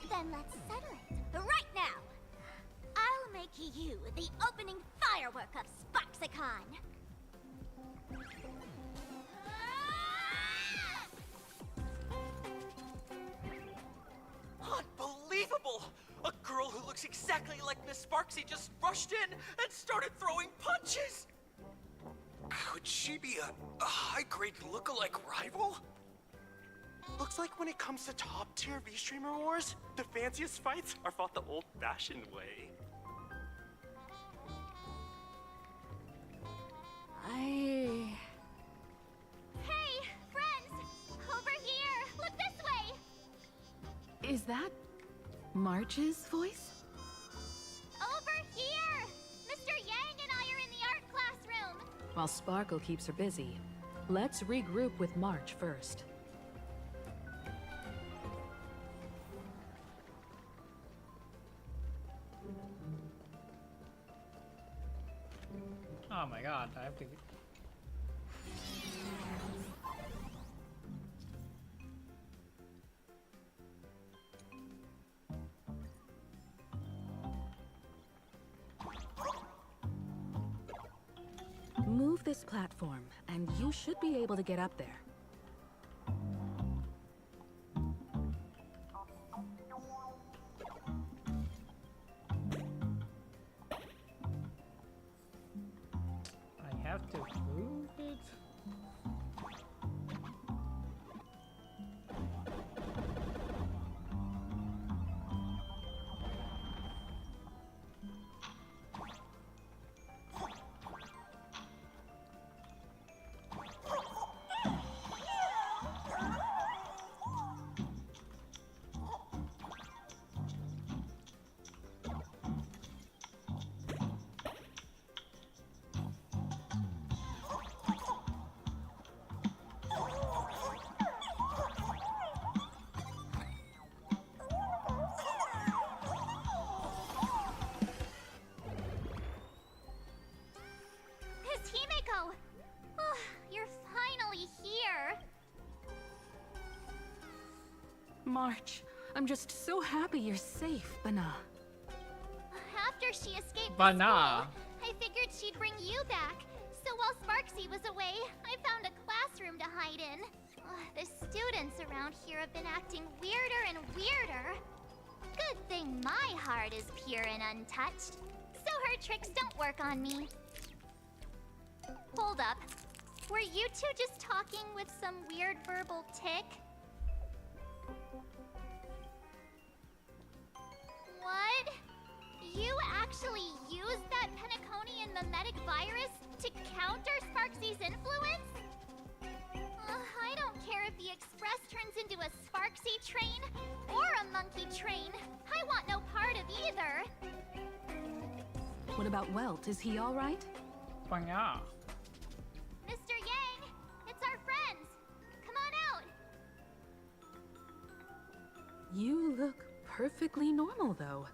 Then let's settle it, right now! I'll make you the opening firework of Sparksicon! Unbelievable! A girl who looks exactly like Miss Sparksy just rushed in and started throwing punches! Could she be a high-grade lookalike rival? Looks like when it comes to top-tier V-Streamer wars, the fanciest fights are fought the old-fashioned way. Hey, friends! Over here! Look this way! Is that March's voice? Over here! Mr. Yang and I are in the art classroom! While Sparkle keeps her busy, let's regroup with March first. Oh my god, I have to... Move this platform, and you should be able to get up there. I have to move it? Miss Himeko! Oh, you're finally here! March, I'm just so happy you're safe, Bana. After she escaped the Bana. school, I figured she'd bring you back. So while Sparksy was away, I found a classroom to hide in. The students around here have been acting weirder and weirder. Good thing my heart is pure and untouched, so her tricks don't work on me. Hold up. Were you two just talking with some weird verbal tick? What? You actually used that Penaconian mimetic virus to counter Sparksy's influence? I don't care if the Express turns into a Sparksy train or a monkey train. I want no part of either. What about Welt? Is he all right? Yeah. Mr. Yang, it's our friends. Come on out. You look perfectly normal, though.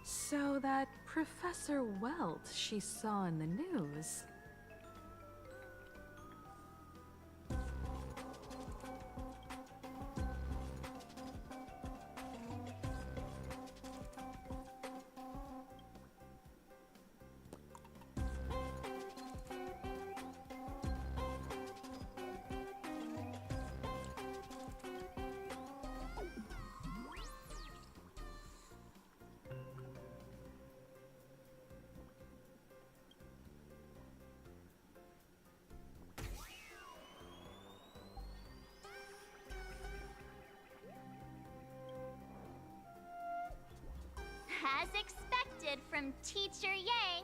So that Professor Welt she saw in the news... As expected from Teacher Yang.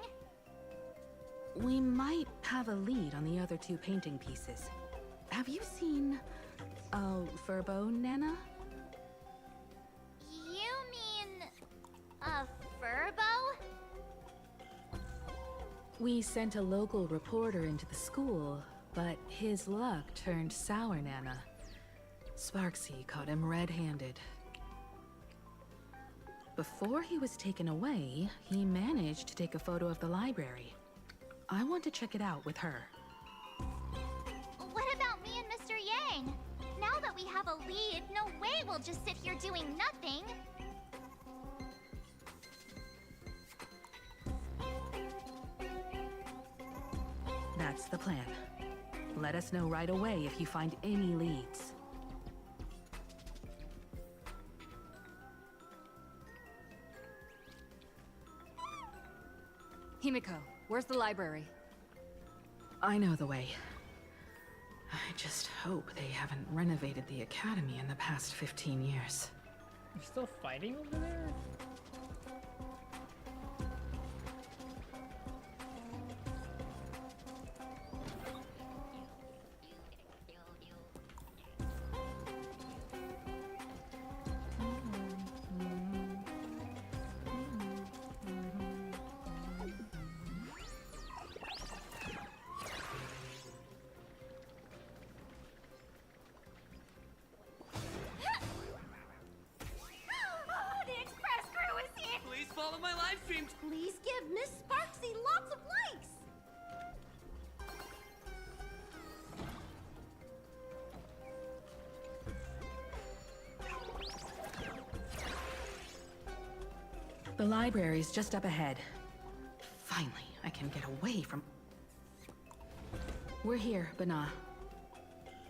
We might have a lead on the other two painting pieces. Have you seen... Furbo, Nana? You mean... a Furbo? We sent a local reporter into the school, but his luck turned sour, Nana. Sparksy caught him red-handed. Before he was taken away, he managed to take a photo of the library. I want to check it out with her. What about me and Mr. Yang? Now that we have a lead, no way we'll just sit here doing nothing. That's the plan. Let us know right away if you find any leads. Himiko, where's the library? I know the way. I just hope they haven't renovated the academy in the past 15 years. You're still fighting over there? The Express crew is here! Please follow my live streams. Please give Miss Sparksy lots of likes! The library's just up ahead. Finally, I can get away from... We're here, Bana.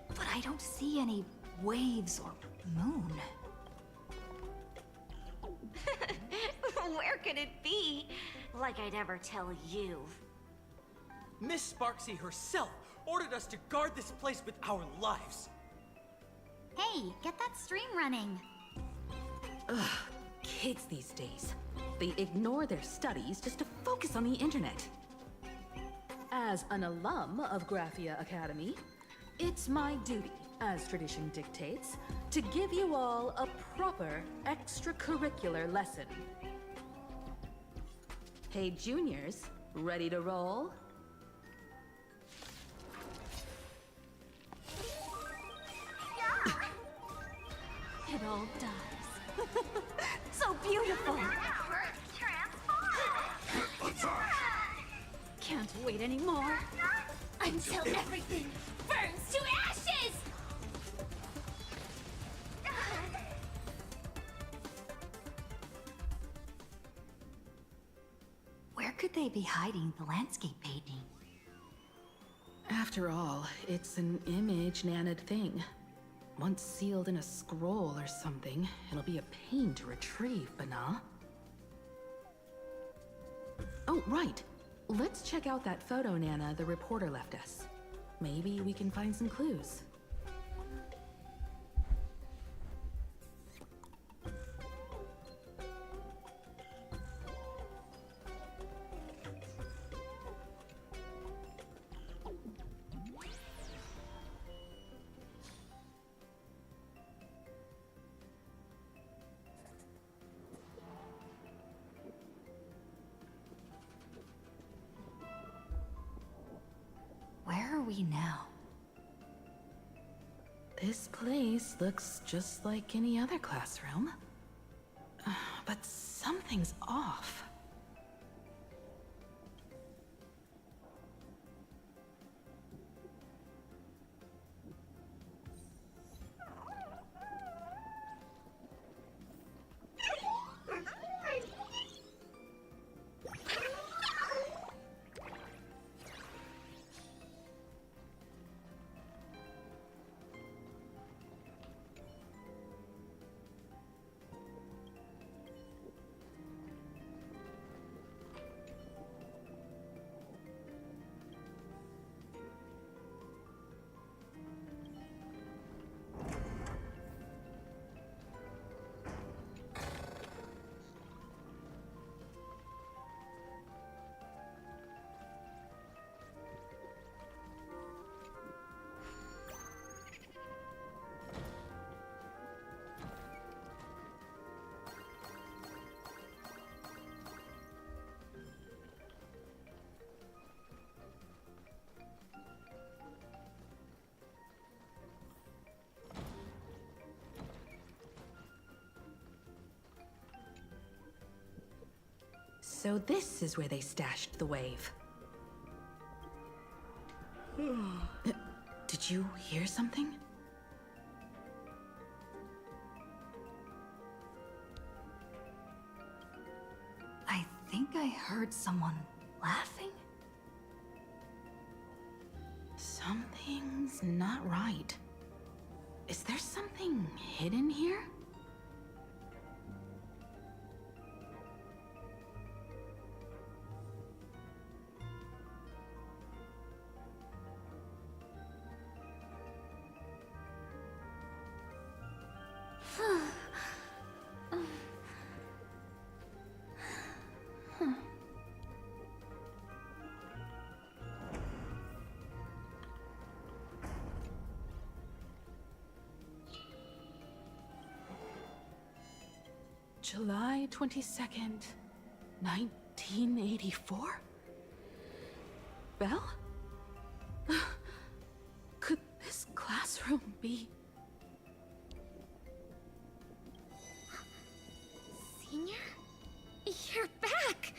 But I don't see any waves or moon. Where could it be? Like I'd ever tell you. Miss Sparksy herself ordered us to guard this place with our lives. Hey, get that stream running. Ugh, kids these days. They ignore their studies just to focus on the internet. As an alum of Graphia Academy, it's my duty, as tradition dictates, to give you all a proper extracurricular lesson. Hey, juniors, ready to roll? It all does. So beautiful! Can't wait anymore. Until everything burns to ashes! Where could they be hiding the landscape painting? After all, it's an image-nanted thing. Once sealed in a scroll or something, it'll be a pain to retrieve, Bana. Oh, right. Let's check out that photo Nana the reporter left us. Maybe we can find some clues. Where are we now? This place looks just like any other classroom. But something's off. So this is where they stashed the wave. Did you hear something? I think I heard someone laughing. Something's not right. Is there something hidden here? July 22nd, 1984? Belle? Could this classroom be... Senior? You're back!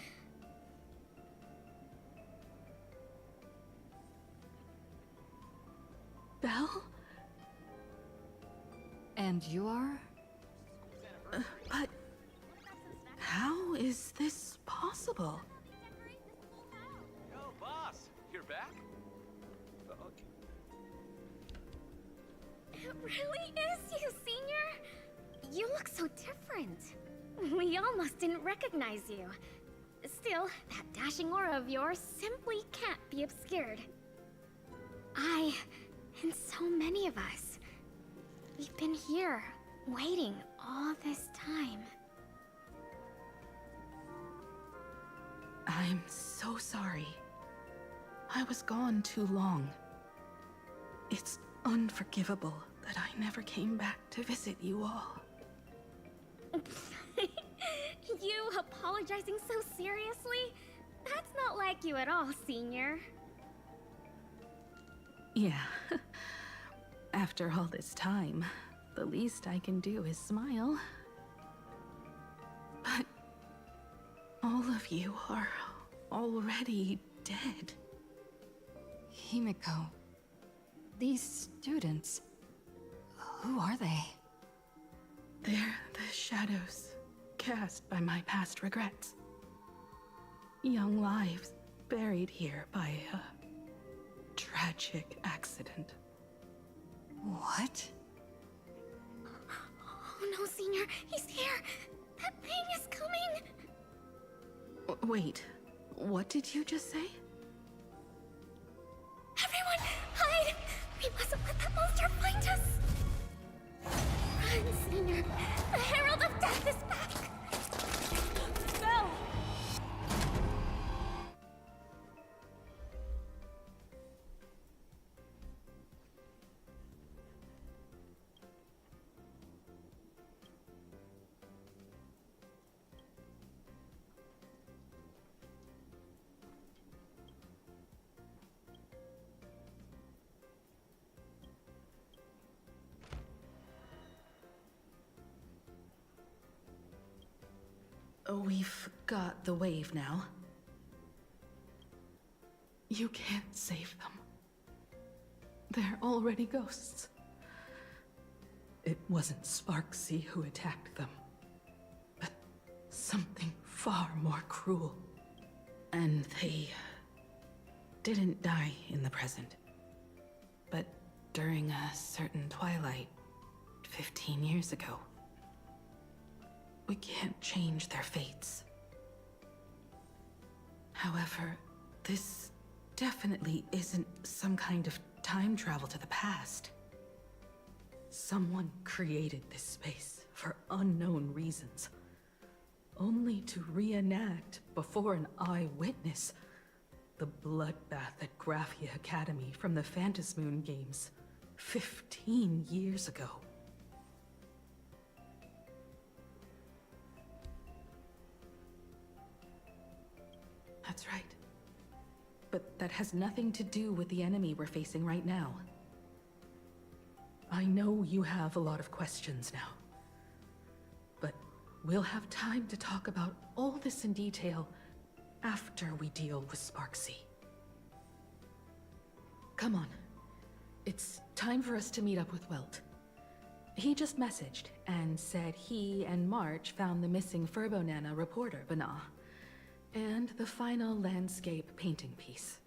Belle? And you are? But... how is this possible? Yo, boss, you're back? It really is you, Senior! You look so different. We almost didn't recognize you. Still, that dashing aura of yours simply can't be obscured. I, and so many of us, we've been here, waiting all this time. I'm so sorry. I was gone too long. It's unforgivable that I never came back to visit you all. You apologizing so seriously? That's not like you at all, Senior. Yeah. After all this time, the least I can do is smile. But all of you are already dead. Himiko, these students, who are they? They're the shadows cast by my past regrets. Young lives buried here by a tragic accident. What? Oh no, Senior, he's here! That thing is coming! Wait, what did you just say? Everyone, hide! We mustn't let that monster find us! Run, Senior! The Herald of Death is back! Belle! We've got the wave now. You can't save them. They're already ghosts. It wasn't Sparksy who attacked them, but something far more cruel. And they didn't die in the present, but during a certain twilight 15 years ago. We can't change their fates. However, this definitely isn't some kind of time travel to the past. Someone created this space for unknown reasons, only to reenact before an eyewitness the bloodbath at Graphia Academy from the Phantasmoon games 15 years ago. That's right. But that has nothing to do with the enemy we're facing right now. I know you have a lot of questions now, but we'll have time to talk about all this in detail after we deal with Sparksy. Come on. It's time for us to meet up with Welt. He just messaged and said he and March found the missing Furbonana reporter, Bana, and the final landscape painting piece.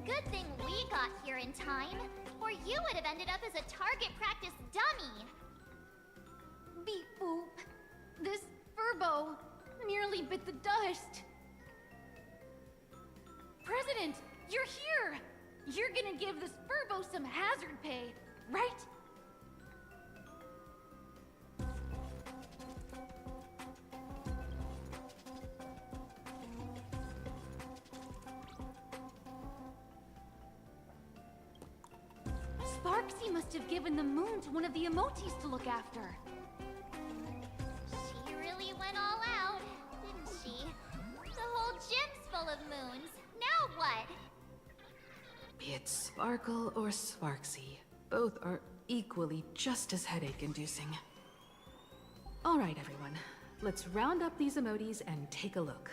Good thing we got here in time, or you would have ended up as a target practice dummy. Beep boop. This Furbo nearly bit the dust. President, you're here! You're gonna give this Furbo some hazard pay, right? Sparksy must have given the moon to one of the emotes to look after. She really went all out, didn't she? The whole gym's full of moons. Now what? Be it Sparkle or Sparksy, both are equally just as headache-inducing. All right, everyone. Let's round up these emotes and take a look.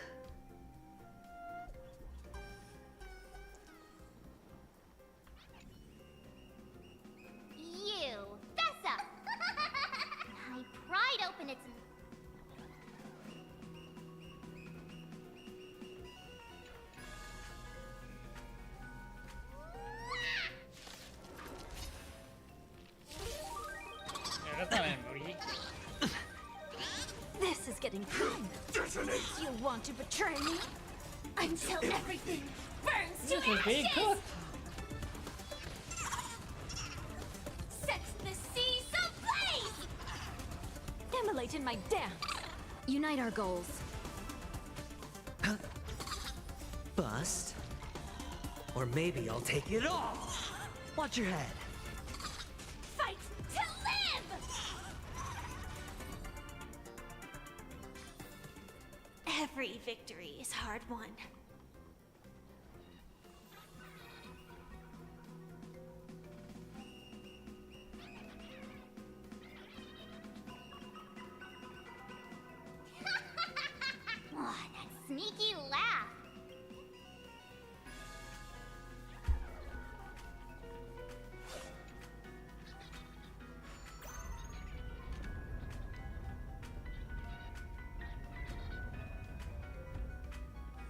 You, fess up! I pried open its... Yeah, that's not an emoji. This is getting good. You want to betray me? Until everything burns This is being cooked. Sets the seas ablaze! Immolate in my dance! Unite our goals. Bust? Or maybe I'll take it all! Watch your head. Fight to live! Every victory is hard won. Oh, that sneaky laugh.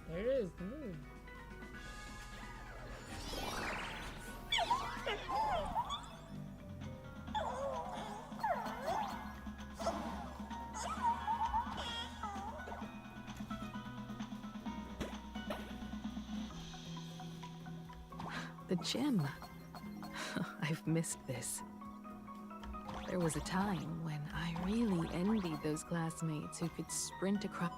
There it is, the moon. The gym. I've missed this. There was a time when I really envied those classmates who could sprint across.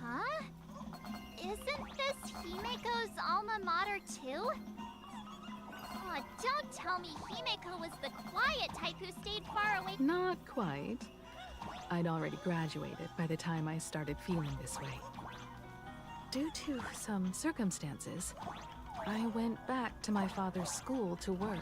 Huh? Isn't this Himeko's alma mater too? Oh, don't tell me Himeko was the quiet type who stayed far away. Not quite. I'd already graduated by the time I started feeling this way. Due to some circumstances, I went back to my father's school to work.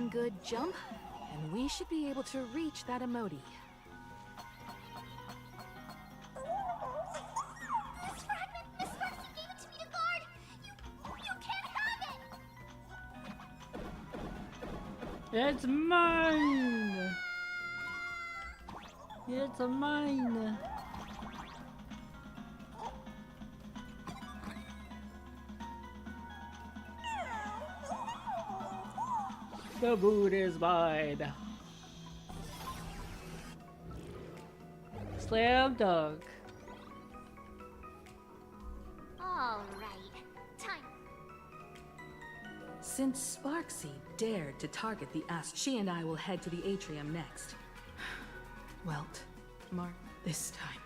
one good jump, and we should be able to reach that emoji. This fragment! Miss Sparksy gave it to me to guard! You can't have it! It's mine! It's mine! The boot is mine. Slam dunk. All right. Time. Since Sparksy dared to target the Ast, she and I will head to the atrium next. Welt, Mark, this time,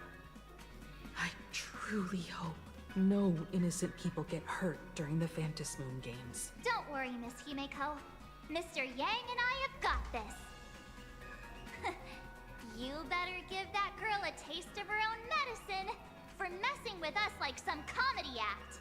I truly hope no innocent people get hurt during the Phantom Moon Games. Don't worry, Miss Himeko. Mr. Yang and I have got this. You better give that girl a taste of her own medicine for messing with us like some comedy act.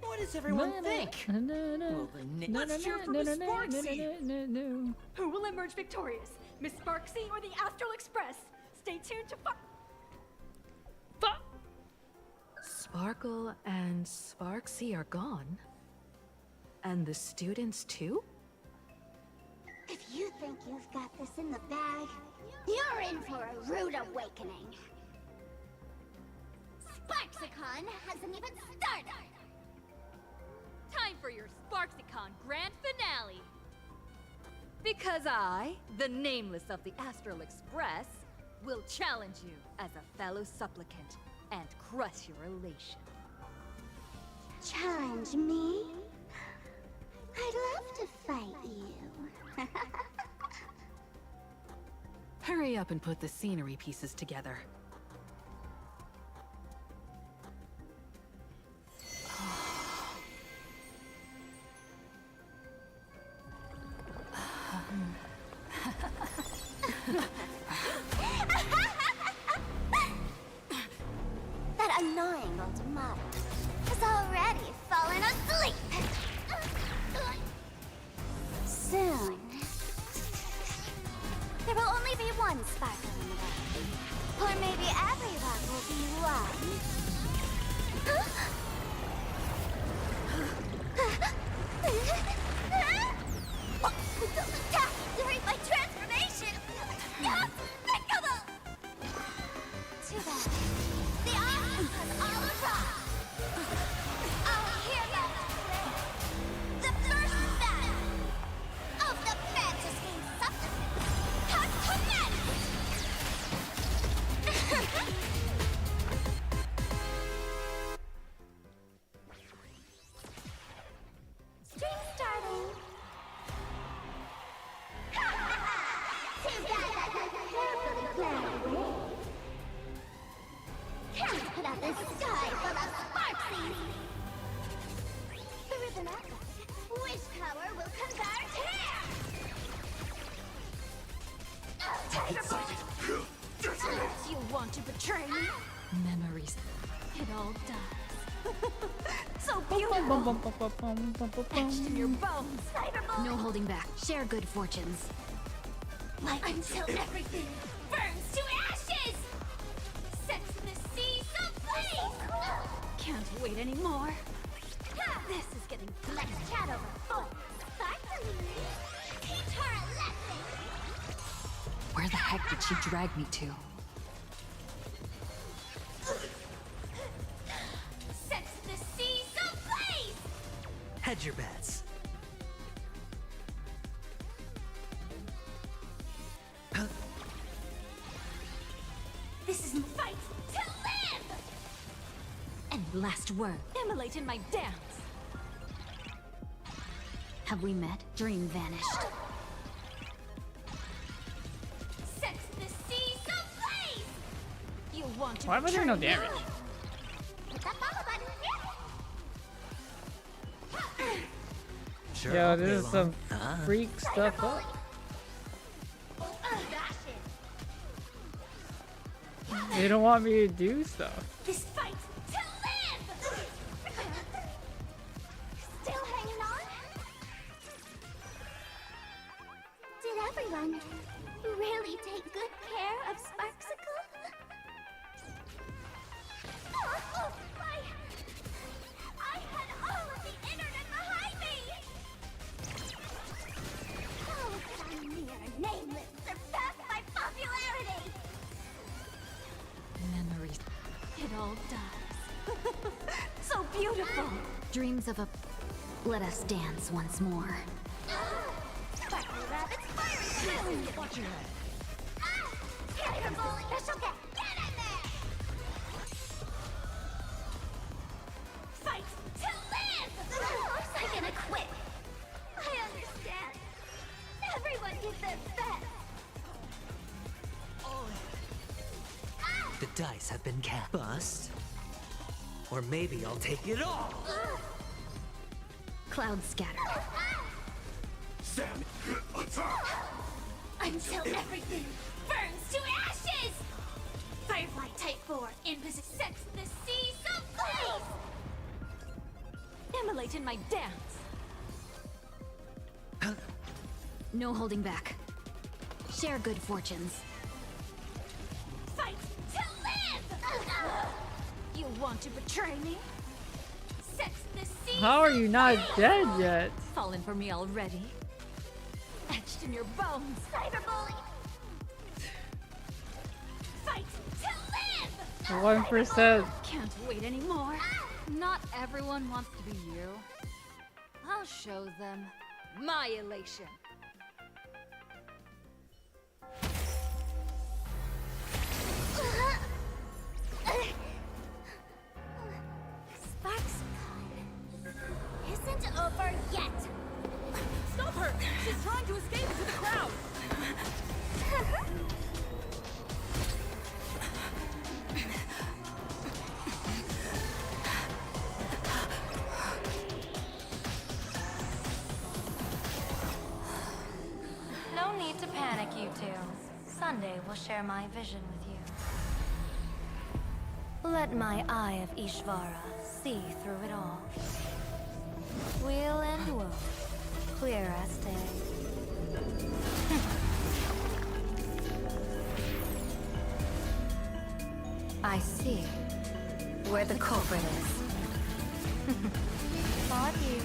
What does everyone think? Well, let's cheer for Miss Sparksy! Who will emerge victorious? Miss Sparksy or the Astral Express? Stay tuned to Sparkle and Sparksy are gone. And the students too? If you think you've got this in the bag, you're in for a rude awakening. Sparksicon hasn't even started! Time for your Sparksicon grand finale! Because I, the nameless of the Astral Express, will challenge you as a fellow supplicant and crush your elation. Challenge me? I'd love to fight you. Hurry up and put the scenery pieces together. That annoying old model has already fallen asleep. Soon, there will only be one sparkle in the world. Or maybe every rock will be one. Don't attack during my transformation! Despicable! Too bad. The options has all arrived. Our heroes play the first battle of the fantasy supplement has commenced! Stream starting! Too bad that wasn't carefully planned away. Can't put out this sky full of sparksies! The ribbon apple. Wish power will convert here! You want to betray me? Memories. It all dies. So beautiful! Etched in your bones! No holding back. Share good fortunes. Until everything burns to ashes! Set the sea ablaze! Can't wait anymore. This is getting let's chat over phone. Sparkly! Teach her a lesson! Where the heck did she drag me to? Set the sea ablaze! Hedge your bets. This isn't a fight! last word. Immolate in my dance! Have we met? Dream vanished. Set the seas ablaze! You want to Why was there no damage? Hit that follow button. Sure, Yo, I'll this play is some along. freak stuff up. They don't want me to do stuff. This fight to live! Still hanging on? Did everyone really take good care of Sparksicle? Oh, I had all of the internet behind me! How could a mere nameless surpass my popularity? Memories. It all dies. So beautiful! Dreams of a... Let us dance once more. Sparkly rabbits firing! Watch your head. Hit her, bully! Special get! Get in there! Fight to live! Of course I'm gonna quit. I understand. Everyone did their best. The dice have been cast. Bust. Or maybe I'll take it all. Cloud scatter. Sam, attack! Until everything burns to ashes! Firefly Type 4 in position. Set the seas ablaze! Immolate in my dance! No holding back. Share good fortunes. Fight to live! You want to betray me? Set the seas How are you not dead yet? Fallen for me already? Etched in your bones! Cyberbully! Fight to live! 1%. Can't wait anymore. Not everyone wants to be you. I'll show them my elation. Sparksicon isn't over yet. Stop her! She's trying to escape into the crowd! No need to panic, you two. Sunday will share my vision with you. Let my eye of Ishvara see through it all. Weal and woe, clear as day. I see where the culprit is. Fought you.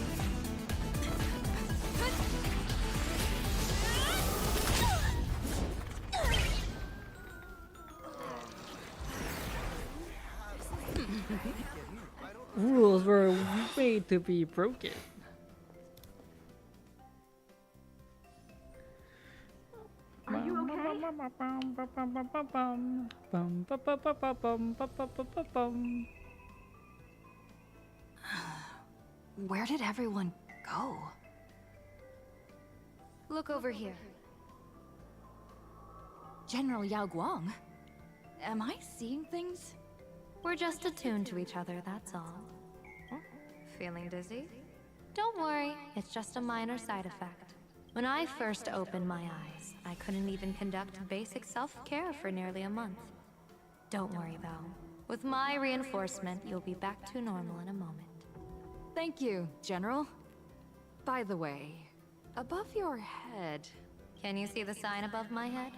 Rules were made to be broken. Are you okay? Where did everyone go? Look over here. General Yao Guang? Am I seeing things? We're just attuned to each other, that's all. Oh, feeling dizzy? Don't worry, it's just a minor side effect. When I first opened my eyes, I couldn't even conduct basic self-care for nearly a month. Don't worry though. With my reinforcement, you'll be back to normal in a moment. Thank you, General. By the way, above your head... Can you see the sign above my head?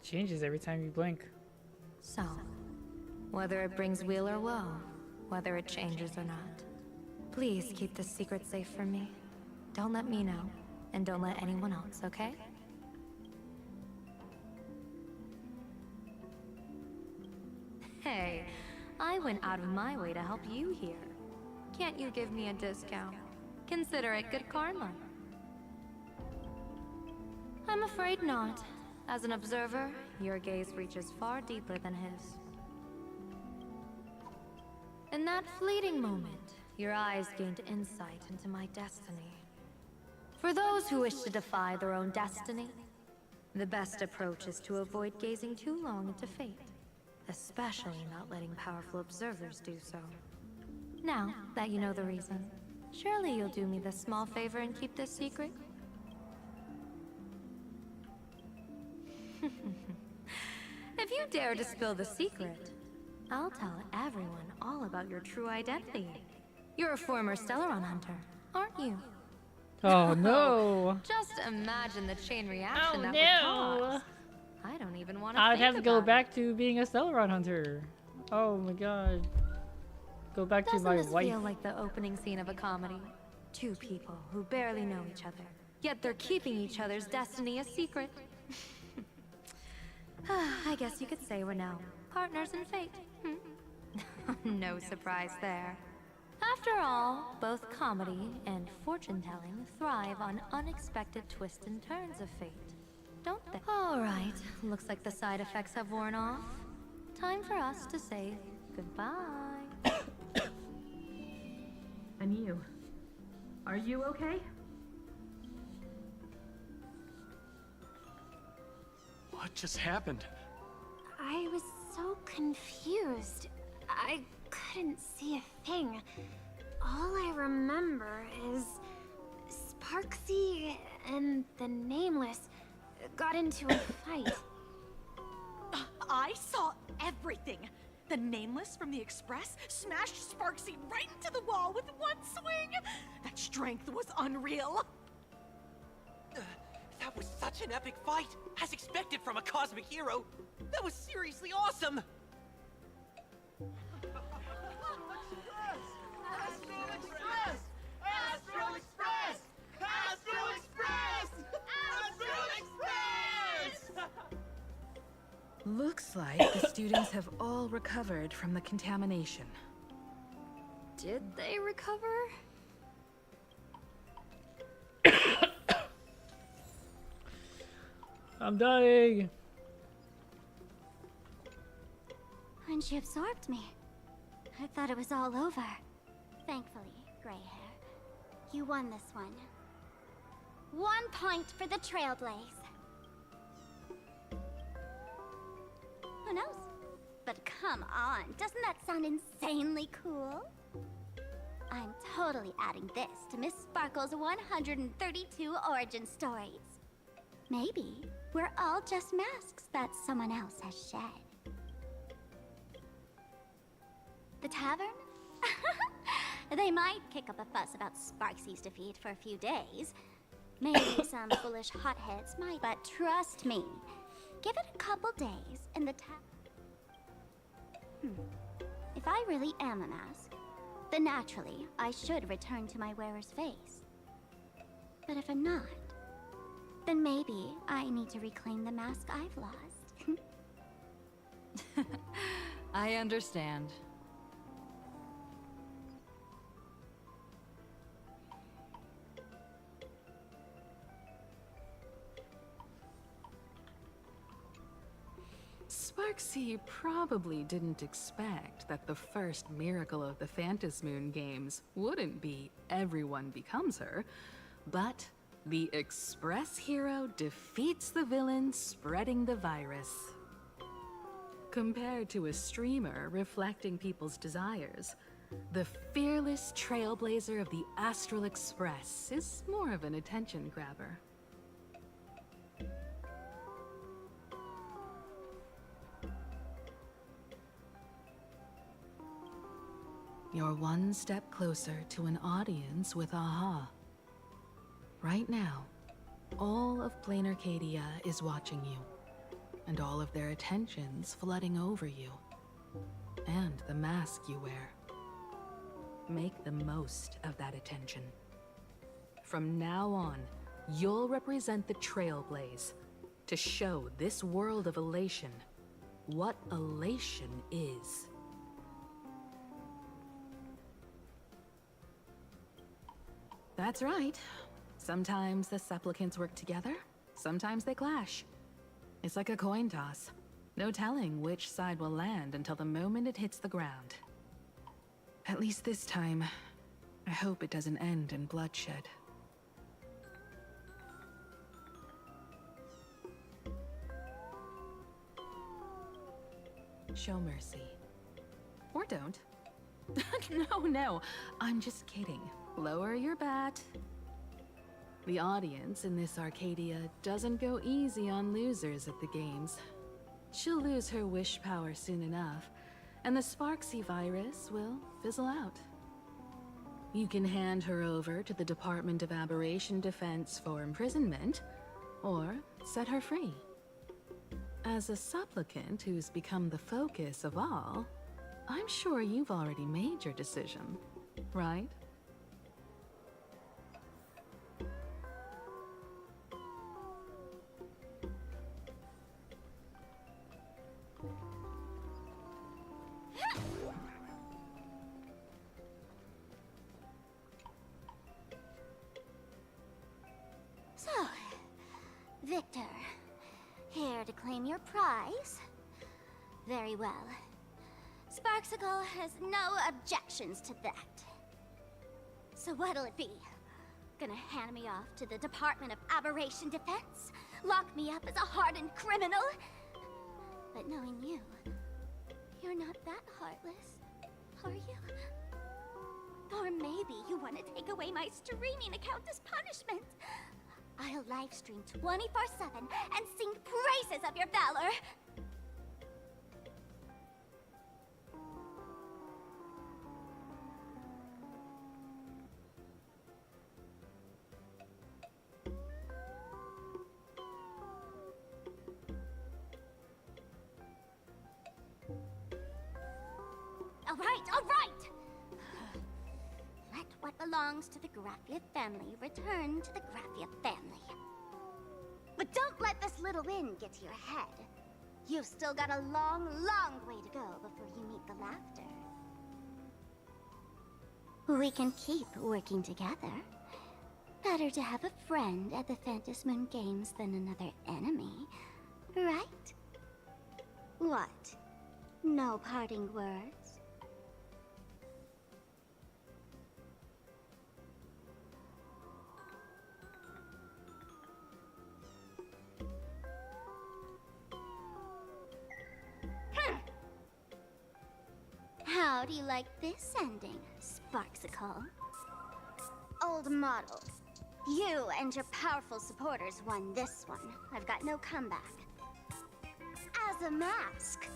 Changes every time you blink. So, whether it brings weal or woe, whether it changes or not, please keep this secret safe from me. Don't let me know, and don't let anyone else, okay? Hey, I went out of my way to help you here. Can't you give me a discount? Consider it good karma. I'm afraid not. As an observer, your gaze reaches far deeper than his. In that fleeting moment, your eyes gained insight into my destiny. For those who wish to defy their own destiny, the best approach is to avoid gazing too long into fate, especially not letting powerful observers do so. Now that you know the reason, surely you'll do me this small favor and keep this secret? If you dare to spill the secret, I'll tell everyone all about your true identity. You're a former Stellaron hunter, aren't you? Oh no! Just imagine the chain reaction that would cause. I don't even want to I'd think have to go about back to being a Stellaron hunter. Oh my god. Go back to my Doesn't wife. this feel like the opening scene of a comedy? Two people who barely know each other, yet they're keeping each other's destiny a secret. I guess you could say we're now partners in fate. No surprise there. After all, both comedy and fortune-telling thrive on unexpected twists and turns of fate, don't they? All right, looks like the side effects have worn off. Time for us to say goodbye. And you? Are you okay? What just happened? I was so confused. I couldn't see a thing. All I remember is Sparksy and the Nameless got into a fight. I saw everything. The Nameless from the Express smashed Sparksy right into the wall with one swing. That strength was unreal. That was such an epic fight, as expected from a cosmic hero. That was seriously awesome. Astro Express! Astro Express! Astro Express! Astro Express! Looks like the students have all recovered from the contamination. Did they recover? I'm dying. When she absorbed me, I thought it was all over. Thankfully, gray hair, you won this one. 1 point for the Trailblaze. Who knows? But come on, doesn't that sound insanely cool? I'm totally adding this to Miss Sparkle's 132 origin stories. Maybe we're all just masks that someone else has shed. The tavern? They might kick up a fuss about Sparksy's defeat for a few days. Maybe some foolish hotheads might, but trust me, give it a couple days and the If I really am a mask, then naturally I should return to my wearer's face. But if I'm not, then maybe I need to reclaim the mask I've lost. I understand. Sparksy probably didn't expect that the first miracle of the Phantom Moon games wouldn't be everyone becomes her, but the Express hero defeats the villain spreading the virus. Compared to a streamer reflecting people's desires, the fearless trailblazer of the Astral Express is more of an attention grabber. You're one step closer to an audience with AHA. Right now, all of Plain Arcadia is watching you, and all of their attention's flooding over you, and the mask you wear. Make the most of that attention. From now on, you'll represent the Trailblaze to show this world of elation what elation is. That's right. Sometimes the supplicants work together, sometimes they clash. It's like a coin toss. No telling which side will land until the moment it hits the ground. At least this time, I hope it doesn't end in bloodshed. Show mercy. Or don't. No, I'm just kidding. Lower your bat. The audience in this Arcadia doesn't go easy on losers at the games. She'll lose her wish power soon enough, and the Sparksy virus will fizzle out. You can hand her over to the Department of Aberration Defense for imprisonment, or set her free. As a supplicant who's become the focus of all, I'm sure you've already made your decision, right? So, Victor, here to claim your prize? Very well. Sparksicle has no objections to that. So what'll it be? Gonna hand me off to the Department of Aberration Defense? Lock me up as a hardened criminal? But knowing you, you're not that heartless, are you? Or maybe you want to take away my streaming account as punishment. I'll livestream 24/7 and sing praises of your valor. All right! Let what belongs to the Graffia family return to the Graffia family. But don't let this little win get to your head. You've still got a long, long way to go before you meet the laughter. We can keep working together. Better to have a friend at the Phantom Moon Games than another enemy, right? What? No parting words? How do you like this ending, Sparksicle? Old model, you and your powerful supporters won this one. I've got no comeback. As a mask,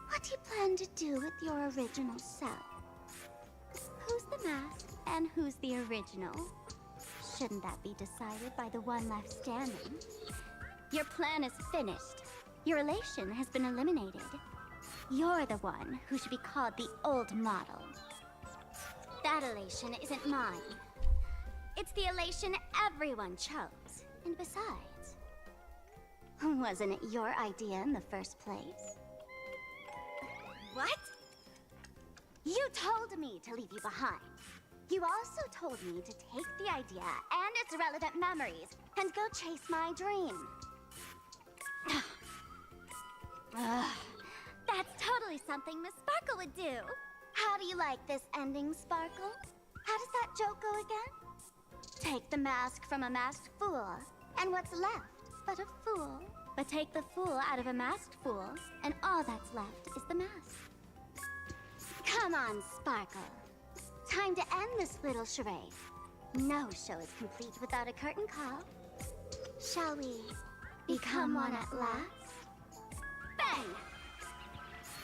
what do you plan to do with your original self? Who's the mask and who's the original? Shouldn't that be decided by the one left standing? Your plan is finished. Your relation has been eliminated. You're the one who should be called the old model. That elation isn't mine. It's the elation everyone chose. And besides, wasn't it your idea in the first place? What? You told me to leave you behind. You also told me to take the idea and its relevant memories and go chase my dream. That's totally something Miss Sparkle would do. How do you like this ending, Sparkle? How does that joke go again? Take the mask from a masked fool, and what's left but a fool? But take the fool out of a masked fool, and all that's left is the mask. Come on, Sparkle. Time to end this little charade. No show is complete without a curtain call. Shall we become one at last? Bang!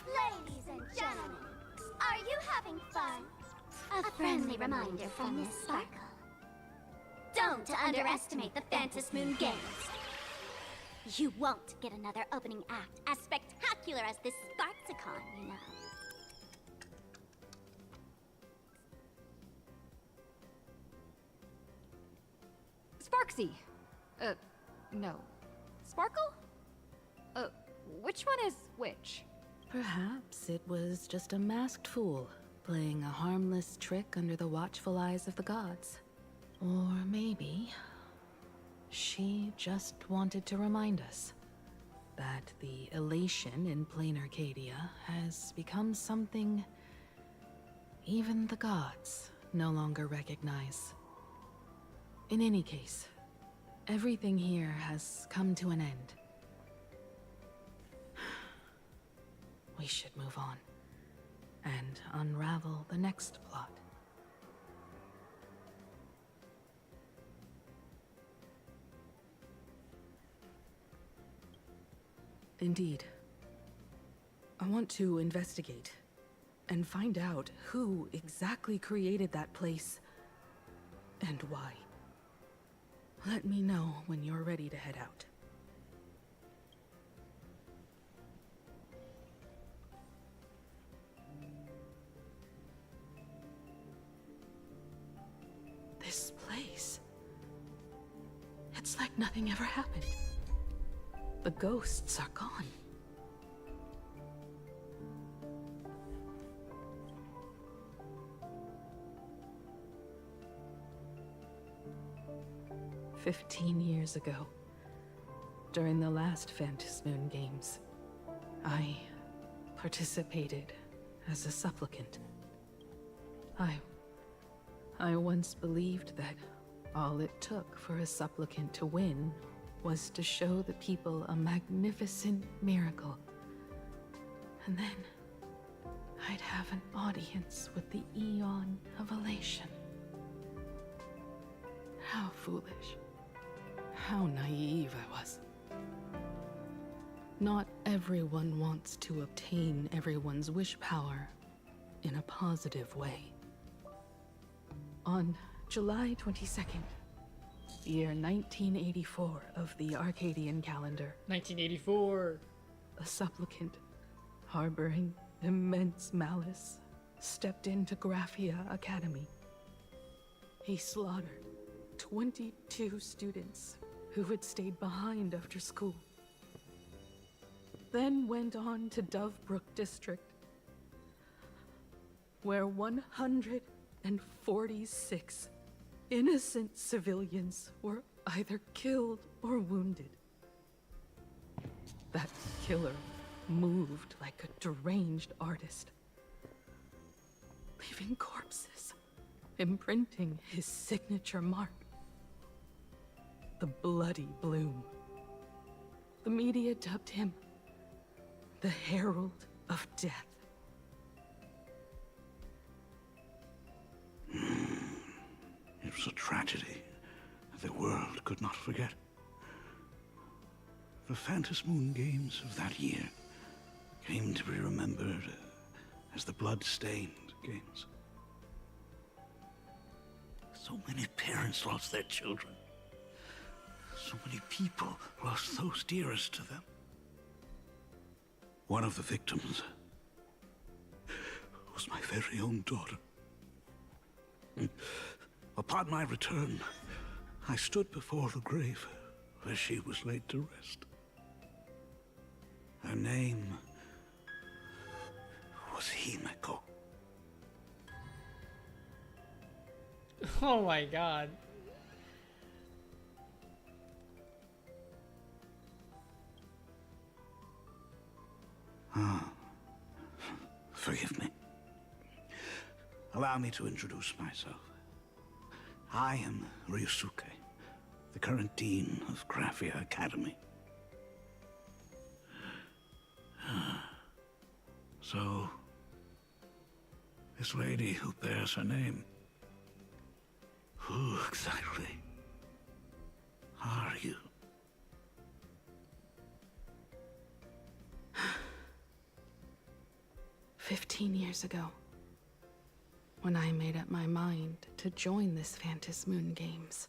Ladies and gentlemen, are you having fun? A friendly reminder from Miss Sparkle. Don't underestimate the Phantom Moon Games. You won't get another opening act as spectacular as this Sparksicon, you know. Sparksy! No. Sparkle? Which one is which? Perhaps it was just a masked fool, playing a harmless trick under the watchful eyes of the gods. Or maybe she just wanted to remind us that the elation in plain Arcadia has become something even the gods no longer recognize. In any case, everything here has come to an end. We should move on and unravel the next plot. Indeed. I want to investigate and find out who exactly created that place and why. Let me know when you're ready to head out. This place. It's like nothing ever happened. The ghosts are gone. "15 years ago, during the last Phantasmoon Games, I participated as a supplicant. I once believed that all it took for a supplicant to win was to show the people a magnificent miracle. And then I'd have an audience with the Eon of Elation. How foolish. How naive I was. Not everyone wants to obtain everyone's wish power in a positive way. On July 22nd, year 1984 of the Arcadian calendar. 1984. A supplicant, harboring immense malice, stepped into Graphia Academy. He slaughtered 22 students who had stayed behind after school. Then went on to Dovebrook District, where 146 innocent civilians were either killed or wounded. That killer moved like a deranged artist, leaving corpses, imprinting his signature mark. The Bloody Bloom. The media dubbed him the Herald of Death. It was a tragedy that the world could not forget. The Phantasmoon Games of that year came to be remembered as the Blood-Stained Games. So many parents lost their children. So many people lost those dearest to them. One of the victims was my very own daughter. Upon my return, I stood before the grave where she was laid to rest. Her name was Himeko. Oh my god. Forgive me. Allow me to introduce myself. I am Ryusuke, the current dean of Graphia Academy. So, this lady who bears her name, who exactly are you? "15 years ago, when I made up my mind to join this Phantasmoon Games,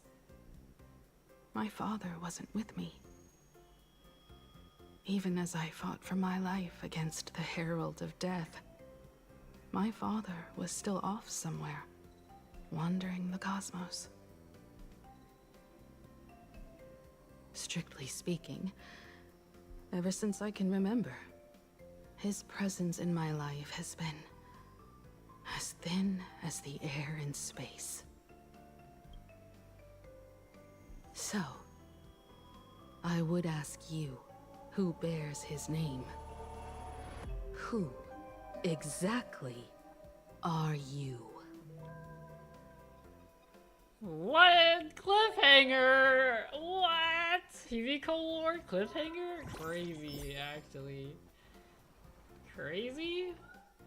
my father wasn't with me. Even as I fought for my life against the Herald of Death, my father was still off somewhere, wandering the cosmos. Strictly speaking, ever since I can remember, his presence in my life has been as thin as the air in space. So, I would ask you, who bears his name, who exactly are you? What cliffhanger? What? TV Lord cliffhanger? Crazy, actually. Crazy?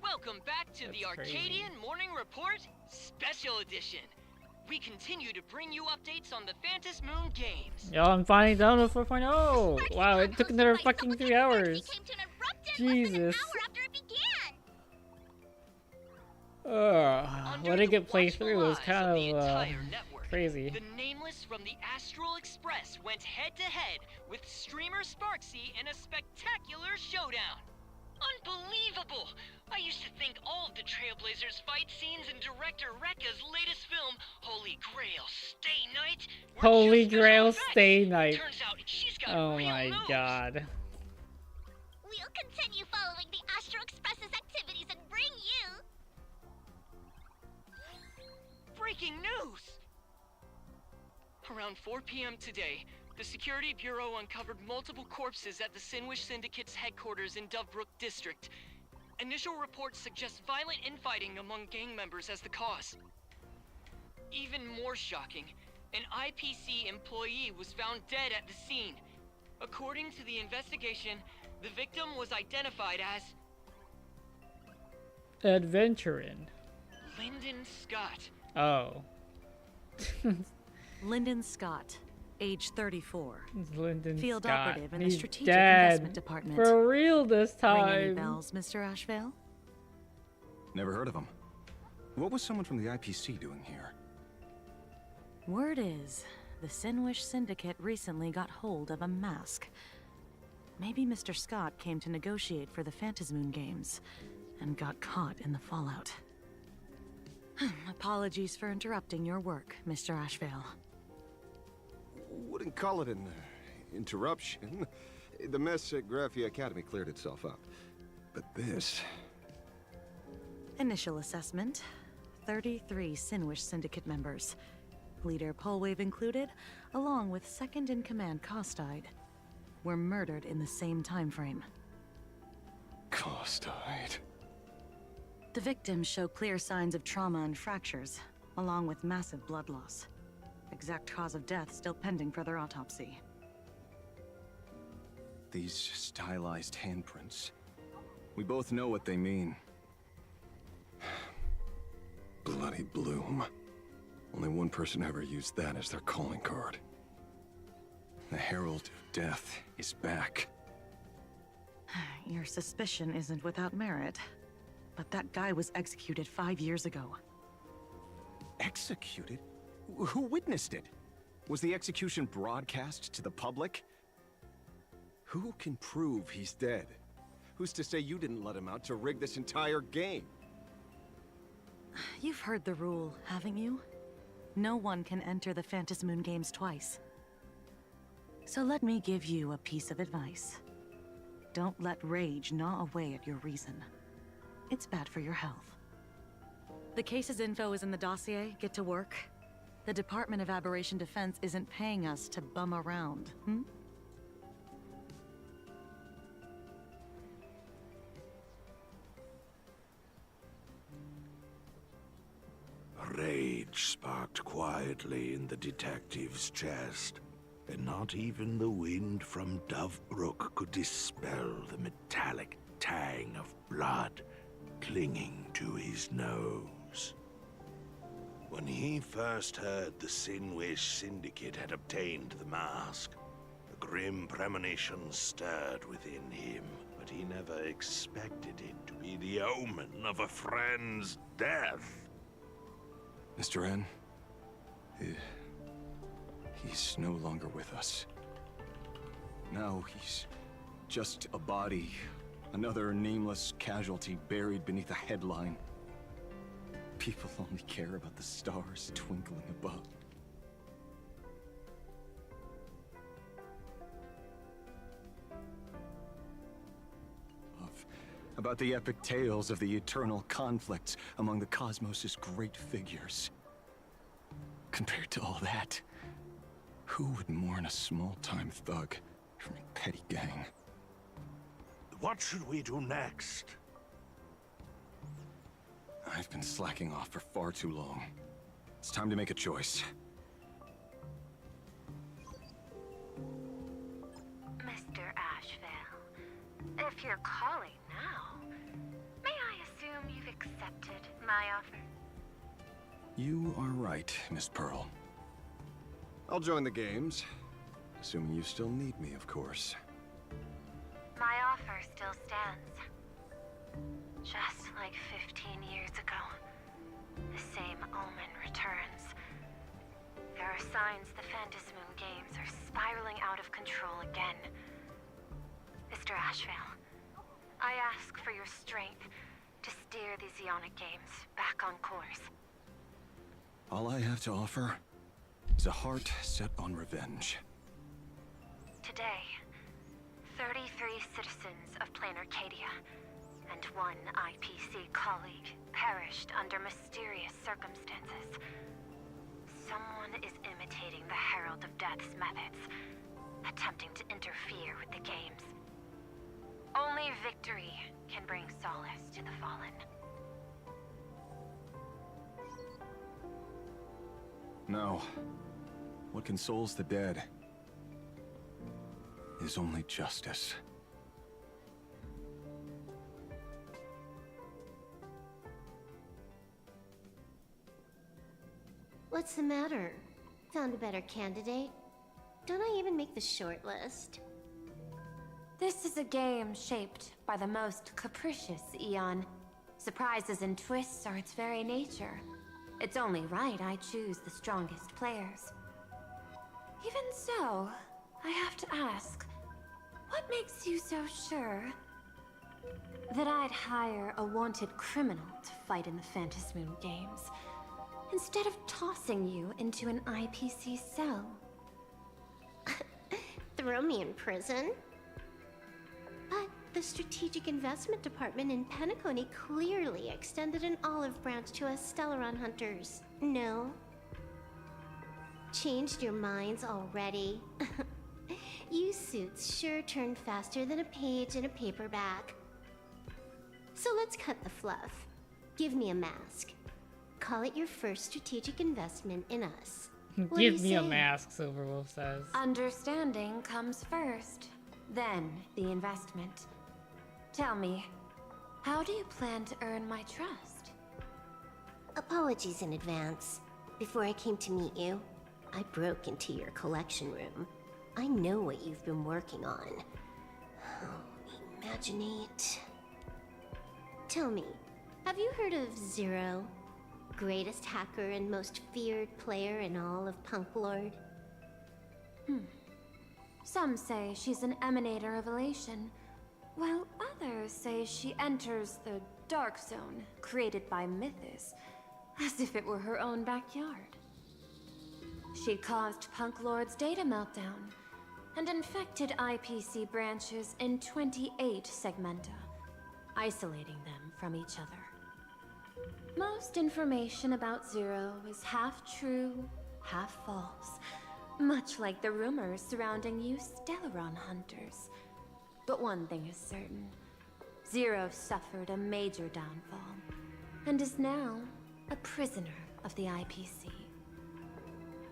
Welcome back to That's the crazy. Arcadian Morning Report Special Edition. We continue to bring you updates on the Phantom Moon games. Yo, I'm finally done with 4.0. Wow, it took another fucking 3 hours. Jesus. Letting it play through was kind of crazy. The Nameless from the Astral Express went head-to-head with streamer Sparksy in a spectacular showdown. Unbelievable! I used to think all of the Trailblazers fight scenes in director Rekka's latest film, Holy Grail Stay Night, were Holy just Grail visual Stay effects. Night. Turns out she's got Oh real my moves. god. We'll continue following the Astro Express's activities and bring you... Breaking news! Around 4 p.m. today, the Security Bureau uncovered multiple corpses at the Sinwish Syndicate's headquarters in Dovebrook District. Initial reports suggest violent infighting among gang members as the cause. Even more shocking, an IPC employee was found dead at the scene. According to the investigation, the victim was identified as Adventuring. Lyndon Scott. Oh. Lyndon Scott, age 34. Lyndon Field Scott. operative in the He's Strategic dead. Investment Department. For real this Ring any time. bells, Mr. Ashvale? Never heard of him. What was someone from the IPC doing here? Word is, the Sinwish Syndicate recently got hold of a mask. Maybe Mr. Scott came to negotiate for the Phantasmoon games, and got caught in the fallout. Apologies for interrupting your work, Mr. Ashvale. Wouldn't call it an interruption. The mess at Graphia Academy cleared itself up. But this... Initial assessment, 33 Sinwish Syndicate members. Leader Polwave included, along with second-in-command Costide, were murdered in the same time frame. Costide. The victims show clear signs of trauma and fractures, along with massive blood loss. Exact cause of death still pending further autopsy. These stylized handprints. We both know what they mean. Bloody Bloom. Only one person ever used that as their calling card. The Herald of Death is back. Your suspicion isn't without merit, but that guy was executed 5 years ago. Executed? Who witnessed it? Was the execution broadcast to the public? Who can prove he's dead? Who's to say you didn't let him out to rig this entire game? You've heard the rule, haven't you? No one can enter the Phantasmoon games twice. So let me give you a piece of advice. Don't let rage gnaw away at your reason. It's bad for your health. The case's info is in the dossier. Get to work. The Department of Aberration Defense isn't paying us to bum around, Rage sparked quietly in the detective's chest, and not even the wind from Dovebrook could dispel the metallic tang of blood clinging to his nose. When he first heard the Sinwish Syndicate had obtained the mask, a grim premonition stirred within him, but he never expected it to be the omen of a friend's death. Mr. N, he's no longer with us. Now he's just a body, another nameless casualty buried beneath a headline. People only care about the stars twinkling above. About the epic tales of the eternal conflicts among the cosmos's great figures. Compared to all that, who would mourn a small-time thug from a petty gang? What should we do next? I've been slacking off for far too long. It's time to make a choice. Mr. Ashvale, if you're calling now, may I assume you've accepted my offer? You are right, Miss Pearl. I'll join the games. Assuming you still need me, of course. My offer still stands. Just like 15 years ago, the same omen returns. There are signs the Phantasmoon games are spiraling out of control again. Mr. Ashvale, I ask for your strength to steer the Zeonic games back on course. All I have to offer is a heart set on revenge. Today, 33 citizens of Plain Arcadia and 1 IPC colleague perished under mysterious circumstances. Someone is imitating the Herald of Death's methods, attempting to interfere with the games. Only victory can bring solace to the fallen. No. What consoles the dead is only justice. What's the matter? Found a better candidate? Don't I even make the short list? This is a game shaped by the most capricious Eon. Surprises and twists are its very nature. It's only right I choose the strongest players. Even so, I have to ask, what makes you so sure that I'd hire a wanted criminal to fight in the Phantasmoon games, instead of tossing you into an IPC cell? Throw me in prison? But the Strategic Investment Department in Penacony clearly extended an olive branch to us Stellaron hunters. No? Changed your minds already? You suits sure turn faster than a page in a paperback. So let's cut the fluff. Give me a mask. Call it your first strategic investment in us. What do Give you me a say? mask, Silverwolf says. Understanding comes first, then the investment. Tell me, how do you plan to earn my trust? Apologies in advance. Before I came to meet you, I broke into your collection room. I know what you've been working on. Imaginate. Tell me, have you heard of Zero? Greatest hacker and most feared player in all of Punk Lord? Some say she's an emanator of elation, while others say she enters the dark zone created by Mythos, as if it were her own backyard. She caused Punk Lord's data meltdown and infected IPC branches in 28 segmenta, isolating them from each other. Most information about Zero is half true, half false, much like the rumors surrounding you Stellaron hunters. But one thing is certain. Zero suffered a major downfall, and is now a prisoner of the IPC.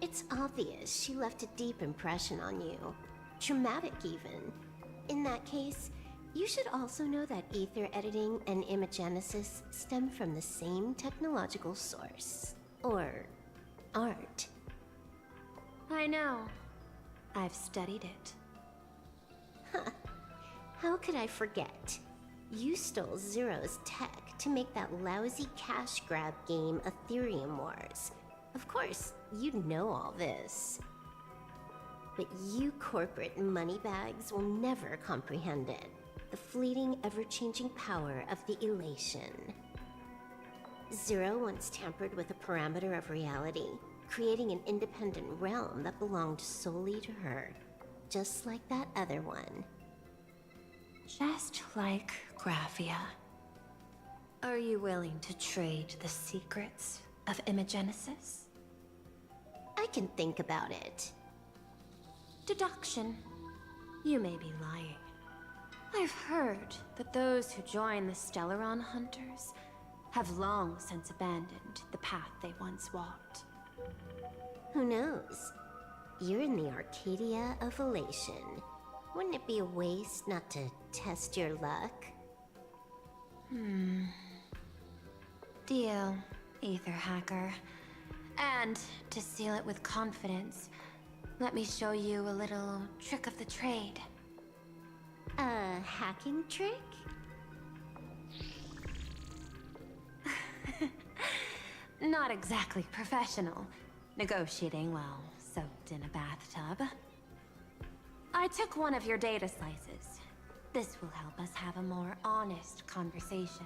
It's obvious she left a deep impression on you. Traumatic, even. In that case, you should also know that ether editing and imagenesis stem from the same technological source. Or art. I know. I've studied it. Huh. How could I forget? You stole Zero's tech to make that lousy cash grab game Ethereum Wars. Of course, you'd know all this. But you corporate moneybags will never comprehend it. The fleeting, ever-changing power of the elation. Zero once tampered with a parameter of reality, creating an independent realm that belonged solely to her. Just like that other one. Just like Graphia. Are you willing to trade the secrets of imagenesis? I can think about it. Deduction. You may be lying. I've heard that those who join the Stellaron Hunters have long since abandoned the path they once walked. Who knows? You're in the Arcadia of Elation. Wouldn't it be a waste not to test your luck? Deal, Ether Hacker. And to seal it with confidence, let me show you a little trick of the trade. A hacking trick? Not exactly professional. Negotiating while soaked in a bathtub. I took one of your data slices. This will help us have a more honest conversation.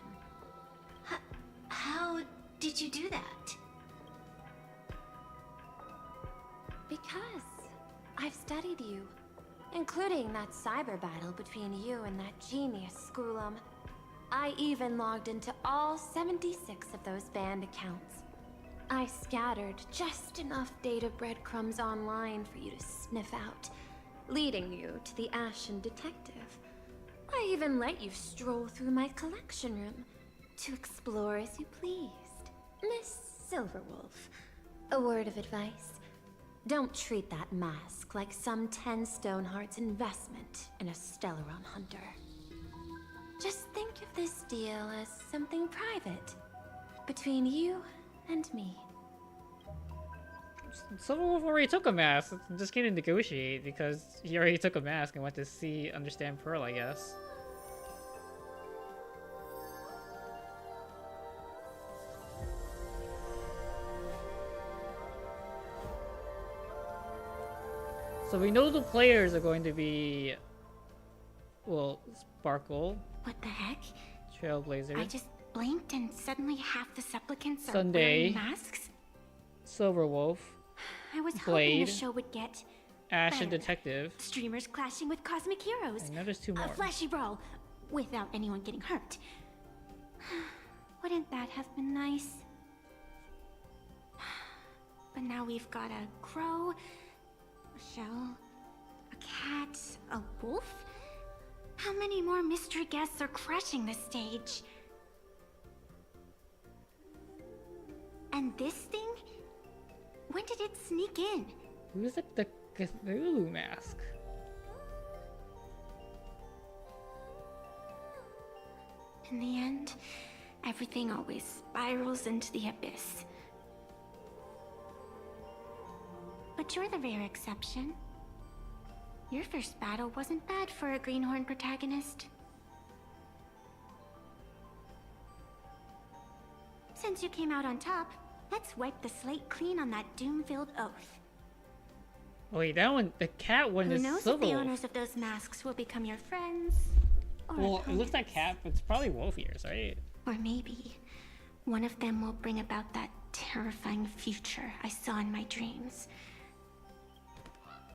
How did you do that? Because I've studied you, including that cyber battle between you and that genius Skrulum. I even logged into all 76 of those banned accounts. I scattered just enough data breadcrumbs online for you to sniff out, leading you to the Ashen Detective. I even let you stroll through my collection room to explore as you pleased. Miss Silverwolf, a word of advice. Don't treat that mask like some 10 Stonehearts investment in a Stellaron hunter. Just think of this deal as something private, between you and me. Silverwolf already took a mask. I'm just gonna negotiate because he already took a mask and went to understand Pearl, I guess. So we know the players are going to be, well, Sparkle. What the heck? Trailblazer. I just blinked and suddenly half the supplicants are Sunday. wearing masks. Silverwolf. I was hoping Blade. the show would get Ashen better. Detective. Streamers clashing with cosmic heroes. And now there's two more. A flashy brawl without anyone getting hurt. Wouldn't that have been nice? But now we've got a crow, a shell, a cat, a wolf. How many more mystery guests are crashing this stage? And this thing? When did it sneak in? Who's the Cthulhu mask? In the end, everything always spirals into the abyss. But you're the rare exception. Your first battle wasn't bad for a greenhorn protagonist. Since you came out on top, let's wipe the slate clean on that doom-filled oath. Wait, that one, the cat one Who is knows if the Silverwolf. owners of those masks will become your friends? Or Well, it opponents. looks like cat, but it's probably wolf ears, right? Or maybe one of them will bring about that terrifying future I saw in my dreams.